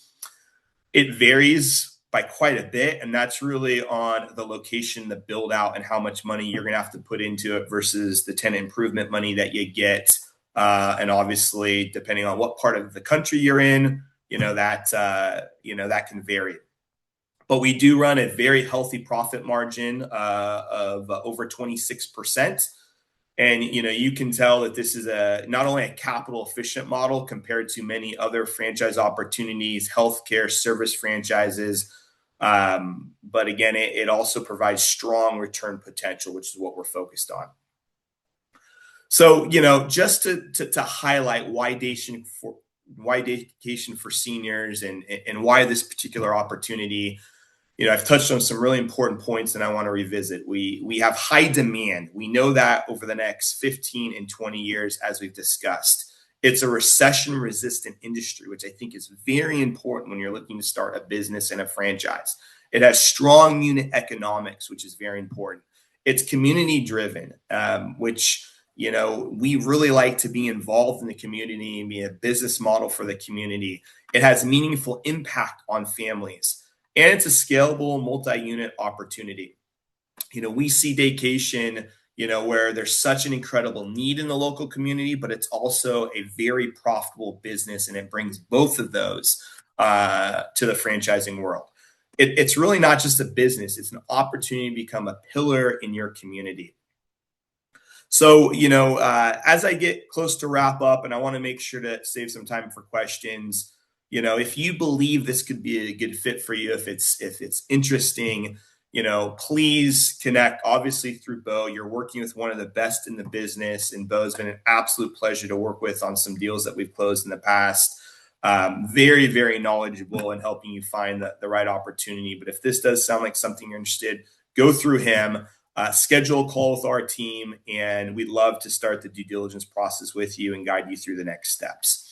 It varies by quite a bit, and that's really on the location, the build out, and how much money you're going to have to put into it versus the tenant improvement money that you get. And obviously, depending on what part of the country you're in, that can vary. But we do run a very healthy profit margin of over 26%. And, you can tell that this is not only a capital efficient model compared to many other franchise opportunities, healthcare service franchises. But again, it also provides strong return potential, which is what we're focused on. So, just to highlight why Daycation for seniors and why this particular opportunity, I've touched on some really important points and I want to revisit. We have high demand. We know that over the next 15 and 20 years, as we've discussed. It's a recession-resistant industry, which I think is very important when you're looking to start a business and a franchise. It has strong unit economics, which is very important. It's community-driven, which we really like to be involved in the community and be a business model for the community. It has meaningful impact on families. And it's a scalable multi-unit opportunity. We see Daycation, where there's such an incredible need in the local community, but it's also a very profitable business, and it brings both of those to the franchising world. It's really not just a business. It's an opportunity to become a pillar in your community. So, as I get close to wrap up, and I want to make sure to save some time for questions, if you believe this could be a good fit for you, if it's interesting, please connect, obviously through Bo. You're working with one of the best in the business, and Bo's been an absolute pleasure to work with on some deals that we've closed in the past. Very, very knowledgeable in helping you find the right opportunity. But if this does sound like something you're interested, go through him, schedule a call with our team, and we'd love to start the due diligence process with you and guide you through the next steps.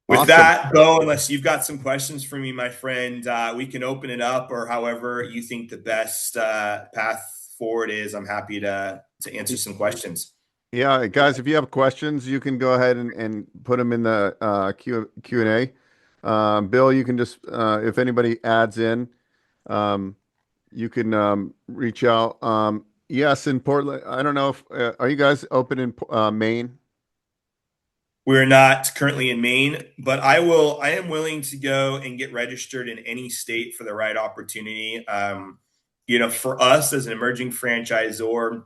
With Awesome. that, Bo, unless you've got some questions for me, my friend, we can open it up, or however you think the best path forward is. I'm happy to answer some questions. Yeah, guys, if you have questions, you can go ahead and put them in the Q&A. Bill, you can just, if anybody adds in, you can reach out. Yes, in Portland. I don't know if, are you guys open in Maine? We're not currently in Maine, but I am willing to go and get registered in any state for the right opportunity. For us as an emerging franchisor,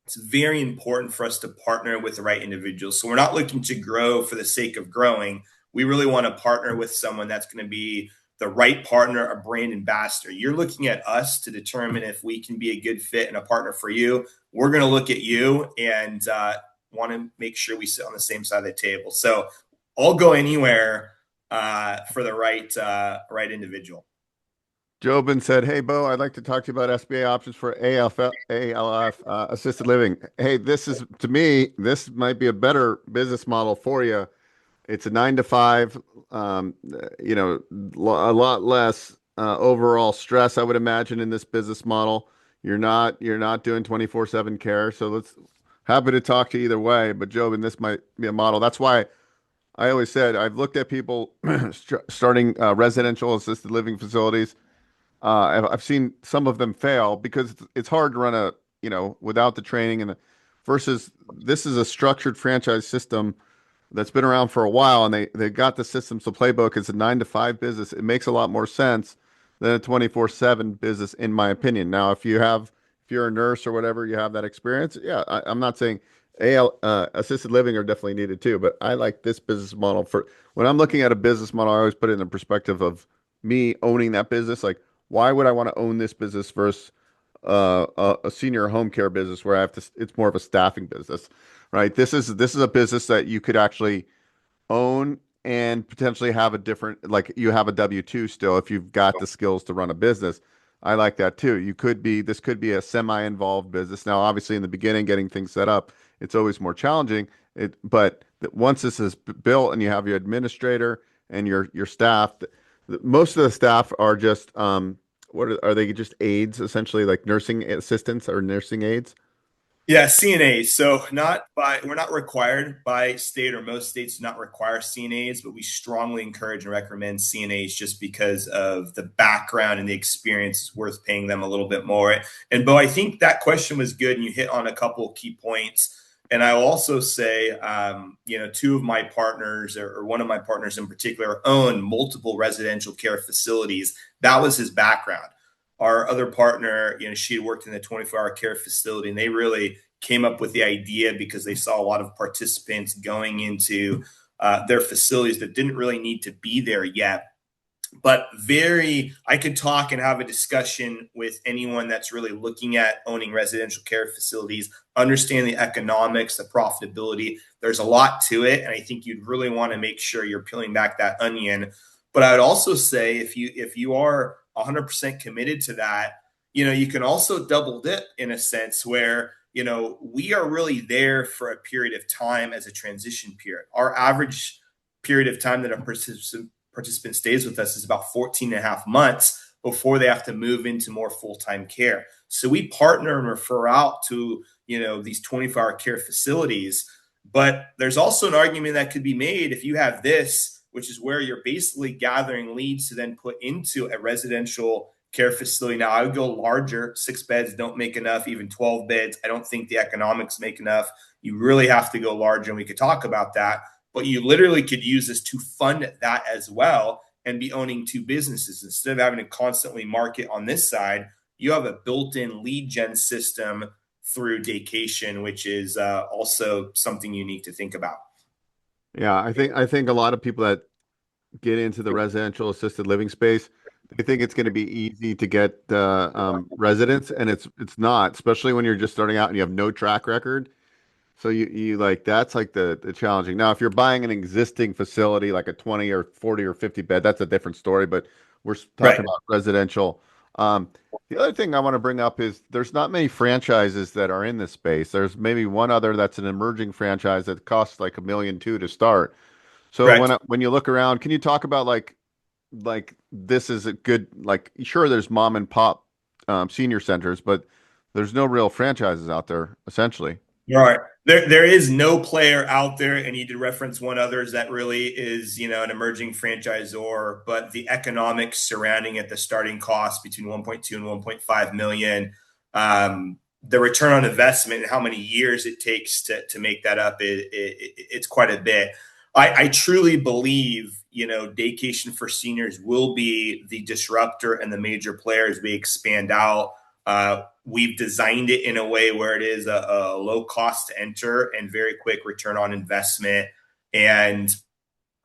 it's very important for us to partner with the right individuals. So we're not looking to grow for the sake of growing. We really want to partner with someone that's going to be the right partner, a brand ambassador. You're looking at us to determine if we can be a good fit and a partner for you. We're going to look at you and want to make sure we sit on the same side of the table. So I'll go anywhere for the right individual. Jobin said, "Hey, Bo, I'd like to talk to you about SBA options for ALF assisted living. Hey, to me, this might be a better business model for you. It's a 9 to 5, a lot less overall stress, I would imagine, in this business model. You're not doing 24/7 care. So happy to talk to either way, but Jobin, this might be a model. That's why I always said I've looked at people starting residential assisted living facilities. I've seen some of them fail because it's hard to run without the training versus this is a structured franchise system that's been around for a while, and they got the systems, the playbook. It's a 9 to 5 business. It makes a lot more sense than a 24/7 business, in my opinion. Now, if you're a nurse or whatever, you have that experience. Yeah, I'm not saying assisted living are definitely needed too, but I like this business model. For when I'm looking at a business model, I always put it in the perspective of me owning that business. Like, why would I want to own this business versus a senior home care business where I have to? It's more of a staffing business, right? This is a business that you could actually own and potentially have a different, like you have a W-2 still if you've got the skills to run a business. I like that too. This could be a semi-involved business. Now, obviously in the beginning, getting things set up, it's always more challenging. But once this is built and you have your administrator and your staff, most of the staff are just, are they just aides essentially, like nursing assistants or nursing aides? Yeah, CNAs. So we're not required by state, or most states do not require CNAs, but we strongly encourage and recommend CNAs just because of the background and the experience. It's worth paying them a little bit more. And Bo, I think that question was good, and you hit on a couple of key points. And I will also say, two of my partners, or one of my partners in particular, own multiple residential care facilities. That was his background. Our other partner, she had worked in the 24-hour care facility, and they really came up with the idea because they saw a lot of participants going into their facilities that didn't really need to be there yet. But I could talk and have a discussion with anyone that's really looking at owning residential care facilities, understand the economics, the profitability. There's a lot to it, and I think you'd really want to make sure you're peeling back that onion. But I would also say if you are 100% committed to that, you can also double dip in a sense where we are really there for a period of time as a transition period. Our average period of time that a participant stays with us is about 14 and a half months before they have to move into more full-time care. So we partner and refer out to these 24-hour care facilities. But there's also an argument that could be made if you have this, which is where you're basically gathering leads to then put into a residential care facility. Now, I would go larger. 6 beds don't make enough, even 12 beds. I don't think the economics make enough. You really have to go larger, and we could talk about that. But you literally could use this to fund that as well and be owning 2 businesses. Instead of having to constantly market on this side, you have a built-in lead gen system through Daycation, which is also something unique to think about. Yeah, I think a lot of people that get into the residential assisted living space, they think it's going to be easy to get residents, and it's not, especially when you're just starting out and you have no track record. So you like that's like the challenging. Now, if you're buying an existing facility like a 20 or 40 or 50 bed, that's a different story. But we're talking Right. about residential. The other thing I want to bring up is there's not many franchises that are in this space. There's maybe one other that's an emerging franchise that costs like $1.2 million to start. So Correct. when you look around, can you talk about like this is a good, like, sure, there's mom and pop senior centers, but there's no real franchises out there essentially. All right. There is no player out there, and you did reference one others that really is, an emerging franchisor, but the economics surrounding it, the starting cost between 1.2 and 1.5 million, the return on investment and how many years it takes to make that up, it's quite a bit. I truly believe, Daycation for seniors will be the disruptor and the major player as we expand out. We've designed it in a way where it is a low cost to enter and very quick return on investment. And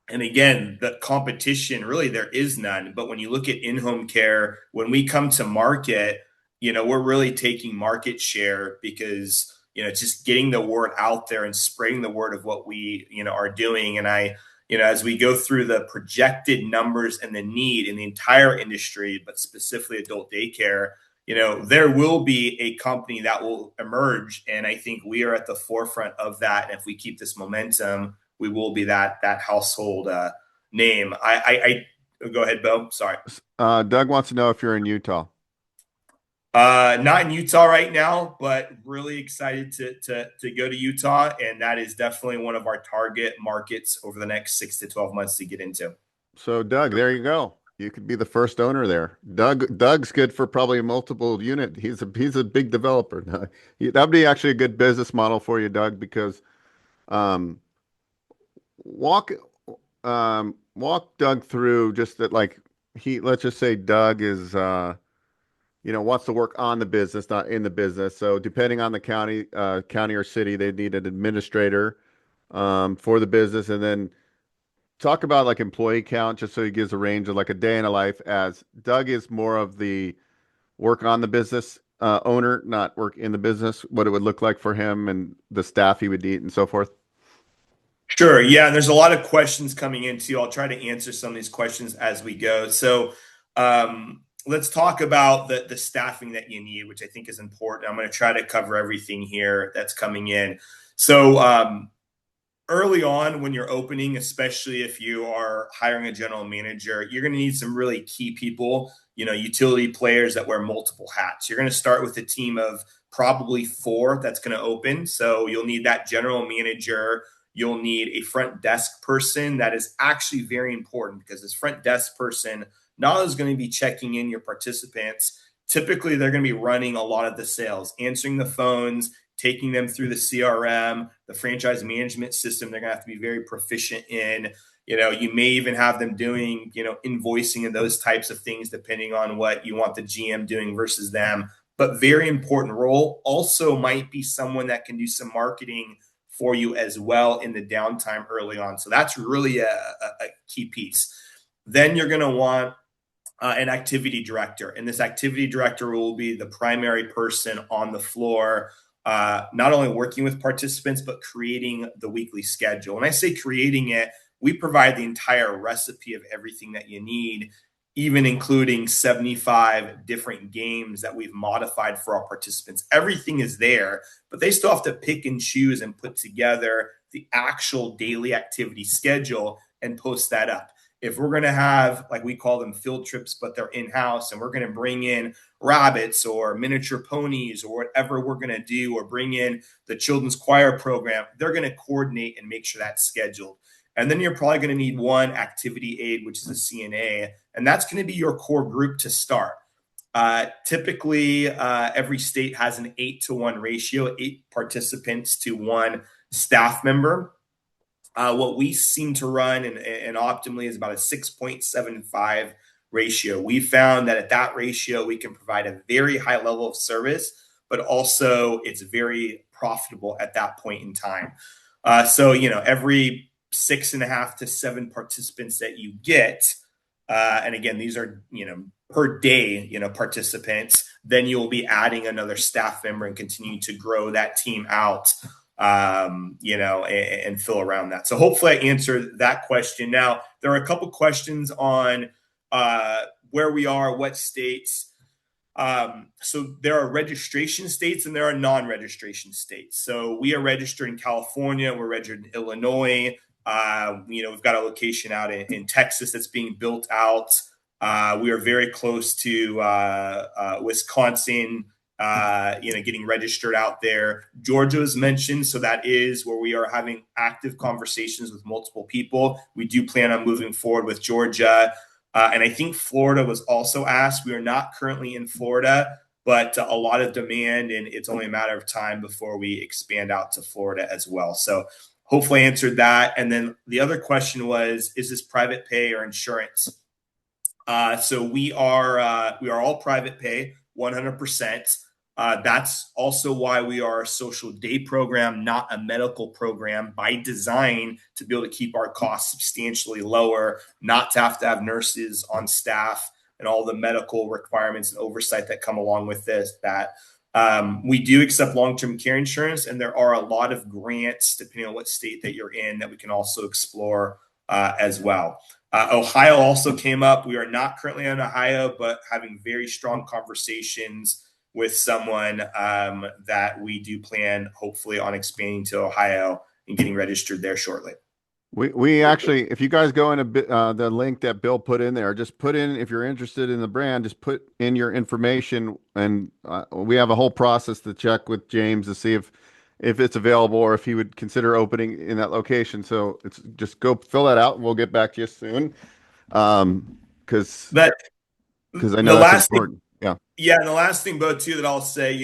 again, the competition, really, there is none. But when you look at in-home care, when we come to market, we're really taking market share because, it's just getting the word out there and spreading the word of what we, are doing. And as we go through the projected numbers and the need in the entire industry, but specifically adult daycare, there will be a company that will emerge. And I think we are at the forefront of that. And if we keep this momentum, we will be that household name. I go ahead, Bo. Sorry. Doug wants to know if you're in Utah. Not in Utah right now, but really excited to go to Utah, and that is definitely one of our target markets over the next 6 to 12 months to get into. So Doug, there you go. You could be the first owner there. Doug's good for probably a multiple unit. He's a big developer. That'd be actually a good business model for you, Doug, because um, walk walk Doug through just that, like, let's just say Doug is wants to work on the business, not in the business. So depending on the county or city, they need an administrator for the business, and then talk about like employee count, just so he gives a range of like a day in a life, as Doug is more of the work on the business owner, not work in the business, what it would look like for him and the staff he would need and so forth. Sure. Yeah. And there's a lot of questions coming in too. I'll try to answer some of these questions as we go. So let's talk about the staffing that you need, which I think is important. I'm going to try to cover everything here that's coming in. So early on when you're opening, especially if you are hiring a general manager, you're going to need some really key people, utility players that wear multiple hats. You're going to start with a team of probably 4 that's going to open. So you'll need that general manager. You'll need a front desk person. That is actually very important, because this front desk person not only is going to be checking in your participants, typically they're going to be running a lot of the sales, answering the phones, taking them through the CRM, the franchise management system. They're going to have to be very proficient in. You may even have them doing, invoicing and those types of things, depending on what you want the GM doing versus them. But very important role. Also might be someone that can do some marketing for you as well in the downtime early on. So that's really a key piece. Then you're going to want an activity director. And this activity director will be the primary person on the floor, not only working with participants, but creating the weekly schedule. When I say creating it, we provide the entire recipe of everything that you need, even including 75 different games that we've modified for our participants. Everything is there, but they still have to pick and choose and put together the actual daily activity schedule and post that up. If we're going to have, like we call them, field trips, but they're in-house, and we're going to bring in rabbits or miniature ponies or whatever we're going to do, or bring in the children's choir program, they're going to coordinate and make sure that's scheduled. And then you're probably going to need one activity aid, which is a CNA, and that's going to be your core group to start. Typically, every state has an 8-to-1 ratio, 8 participants to 1 staff member. What we seem to run and optimally is about a 6.75 ratio. We found that at that ratio, we can provide a very high level of service, but also it's very profitable at that point in time. So every 6.5 to 7 participants that you get, and again, these are, per day, participants, then you'll be adding another staff member and continue to grow that team out, and fill around that. So hopefully I answered that question. Now, there are a couple questions on where we are, what states. So there are registration states and there are non-registration states. So we are registered in California. We're registered in Illinois. We've got a location out in Texas that's being built out. We are very close to Wisconsin, getting registered out there. Georgia was mentioned, so that is where we are having active conversations with multiple people. We do plan on moving forward with Georgia. And I think Florida was also asked. We are not currently in Florida, but a lot of demand, and it's only a matter of time before we expand out to Florida as well. So hopefully I answered that. And then the other question was, is this private pay or insurance? So we are all private pay, 100%. That's also why we are a social day program, not a medical program, by design, to be able to keep our costs substantially lower, not to have nurses on staff and all the medical requirements and oversight that come along with this. We do accept long-term care insurance, and there are a lot of grants, depending on what state that you're in, that we can also explore as well. Ohio also came up. We are not currently in Ohio, but having very strong conversations with someone that we do plan, hopefully, on expanding to Ohio and getting registered there shortly. We actually, if you guys go in the link that Bill put in there, just put in, if you're interested in the brand, just put in your information, and we have a whole process to check with James to see if it's available or if he would consider opening in that location. So it's just go fill that out, and we'll get back to you soon. Because But I know the that's last thing, important. Yeah. yeah, and the last thing, Bo, too, that I'll say,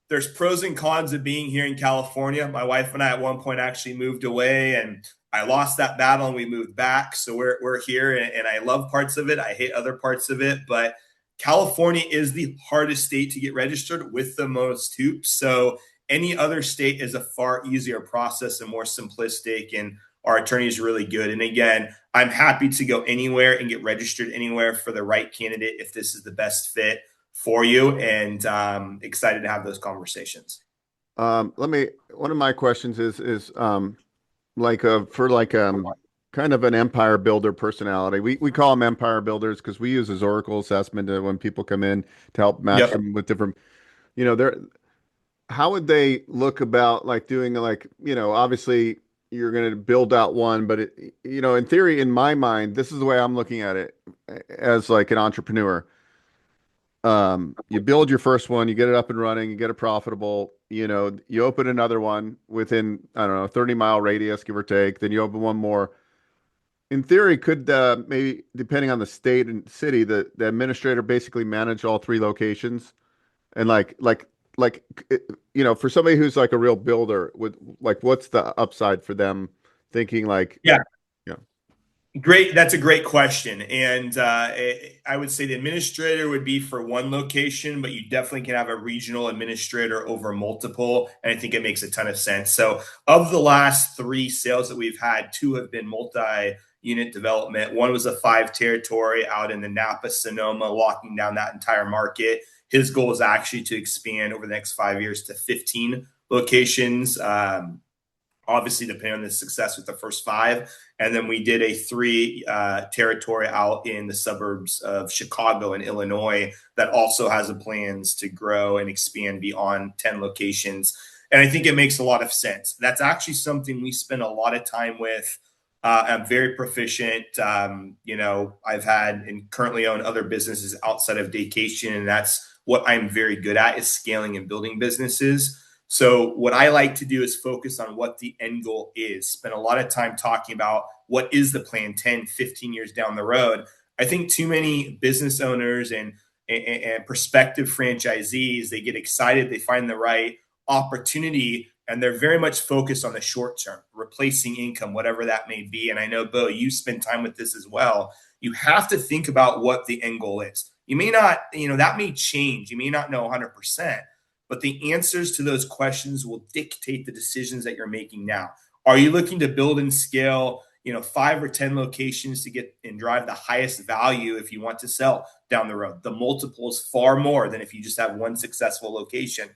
there's pros and cons of being here in California. My wife and I at one point actually moved away, and I lost that battle, and we moved back. So we're here, and I love parts of it. I hate other parts of it, but California is the hardest state to get registered with the most hoops. So any other state is a far easier process and more simplistic, and our attorney is really good. And again, I'm happy to go anywhere and get registered anywhere for the right candidate if this is the best fit for you, and excited to have those conversations. One of my questions is kind of an empire builder personality. We call them empire builders because we use as Oracle assessment when people come in to help match Yep. them with different, they're, how would they look about like doing like, obviously you're going to build out one, but in theory, in my mind, this is the way I'm looking at it as like an entrepreneur. You build your first one, you get it up and running, you get it profitable, you open another one within, I don't know, 30-mile radius, give or take, then you open one more. In theory, could maybe, depending on the state and city, the administrator basically manage all three locations? And like, for somebody who's like a real builder, with like, what's the upside for them thinking like, Yeah. yeah, Great. That's a great question. And I would say the administrator would be for one location, but you definitely can have a regional administrator over multiple. And I think it makes a ton of sense. So, of the last three sales that we've had, two have been multi-unit development. One was a 5 territory out in the Napa, Sonoma, locking down that entire market. His goal is actually to expand over the next 5 years to 15 locations. Obviously, depending on the success with the first 5. And then we did a 3 territory out in the suburbs of Chicago and Illinois that also has a plans to grow and expand beyond 10 locations. And I think it makes a lot of sense. That's actually something we spend a lot of time with. I'm very proficient. I've had and currently own other businesses outside of Daycation, and that's what I'm very good at, is scaling and building businesses. So what I like to do is focus on what the end goal is. Spend a lot of time talking about what is the plan 10, 15 years down the road. I think too many business owners and prospective franchisees, they get excited, they find the right opportunity, and they're very much focused on the short term, replacing income, whatever that may be. And I know, Bo, you spend time with this as well. You have to think about what the end goal is. You may not, that may change. You may not know 100%. But the answers to those questions will dictate the decisions that you're making now. Are you looking to build and scale, 5 or 10 locations to get and drive the highest value if you want to sell down the road? The multiple is far more than if you just have one successful location.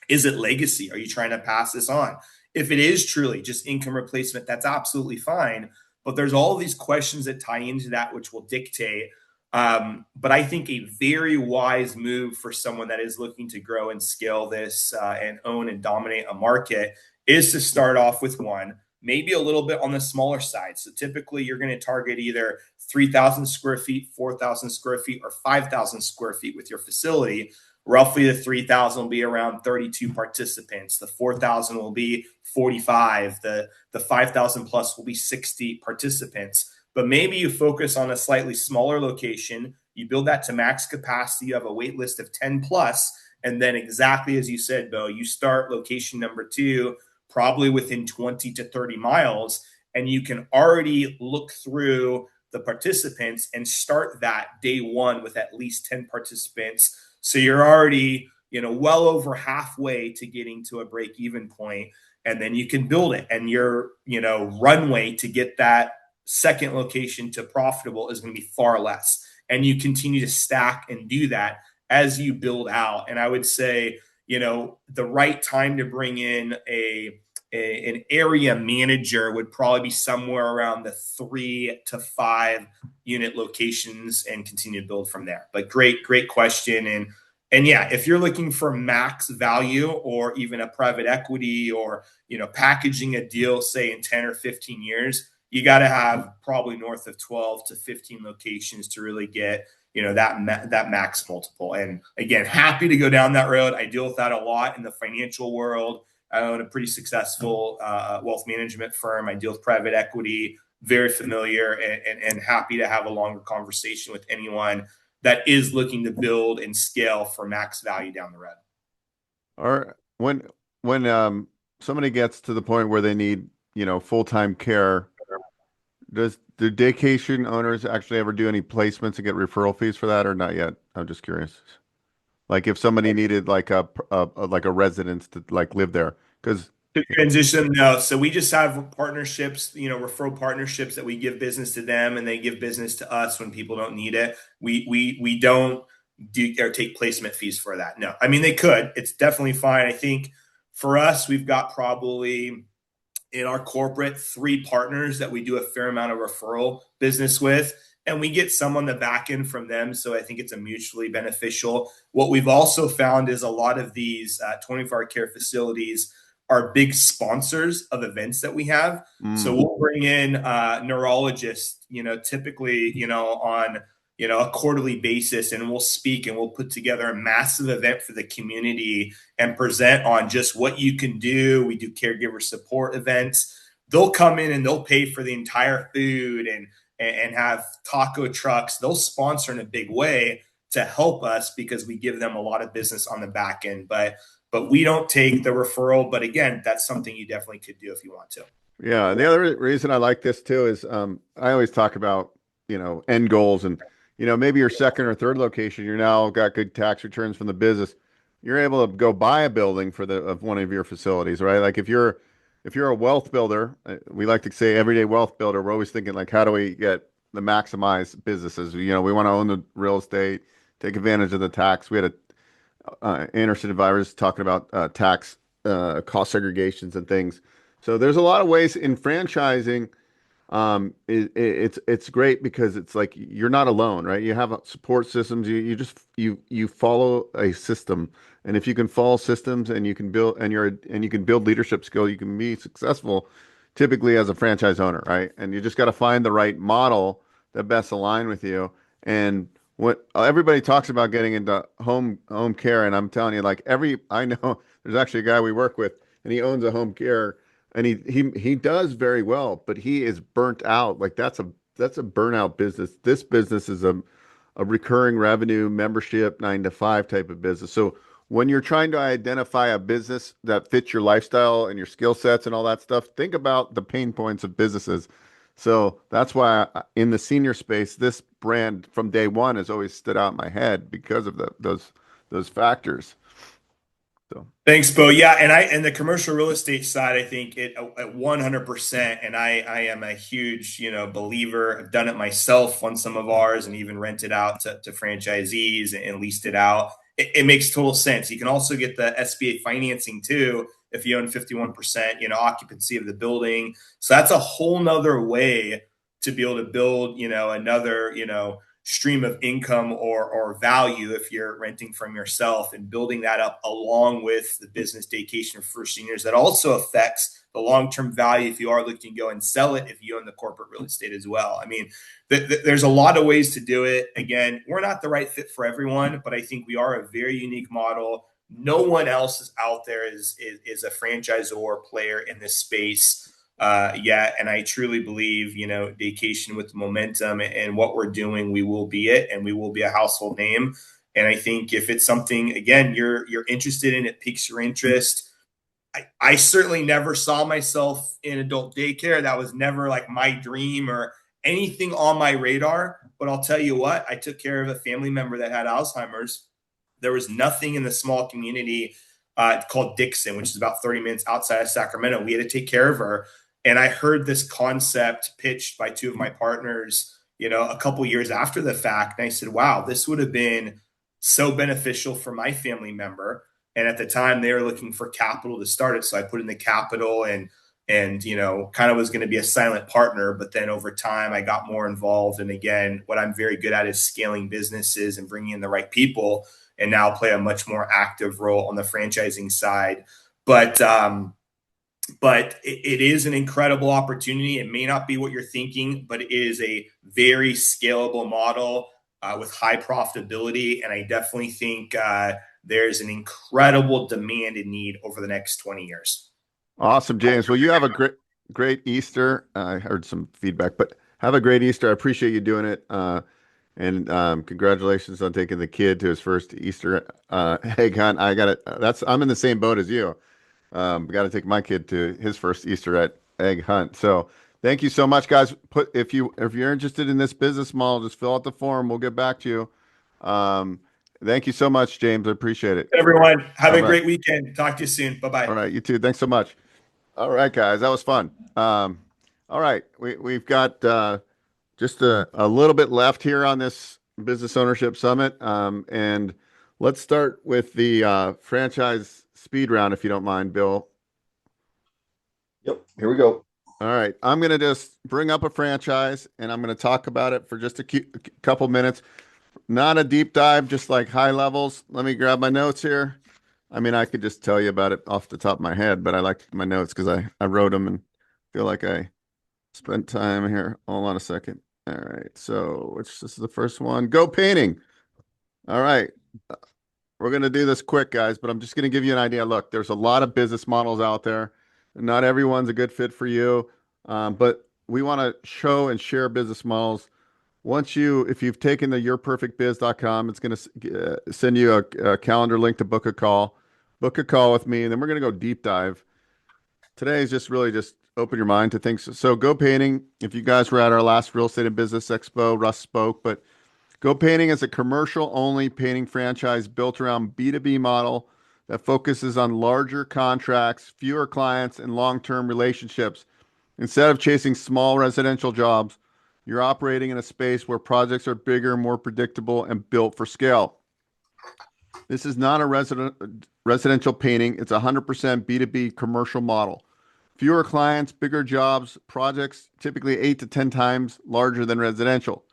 Is it legacy? Are you trying to pass this on? If it is truly just income replacement, that's absolutely fine. But there's all these questions that tie into that, which will dictate. But I think a very wise move for someone that is looking to grow and scale this and own and dominate a market is to start off with one, maybe a little bit on the smaller side. So typically you're going to target either 3,000 square feet, 4,000 square feet, or 5,000 square feet with your facility. Roughly the 3,000 will be around 32 participants. The 4,000 will be 45. The 5,000 plus will be 60 participants. But maybe you focus on a slightly smaller location. You build that to max capacity. You have a wait list of 10 plus. And then exactly as you said, Bo, you start location number 2, probably within 20 to 30 miles. And you can already look through the participants and start that day 1 with at least 10 participants. So you're already, well over halfway to getting to a break-even point. And then you can build it. And your, runway to get that second location to profitable is going to be far less. And you continue to stack and do that as you build out. And I would say, the right time to bring in an area manager would probably be somewhere around the 3 to 5 unit locations and continue to build from there. But great question. And And yeah, if you're looking for max value or even a private equity or, packaging a deal, say in 10 or 15 years, you got to have probably north of 12 to 15 locations to really get, that max multiple. And again, happy to go down that road. I deal with that a lot in the financial world. I own a pretty successful wealth management firm. I deal with private equity, very familiar, and happy to have a longer conversation with anyone that is looking to build and scale for max value down the road. Or when somebody gets to the point where they need, full-time care, do Daycation owners actually ever do any placements and get referral fees for that or not yet? I'm just curious. Like if somebody needed like a residence to like live there, because To transition, no. So we just have partnerships, referral partnerships that we give business to them, and they give business to us when people don't need it. We don't do or take placement fees for that. No, I mean they could. It's definitely fine. I think for us, we've got probably in our corporate 3 partners that we do a fair amount of referral business with, and we get some on the back end from them. So I think it's a mutually beneficial. What we've also found is a lot of these 24-hour care facilities are big sponsors of events that we have. So we'll bring in neurologists, typically, on a quarterly basis, and we'll speak and we'll put together a massive event for the community and present on just what you can do. We do caregiver support events. They'll come in and they'll pay for the entire food and have taco trucks. They'll sponsor in a big way to help us because we give them a lot of business on the back end. But we don't take the referral. But again, that's something you definitely could do if you want to. yeah. And the other reason I like this too is I always talk about, end goals and, maybe your second or third location, you're now got good tax returns from the business. You're able to go buy a building of one of your facilities, right? Like if you're a wealth builder, we like to say everyday wealth builder, we're always thinking like, how do we get the maximize businesses? We want to own the real estate, take advantage of the tax. We had Anderson Advisors talking about tax cost segregations and things. So there's a lot of ways in franchising. It's great because it's like you're not alone, right? You have support systems. You follow a system, and if you can follow systems and you can build and you can build leadership skill, you can be successful. Typically, as a franchise owner, right? And you just got to find the right model that best align with you. And what everybody talks about getting into home care, and I'm telling you, like I know there's actually a guy we work with, and he owns a home care. And he does very well, but he is burnt out. Like that's a burnout business. This business is a recurring revenue membership 9 to 5 type of business. So when you're trying to identify a business that fits your lifestyle and your skill sets and all that stuff, think about the pain points of businesses. So that's why in the senior space, this brand from day one has always stood out in my head because of those factors. So Thanks, Bo. Yeah, and the commercial real estate side, I think it at 100%. And I am a huge believer. I've done it myself on some of ours, and even rented out to franchisees and leased it out. It makes total sense. You can also get the SBA financing too if you own 51% occupancy of the building. So that's a whole nother way to be able to build another stream of income or value if you're renting from yourself, and building that up along with the business Daycation for seniors. That also affects the long-term value if you are looking to go and sell it, if you own the corporate real estate as well. I mean, there's a lot of ways to do it. Again, we're not the right fit for everyone, but I think we are a very unique model. No one else is out there is a franchisor player in this space yet. And I truly believe, Daycation with the momentum and what we're doing, we will be it, and we will be a household name. And I think if it's something, again, you're interested in, it piques your interest. I certainly never saw myself in adult daycare. That was never like my dream or anything on my radar. But I'll tell you what, I took care of a family member that had Alzheimer's. There was nothing in the small community called Dixon, which is about 30 minutes outside of Sacramento. We had to take care of her. And I heard this concept pitched by 2 of my partners, a couple years after the fact. And I said, wow, this would have been so beneficial for my family member. And at the time they were looking for capital to start it. So I put in the capital and kind of was going to be a silent partner. But then over time I got more involved. And again, what I'm very good at is scaling businesses and bringing in the right people. and now play a much more active role on the franchising side. But it is an incredible opportunity. It may not be what you're thinking, but it is a very scalable model with high profitability. And I definitely think there's an incredible demand and need over the next 20 years. Awesome, James. Well, you have a great Easter. I heard some feedback, but have a great Easter. I appreciate you doing it. And congratulations on taking the kid to his first Easter egg hunt. I'm in the same boat as you. Got to take my kid to his first Easter egg hunt. So thank you so much, guys. If you're interested in this business model, just fill out the form. We'll get back to you. Thank you so much, James. I appreciate it. Everyone, have All a right. great weekend. Talk to you soon. Bye-bye. All right, you too. Thanks so much. All right, guys, that was fun. All right, we've got just a little bit left here on this Business Ownership Summit, and let's start with the franchise speed round, if you don't mind, Bill. Yep, here we go. All right, I'm going to just bring up a franchise, and I'm going to talk about it for just a couple minutes. Not a deep dive, just like high levels. Let me grab my notes here. I mean, I could just tell you about it off the top of my head, but I like my notes because I wrote them and feel like I spent time here. Hold on a second. All right. So, this is the first one. Go Painting. All right. We're going to do this quick, guys, but I'm just going to give you an idea. Look, there's a lot of business models out there. Not everyone's a good fit for you, but we want to show and share business models. If you've taken the yourperfectbiz.com, it's going to send you a calendar link to book a call. Book a call with me, and then we're going to go deep dive. Today is just really just open your mind to things. So Go Painting, if you guys were at our last Real Estate and Business Expo, Russ spoke, but Go Painting is a commercial-only painting franchise built around B2B model that focuses on larger contracts, fewer clients, and long-term relationships. Instead of chasing small residential jobs, you're operating in a space where projects are bigger, more predictable, and built for scale. This is not a residential painting. It's 100% B2B commercial model. Fewer clients, bigger jobs, projects typically 8 to 10 times larger than residential.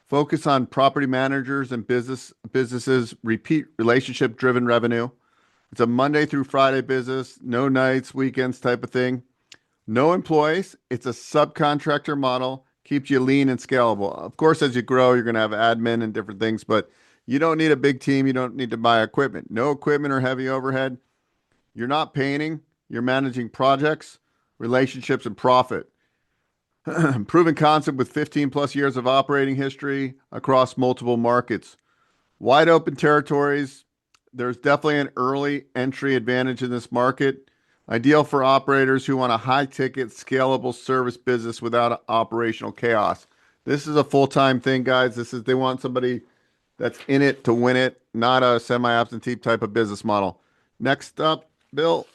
Focus on property managers and businesses, repeat relationship-driven revenue. It's a Monday through Friday business, no nights, weekends type of thing. No employees. It's a subcontractor model. Keeps you lean and scalable. Of course, as you grow, you're going to have admin and different things, but you don't need a big team. You don't need to buy equipment. No equipment or heavy overhead. You're not painting. You're managing projects, relationships, and profit. Proven concept with 15 plus years of operating history across multiple markets. Wide open territories. There's definitely an early entry advantage in this market. Ideal for operators who want a high-ticket, scalable service business without operational chaos. This is a full-time thing, guys. They want somebody that's in it to win it, not a semi-absentee type of business model. Next up, Bill.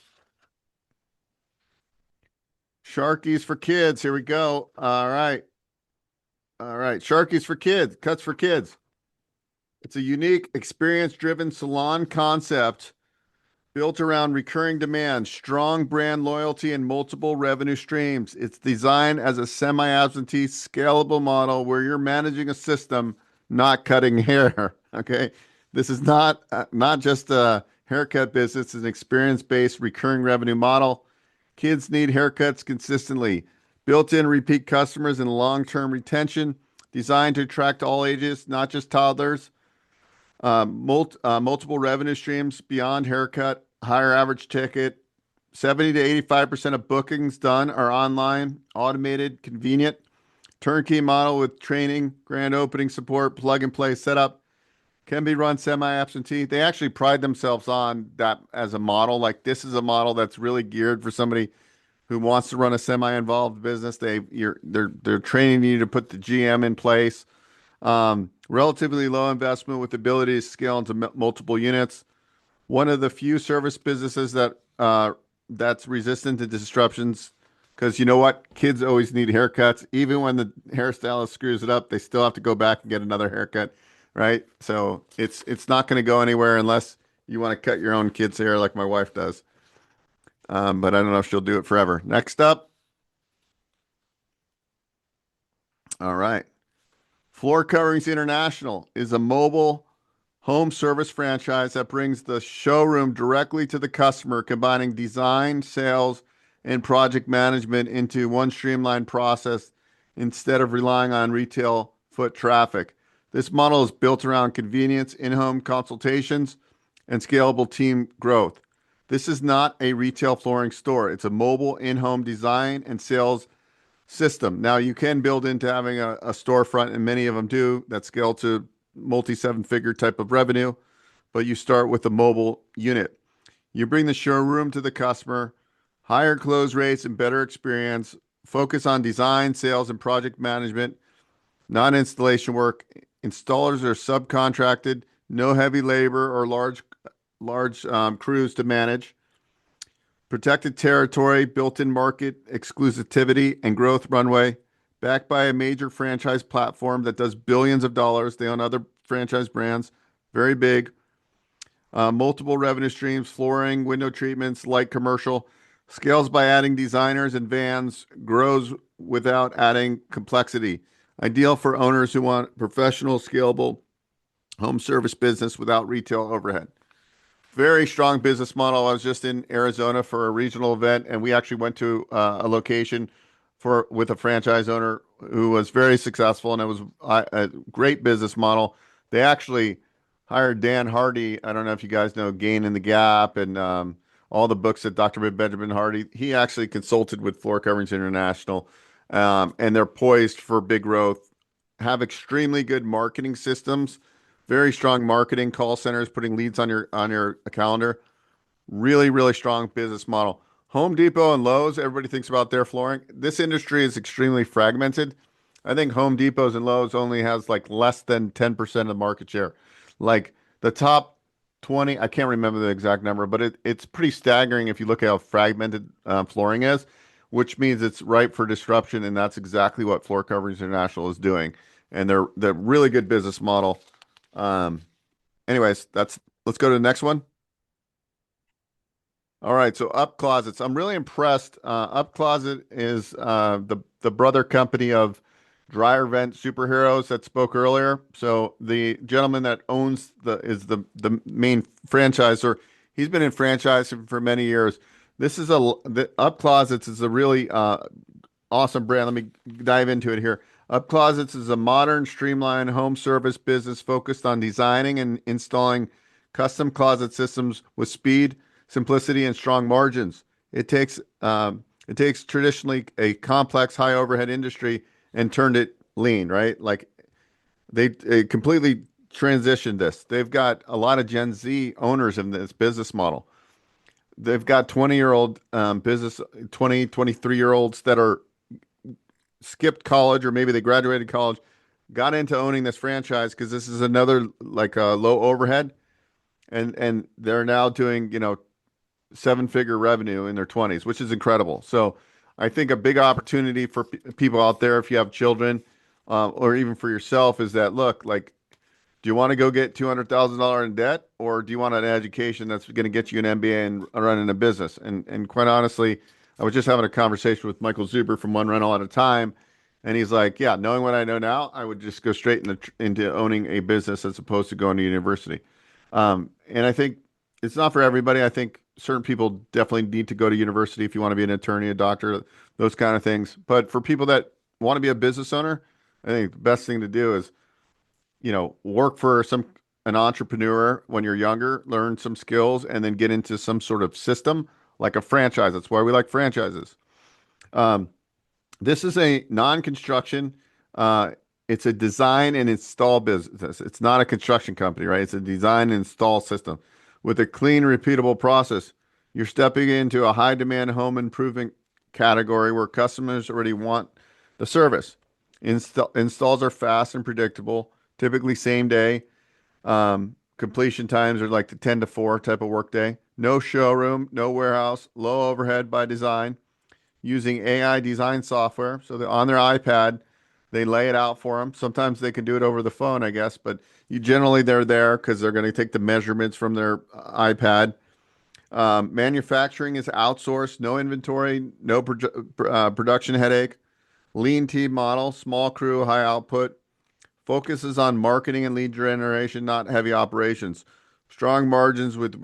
Sharkies for kids. Here we go. All right. Sharkies for kids. Cuts for kids. It's a unique, experience-driven salon concept built around recurring demand, strong brand loyalty, and multiple revenue streams. It's designed as a semi-absentee, scalable model where you're managing a system, not cutting hair. Okay, this is not just a haircut business. It's an experience-based, recurring revenue model. Kids need haircuts consistently. Built-in repeat customers and long-term retention. Designed to attract all ages, not just toddlers. Multiple revenue streams beyond haircut, higher average ticket. 70 to 85% of bookings done are online, automated, convenient. Turnkey model with training, grand opening support, plug and play setup. Can be run semi-absentee. They actually pride themselves on that as a model. Like, this is a model that's really geared for somebody who wants to run a semi-involved business. They're training you to put the GM in place. Relatively low investment with the ability to scale into multiple units. One of the few service businesses that's resistant to disruptions, because you know what? Kids always need haircuts. Even when the hairstylist screws it up, they still have to go back and get another haircut, right? So it's not going to go anywhere unless you want to cut your own kid's hair like my wife does. But I don't know if she'll do it forever. Next up. All right. Floor Coverings International is a mobile home service franchise that brings the showroom directly to the customer, combining design, sales, and project management into one streamlined process instead of relying on retail foot traffic. This model is built around convenience, in-home consultations, and scalable team growth. This is not a retail flooring store. It's a mobile in-home design and sales system. Now you can build into having a storefront, and many of them do that scale to multi 7-figure type of revenue, but you start with a mobile unit. You bring the showroom to the customer, higher close rates and better experience, focus on design, sales, and project management, non-installation work. Installers are subcontracted, no heavy labor or large crews to manage. Protected territory, built-in market exclusivity, and growth runway, backed by a major franchise platform that does billions of dollars. They own other franchise brands, very big. Multiple revenue streams, flooring, window treatments, light commercial. Scales by adding designers and vans, grows without adding complexity. Ideal for owners who want professional, scalable home service business without retail overhead. Very strong business model. I was just in Arizona for a regional event, and we actually went to a location with a franchise owner who was very successful, and it was a great business model. They actually hired Dan Hardy. I don't know if you guys know Gain in the Gap and all the books that Dr. Benjamin Hardy. He actually consulted with Floor Coverings International, and they're poised for big growth. Have extremely good marketing systems. Very strong marketing, call centers, putting leads on your calendar. Really, really strong business model. Home Depot and Lowe's, everybody thinks about their flooring. This industry is extremely fragmented. I think Home Depot's and Lowe's only has like less than 10% of market share. Like the top 20, I can't remember the exact number, but it's pretty staggering if you look at how fragmented flooring is, which means it's ripe for disruption, and that's exactly what Floor Coverings International is doing. And they're really good business model. Anyways, let's go to the next one. All right, so UpClosets. I'm really impressed. UpCloset is the brother company of Dryer Vent Superheroes that spoke earlier. So the gentleman that owns the main franchisor. He's been in franchising for many years. The UpClosets is a really awesome brand. Let me dive into it here. UpClosets is a modern, streamlined home service business focused on designing and installing custom closet systems with speed, simplicity, and strong margins. It takes traditionally a complex, high overhead industry and turned it lean, right? Like they completely transitioned this. They've got a lot of Gen Z owners in this business model. They've got 20-year-old 23-year-olds that are skipped college, or maybe they graduated college, got into owning this franchise because this is another like low overhead, and they're now doing 7-figure revenue in their 20s, which is incredible. So I think a big opportunity for people out there, if you have children, or even for yourself, is that look, like, do you want to go get $200,000 in debt, or do you want an education that's going to get you an MBA and running a business? And quite honestly, I was just having a conversation with Michael Zuber from One Rental at a Time, and he's like, "Yeah, knowing what I know now, I would just go straight into owning a business as opposed to going to university." And I think it's not for everybody. I think certain people definitely need to go to university if you want to be an attorney, a doctor, those kind of things. But for people that want to be a business owner, I think the best thing to do is, work for an entrepreneur when you're younger, learn some skills, and then get into some sort of system like a franchise. That's why we like franchises. This is a non-construction. It's a design and install business. It's not a construction company, right? It's a design and install system with a clean, repeatable process. You're stepping into a high-demand home improvement category where customers already want the service. Installs are fast and predictable, typically same day. Completion times are like the 10 to 4 type of workday. No showroom, no warehouse, low overhead by design. Using AI design software. So they're on their iPad, they lay it out for them. Sometimes they can do it over the phone, I guess, but they're there because they're going to take the measurements from their iPad. Manufacturing is outsourced, no inventory, no production headache. Lean team model, small crew, high output. Focuses on marketing and lead generation, not heavy operations. Strong margins with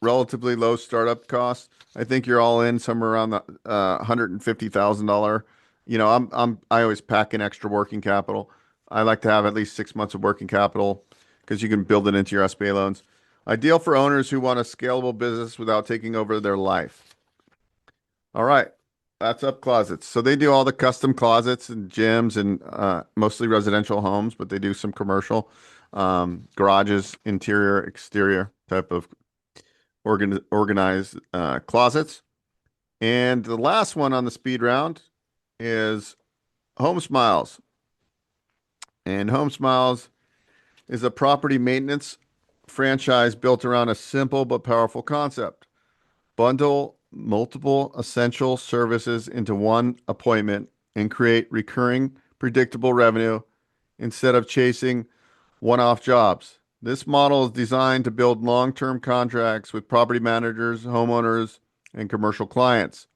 relatively low startup costs. I think you're all in somewhere around the $150,000. I always pack in extra working capital. I like to have at least 6 months of working capital because you can build it into your SBA loans. Ideal for owners who want a scalable business without taking over their life. All right. That's UpClosets. So they do all the custom closets and gyms and mostly residential homes, but they do some commercial garages, interior, exterior type of organized closets. And the last one on the speed round is Home Smiles. And Home Smiles is a property maintenance franchise built around a simple but powerful concept. Bundle multiple essential services into one appointment and create recurring, predictable revenue instead of chasing one-off jobs. This model is designed to build long-term contracts with property managers, homeowners, and commercial clients.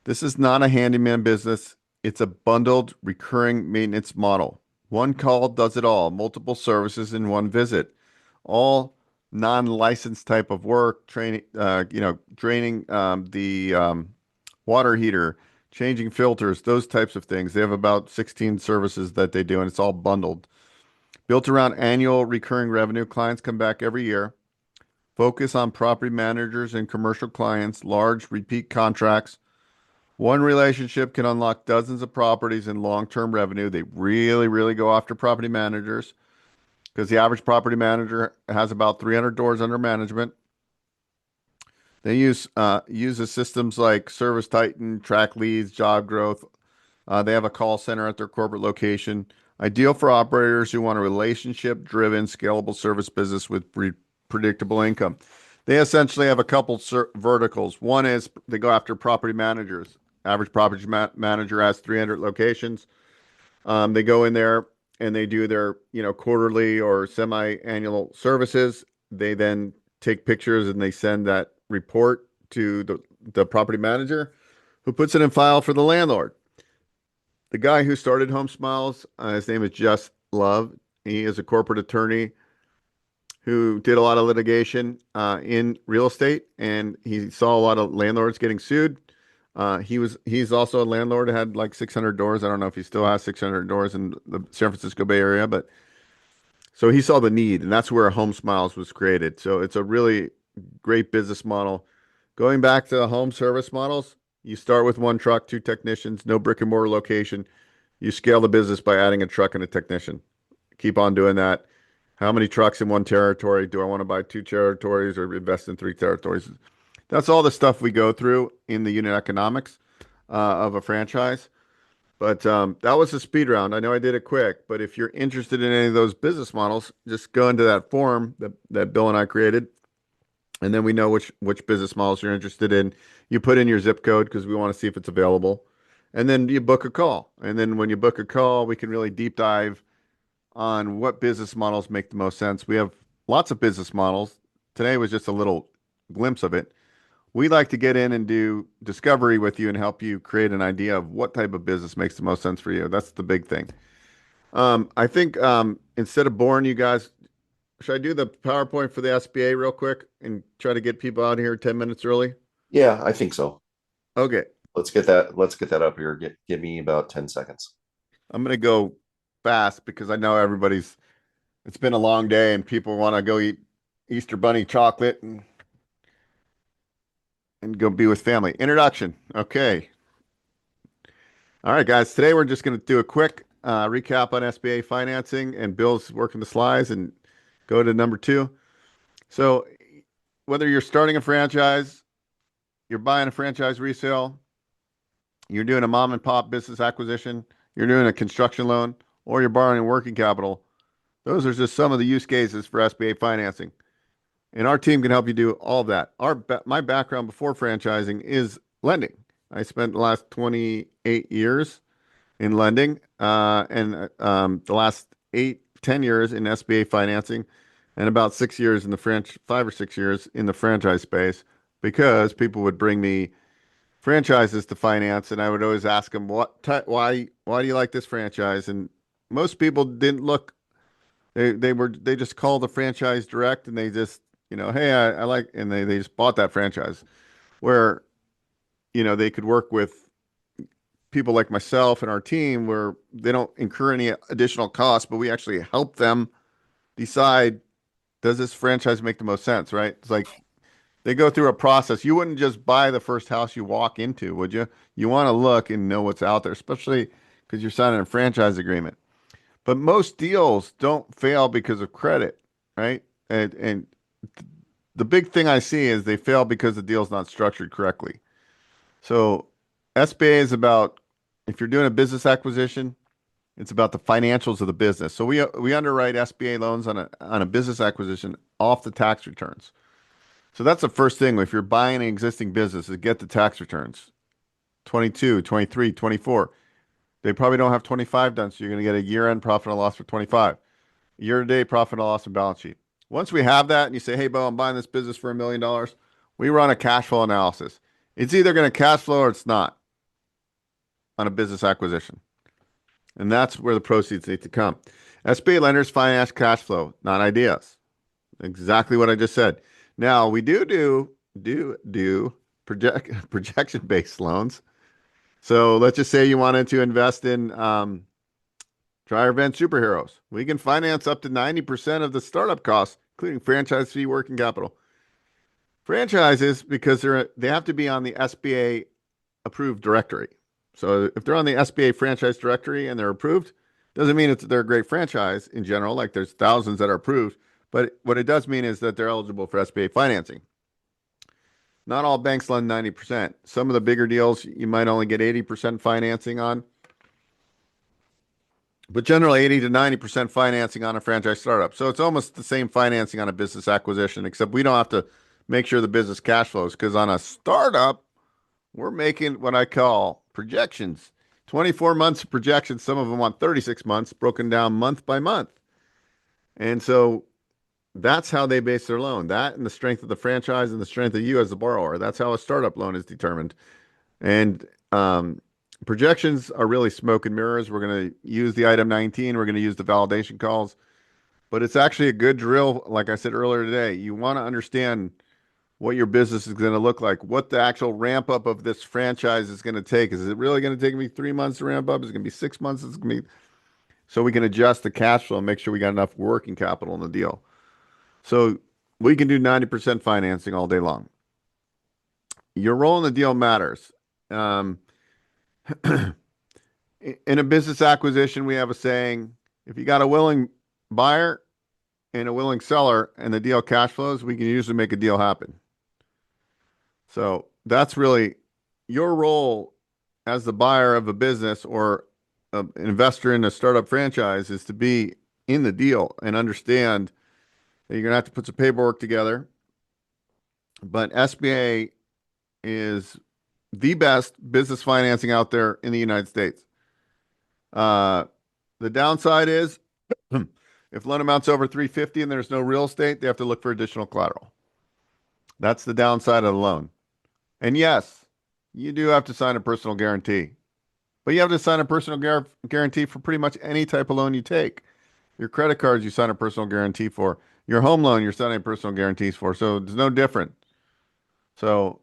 This is not a handyman business. It's a bundled, recurring maintenance model. One call does it all, multiple services in one visit, all non-licensed type of work, training, draining the water heater, changing filters, those types of things. They have about 16 services that they do, and it's all bundled. Built around annual recurring revenue, clients come back every year. Focus on property managers and commercial clients, large repeat contracts. One relationship can unlock dozens of properties and long-term revenue. They really, really go after property managers because the average property manager has about 300 doors under management. They uses systems like Service Titan, track leads, job growth. They have a call center at their corporate location. Ideal for operators who want a relationship-driven, scalable service business with predictable income. They essentially have a couple verticals. One is they go after property managers. Average property manager has 300 locations. They go in there and they do their, quarterly or semi-annual services. They then take pictures and they send that report to the property manager, who puts it in file for the landlord. The guy who started Home Smiles, his name is Just Love. He is a corporate attorney who did a lot of litigation in real estate, and he saw a lot of landlords getting sued. He's also a landlord, had like 600 doors. I don't know if he still has 600 doors in the San Francisco Bay Area, but so he saw the need, and that's where Home Smiles was created. So it's a really great business model. Going back to the home service models, you start with one truck, two technicians, no brick and mortar location. You scale the business by adding a truck and a technician. Keep on doing that. How many trucks in one territory? Do I want to buy 2 territories or invest in 3 territories? That's all the stuff we go through in the unit economics of a franchise. But that was a speed round. I know I did it quick, but if you're interested in any of those business models, just go into that form that Bill and I created, and then we know which business models you're interested in. You put in your zip code because we want to see if it's available, and then you book a call. And then when you book a call, we can really deep dive on what business models make the most sense. We have lots of business models. Today was just a little glimpse of it. We like to get in and do discovery with you and help you create an idea of what type of business makes the most sense for you. That's the big thing. I think instead of boring you guys, should I do the PowerPoint for the SBA real quick and try to get people out here 10 minutes early? Yeah, I think so. Okay. Let's get that up here. Give me about 10 seconds. I'm going to go fast because I know it's been a long day and people want to go eat Easter Bunny chocolate and go be with family. Introduction. Okay. All right, guys. Today we're just going to do a quick recap on SBA financing, and Bill's working the slides and go to number 2. So whether you're starting a franchise, you're buying a franchise resale, you're doing a mom and pop business acquisition, you're doing a construction loan, or you're borrowing working capital, those are just some of the use cases for SBA financing. And our team can help you do all of that. My background before franchising is lending. I spent the last 28 years in lending and the last 10 years in SBA financing, and about 6 years in the 5 or 6 years in the franchise space, because people would bring me franchises to finance, and I would always ask them, why do you like this franchise? And most people didn't look. They just called the franchise direct and they just, hey, I like, and they just bought that franchise where, they could work with people like myself and our team where they don't incur any additional costs, but we actually help them decide, does this franchise make the most sense, right? It's like they go through a process. You wouldn't just buy the first house you walk into, would you? You want to look and know what's out there, especially because you're signing a franchise agreement. But most deals don't fail because of credit, right? And the big thing I see is they fail because the deal's not structured correctly. So SBA is about, if you're doing a business acquisition, it's about the financials of the business. So we underwrite SBA loans on a business acquisition off the tax returns. So that's the first thing. If you're buying an existing business, is get the tax returns. 22, 23, 24. They probably don't have 25 done, so you're going to get a year-end profit and loss for 25. Year-to-date profit and loss and balance sheet. Once we have that and you say, hey, Bo, I'm buying this business for $1 million, we run a cash flow analysis. It's either going to cash flow or it's not on a business acquisition. And that's where the proceeds need to come. SBA lenders finance cash flow, not ideas. Exactly what I just said. Now, we do projection-based loans. So let's just say you wanted to invest in Dryer Vent Superheroes. We can finance up to 90% of the startup costs, including franchise fee, working capital. Franchises, because they have to be on the SBA approved directory. So if they're on the SBA franchise directory and they're approved, doesn't mean they're a great franchise in general. Like there's thousands that are approved, but what it does mean is that they're eligible for SBA financing. Not all banks lend 90%. Some of the bigger deals you might only get 80% financing on, but generally 80 to 90% financing on a franchise startup. So it's almost the same financing on a business acquisition, except we don't have to make sure the business cash flows, because on a startup, we're making what I call projections. 24 months of projections. Some of them on 36 months, broken down month by month. And so that's how they base their loan. That and the strength of the franchise and the strength of you as the borrower. That's how a startup loan is determined. And projections are really smoke and mirrors. We're going to use the item 19. We're going to use the validation calls. But it's actually a good drill. Like I said earlier today, you want to understand what your business is going to look like, what the actual ramp up of this franchise is going to take. Is it really going to take me 3 months to ramp up? Is it going to be 6 months? It's going to be, so we can adjust the cash flow and make sure we got enough working capital in the deal. So we can do 90% financing all day long. Your role in the deal matters. In a business acquisition, we have a saying, if you got a willing buyer and a willing seller and the deal cash flows, we can usually make a deal happen. So that's really your role as the buyer of a business or an investor in a startup franchise, is to be in the deal and understand that you're going to have to put some paperwork together. But SBA is the best business financing out there in the United States. The downside is if loan amount's over 350 and there's no real estate, they have to look for additional collateral. That's the downside of the loan. And yes, you do have to sign a personal guarantee, but you have to sign a personal guarantee for pretty much any type of loan you take. Your credit cards, you sign a personal guarantee for. Your home loan, you're signing personal guarantees for. So it's no different. So,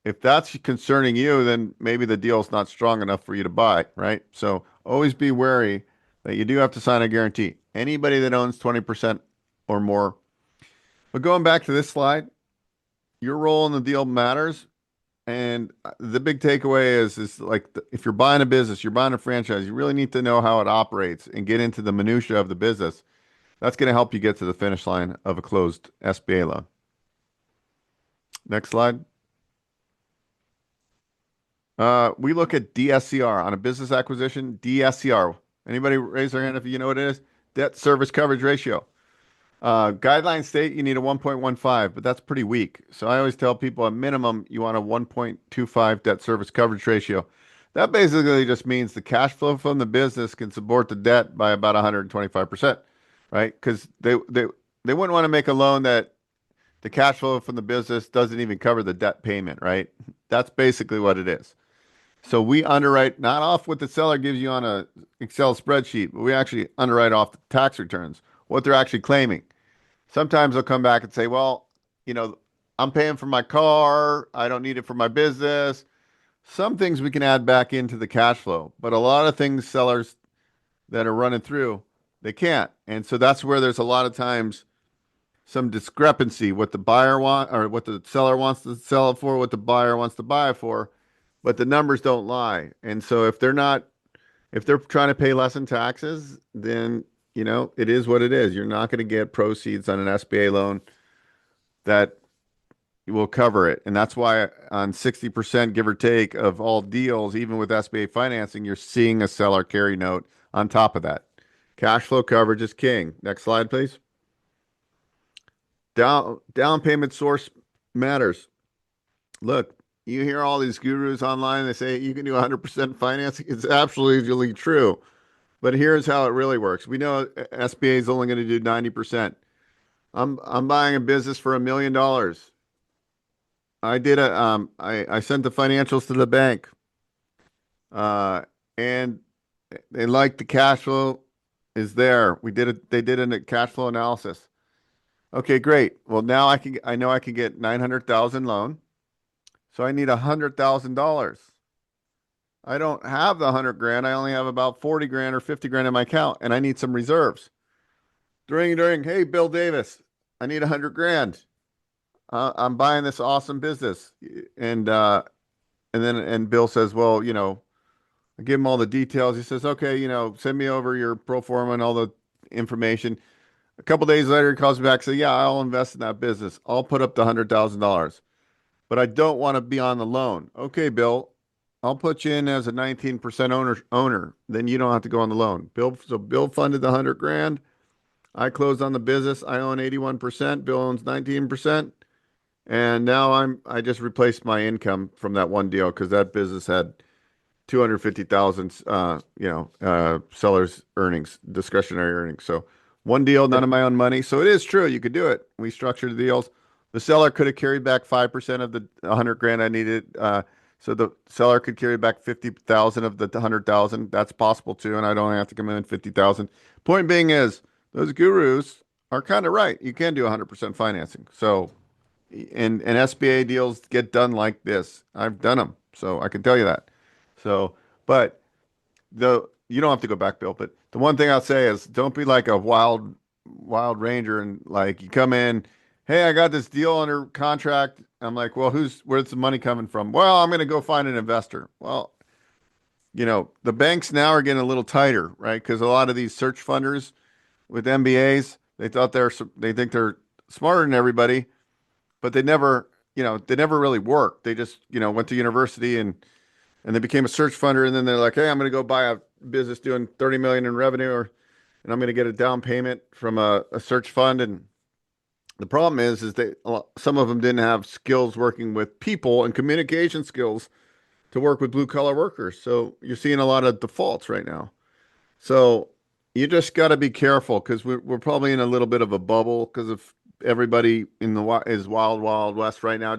if that's concerning you, then maybe the deal's not strong enough for you to buy, right? So always be wary that you do have to sign a guarantee. Anybody that owns 20% or more. But going back to this slide, your role in the deal matters. And the big takeaway is like, if you're buying a business, you're buying a franchise, you really need to know how it operates and get into the minutia of the business. That's going to help you get to the finish line of a closed SBA loan. Next slide. We look at DSCR on a business acquisition. DSCR. Anybody raise their hand if you know what it is? Debt service coverage ratio. Guidelines state you need a 1.15, but that's pretty weak. So I always tell people at minimum you want a 1.25 debt service coverage ratio. That basically just means the cash flow from the business can support the debt by about 125%, right? Because they wouldn't want to make a loan that the cash flow from the business doesn't even cover the debt payment, right? That's basically what it is. So we underwrite not off what the seller gives you on a Excel spreadsheet, but we actually underwrite off the tax returns, what they're actually claiming. Sometimes they'll come back and say, well, you know, I'm paying for my car. I don't need it for my business. Some things we can add back into the cash flow, but a lot of things sellers that are running through, they can't. And so that's where there's a lot of times some discrepancy, what the buyer want or what the seller wants to sell it for, what the buyer wants to buy it for, but the numbers don't lie. And so if they're trying to pay less in taxes, then it is what it is. You're not going to get proceeds on an SBA loan that will cover it. And that's why on 60%, give or take, of all deals, even with SBA financing, you're seeing a seller carry note on top of that. Cash flow coverage is king. Next slide, please. Down payment source matters. Look, you hear all these gurus online, they say you can do 100% financing. It's absolutely true. But here's how it really works. We know SBA is only going to do 90%. I'm buying a business for $1 million. I sent the financials to the bank, and they like the cash flow is there. They did a cash flow analysis. Okay, great. Well, now I know I can get 900,000 loan. So I need $100,000. I don't have the 100 grand. I only have about 40 grand or 50 grand in my account, and I need some reserves. Hey, Bill Davis, I need 100 grand. I'm buying this awesome business. And Bill says, well, I give him all the details. He says, okay, send me over your pro forma and all the information. A couple days later, he calls me back and says, yeah, I'll invest in that business. I'll put up the $100,000, but I don't want to be on the loan. Okay, Bill, I'll put you in as a 19% owner. Then you don't have to go on the loan. Bill funded the 100 grand. I closed on the business. I own 81%. Bill owns 19%. And now I just replaced my income from that one deal because that business had 250,000 sellers earnings, discretionary earnings. So one deal, none of my own money. So it is true, you could do it. We structured the deals. The seller could have carried back 5% of the 100 grand I needed. So the seller could carry back 50,000 of the 100,000. That's possible too, and I don't have to come in 50,000. Point being is those gurus are kind of right. You can do 100% financing. So and SBA deals get done like this. I've done them, so I can tell you that. So, but you don't have to go back, Bill. But the one thing I'll say is don't be like a wild ranger and like you come in, hey, I got this deal under contract. I'm like, well, where's the money coming from? Well, I'm going to go find an investor. Well, the banks now are getting a little tighter, right? Because a lot of these search funders with MBAs, they think they're smarter than everybody, but they never really worked. They just, went to university and they became a search funder, and then they're like, hey, I'm going to go buy a business doing 30 million in revenue, and I'm going to get a down payment from a search fund. And the problem is some of them didn't have skills working with people and communication skills to work with blue collar workers. So you're seeing a lot of defaults right now. So you just got to be careful because we're probably in a little bit of a bubble because of everybody is wild west right now.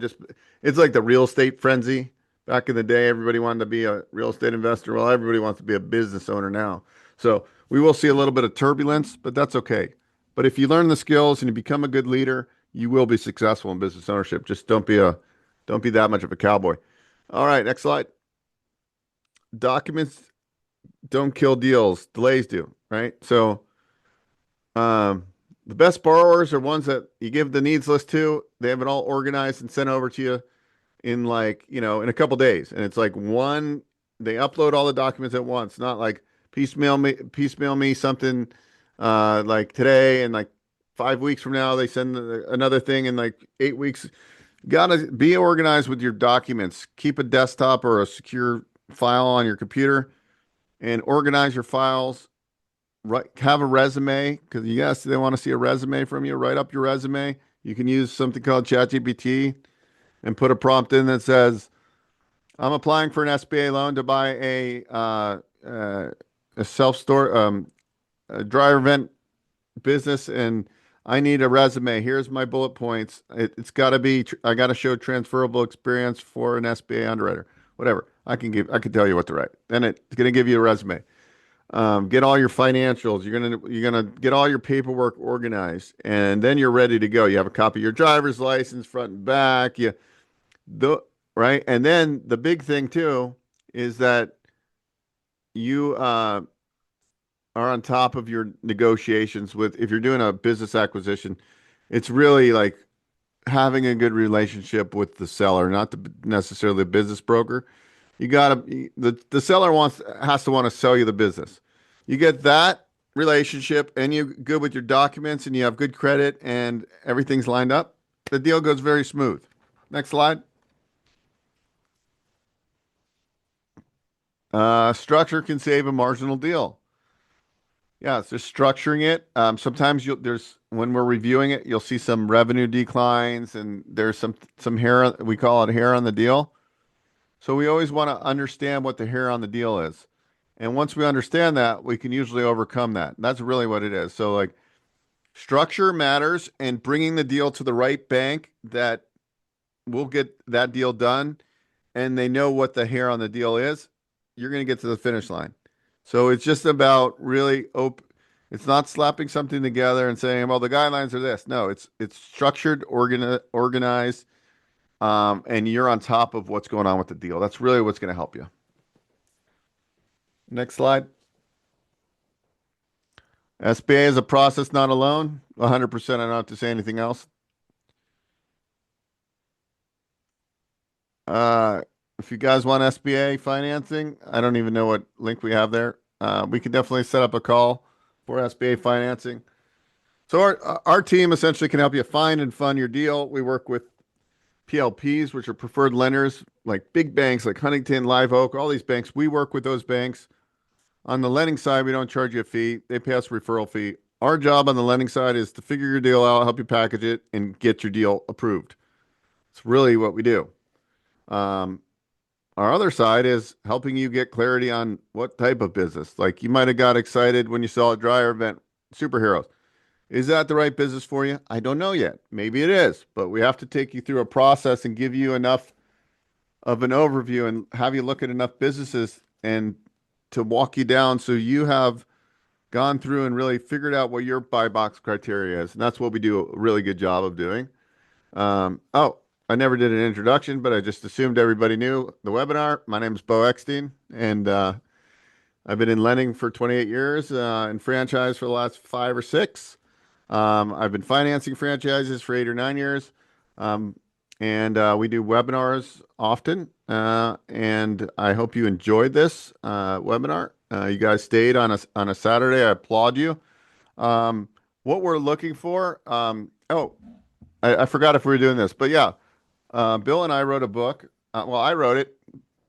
It's like the real estate frenzy. Back in the day, everybody wanted to be a real estate investor. Well, everybody wants to be a business owner now. So we will see a little bit of turbulence, but that's okay. But if you learn the skills and you become a good leader, you will be successful in business ownership. Just don't be that much of a cowboy. All right, next slide. Documents don't kill deals, delays do, right? So the best borrowers are ones that you give the needs list to. They have it all organized and sent over to you in in a couple days. And it's like they upload all the documents at once, not like piecemeal me something like today and like 5 weeks from now they send another thing in like 8 weeks. Gotta be organized with your documents. Keep a desktop or a secure file on your computer and organize your files. Have a resume because yes, they want to see a resume from you. Write up your resume. You can use something called ChatGPT and put a prompt in that says, I'm applying for an SBA loan to buy a self-store a dryer vent business, and I need a resume. Here's my bullet points. It's got to be I got to show transferable experience for an SBA underwriter. whatever. I can tell you what to write. Then it's going to give you a resume. Get all your financials. You're gonna get all your paperwork organized, and then you're ready to go. You have a copy of your driver's license, front and back. The right, and then the big thing too is that you are on top of your negotiations with. If you're doing a business acquisition, it's really like having a good relationship with the seller, not necessarily the business broker. You gotta the seller has to want to sell you the business. You get that relationship and you good with your documents and you have good credit and everything's lined up, the deal goes very smooth. Next slide. Structure can save a marginal deal. Yeah, so structuring it. Sometimes there's when we're reviewing it, you'll see some revenue declines and there's some hair. We call it hair on the deal. So we always want to understand what the hair on the deal is. And once we understand that, we can usually overcome that. That's really what it is. So like structure matters and bringing the deal to the right bank that will get that deal done and they know what the hair on the deal is, you're going to get to the finish line. So it's just about really open. It's not slapping something together and saying, well, the guidelines are this. No, it's structured, organized, and you're on top of what's going on with the deal. That's really what's going to help you. Next slide. SBA is a process, not a loan. 100%. I don't have to say anything else. If you guys want SBA financing, I don't even know what link we have there. We can definitely set up a call for SBA financing. So our team essentially can help you find and fund your deal. We work with PLPs, which are preferred lenders, like big banks like Huntington, Live Oak, all these banks. We work with those banks. On the lending side, we don't charge you a fee. They pay us a referral fee. Our job on the lending side is to figure your deal out, help you package it, and get your deal approved. It's really what we do. Our other side is helping you get clarity on what type of business. Like you might have got excited when you saw a dryer event, superheroes. Is that the right business for you? I don't know yet. Maybe it is, but we have to take you through a process and give you enough of an overview and have you look at enough businesses and to walk you down so you have gone through and really figured out what your buy box criteria is. And that's what we do a really good job of doing. Oh, I never did an introduction, but I just assumed everybody knew the webinar. My name is Bo Eckstein, and I've been in lending for 28 years, and franchise for the last 5 or 6. I've been financing franchises for 8 or 9 years, and we do webinars often. And I hope you enjoyed this webinar. You guys stayed on a Saturday. I applaud you. What we're looking for. I forgot if we were doing this, but yeah, Bill and I wrote a book. Well, I wrote it.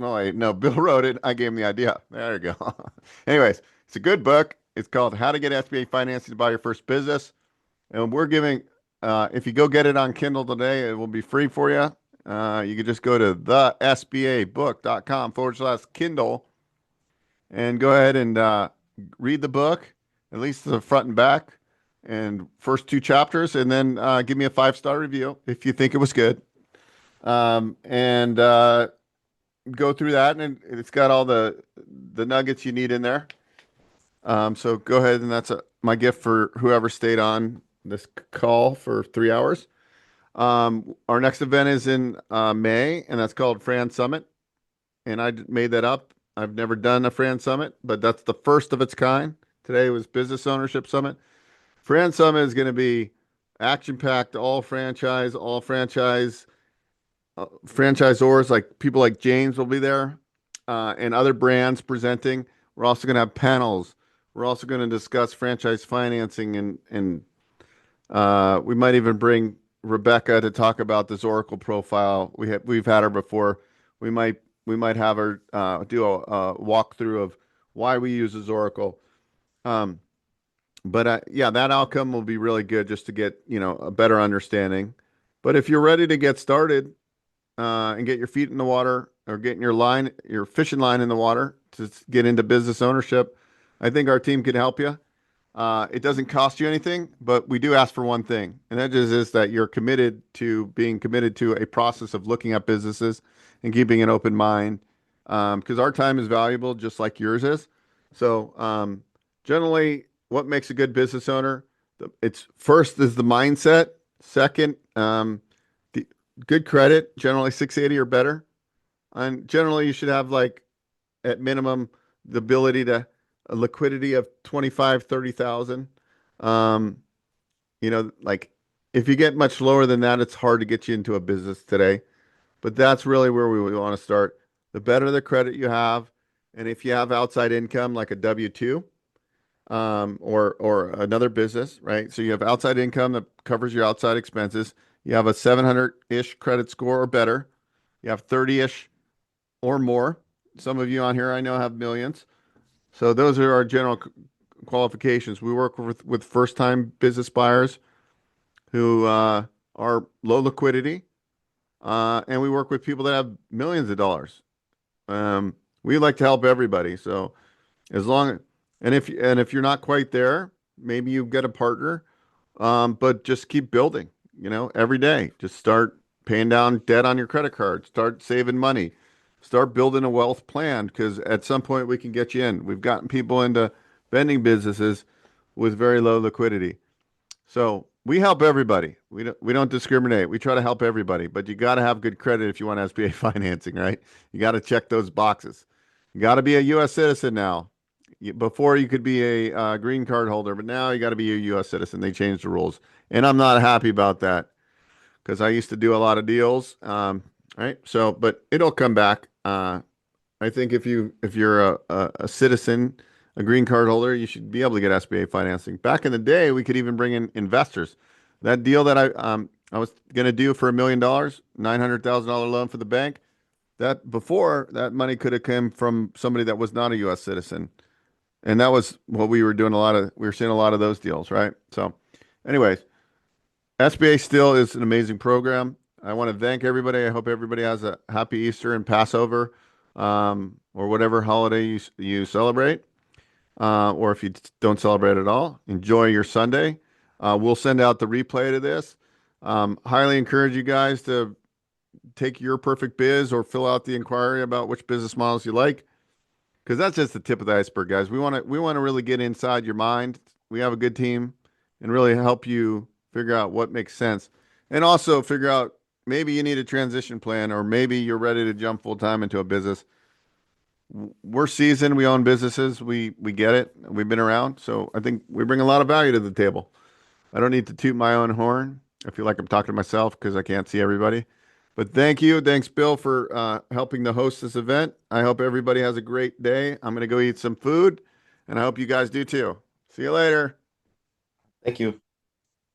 No, wait, no, Bill wrote it. I gave him the idea. There you go. Anyways, it's a good book. It's called How to Get SBA Financing to Buy Your First Business. And we're giving, if you go get it on Kindle today, it will be free for you. You can just go to thesbabook.com/Kindle and go ahead and read the book, at least the front and back and first 2 chapters, and then give me a 5-star review if you think it was good. And go through that, and it's got all the nuggets you need in there. So go ahead, and that's my gift for whoever stayed on this call for 3 hours. Our next event is in May, and that's called Fran Summit. And I made that up. I've never done a Fran Summit, but that's the first of its kind. Today was Business Ownership Summit. Fran Summit is going to be action-packed, all franchisors, like people like James will be there, and other brands presenting. We're also going to have panels. We're also going to discuss franchise financing, and we might even bring Rebecca to talk about this Oracle profile. We've had her before. We might have her do a walkthrough of why we use this Oracle. But yeah, that outcome will be really good just to get a better understanding. But if you're ready to get started and get your feet in the water or getting your fishing line in the water to get into business ownership, I think our team can help you. It doesn't cost you anything, but we do ask for one thing, and that is that you're being committed to a process of looking at businesses and keeping an open mind because our time is valuable, just like yours is. So, generally, what makes a good business owner? It's first is the mindset. Second, the good credit, generally 680 or better. And generally, you should have like at minimum the ability to a liquidity of 25, 30,000. Um, like if you get much lower than that, it's hard to get you into a business today. But that's really where we want to start. The better the credit you have, and if you have outside income like a W-2, or another business, right? So you have outside income that covers your outside expenses. You have a 700-ish credit score or better. You have 30-ish or more. Some of you on here I know have millions. So those are our general qualifications. We work with first-time business buyers who are low liquidity, and we work with people that have millions of dollars. We like to help everybody. So as long and if you're not quite there, maybe you get a partner, but just keep building. Every day, just start paying down debt on your credit card. Start saving money. Start building a wealth plan because at some point we can get you in. We've gotten people into vending businesses with very low liquidity. So we help everybody. We don't discriminate. We try to help everybody, but you got to have good credit if you want SBA financing, right? You got to check those boxes. You got to be a U.S. citizen now. Before you could be a green card holder, but now you got to be a U.S. citizen. They changed the rules, and I'm not happy about that because I used to do a lot of deals. Right. So, but it'll come back. I think if you're a citizen, a green card holder, you should be able to get SBA financing. Back in the day, we could even bring in investors. That deal that I was going to do for $1 million, $900,000 loan for the bank. That before that money could have come from somebody that was not a U.S. citizen, and that was what we were doing we were seeing a lot of those deals, right? So, anyways, SBA still is an amazing program. I want to thank everybody. I hope everybody has a happy Easter and Passover, or whatever holiday you celebrate. Or if you don't celebrate at all, enjoy your Sunday. We'll send out the replay to this. Highly encourage you guys to take your perfect biz or fill out the inquiry about which business models you like, because that's just the tip of the iceberg, guys. We want to really get inside your mind. We have a good team and really help you figure out what makes sense, and also figure out maybe you need a transition plan, or maybe you're ready to jump full time into a business. We're seasoned. We own businesses. We get it. We've been around, so I think we bring a lot of value to the table. I don't need to toot my own horn. I feel like I'm talking to myself because I can't see everybody. But thank you. Thanks, Bill, for helping to host this event. I hope everybody has a great day. I'm going to go eat some food, and I hope you guys do too. See you later. Thank you.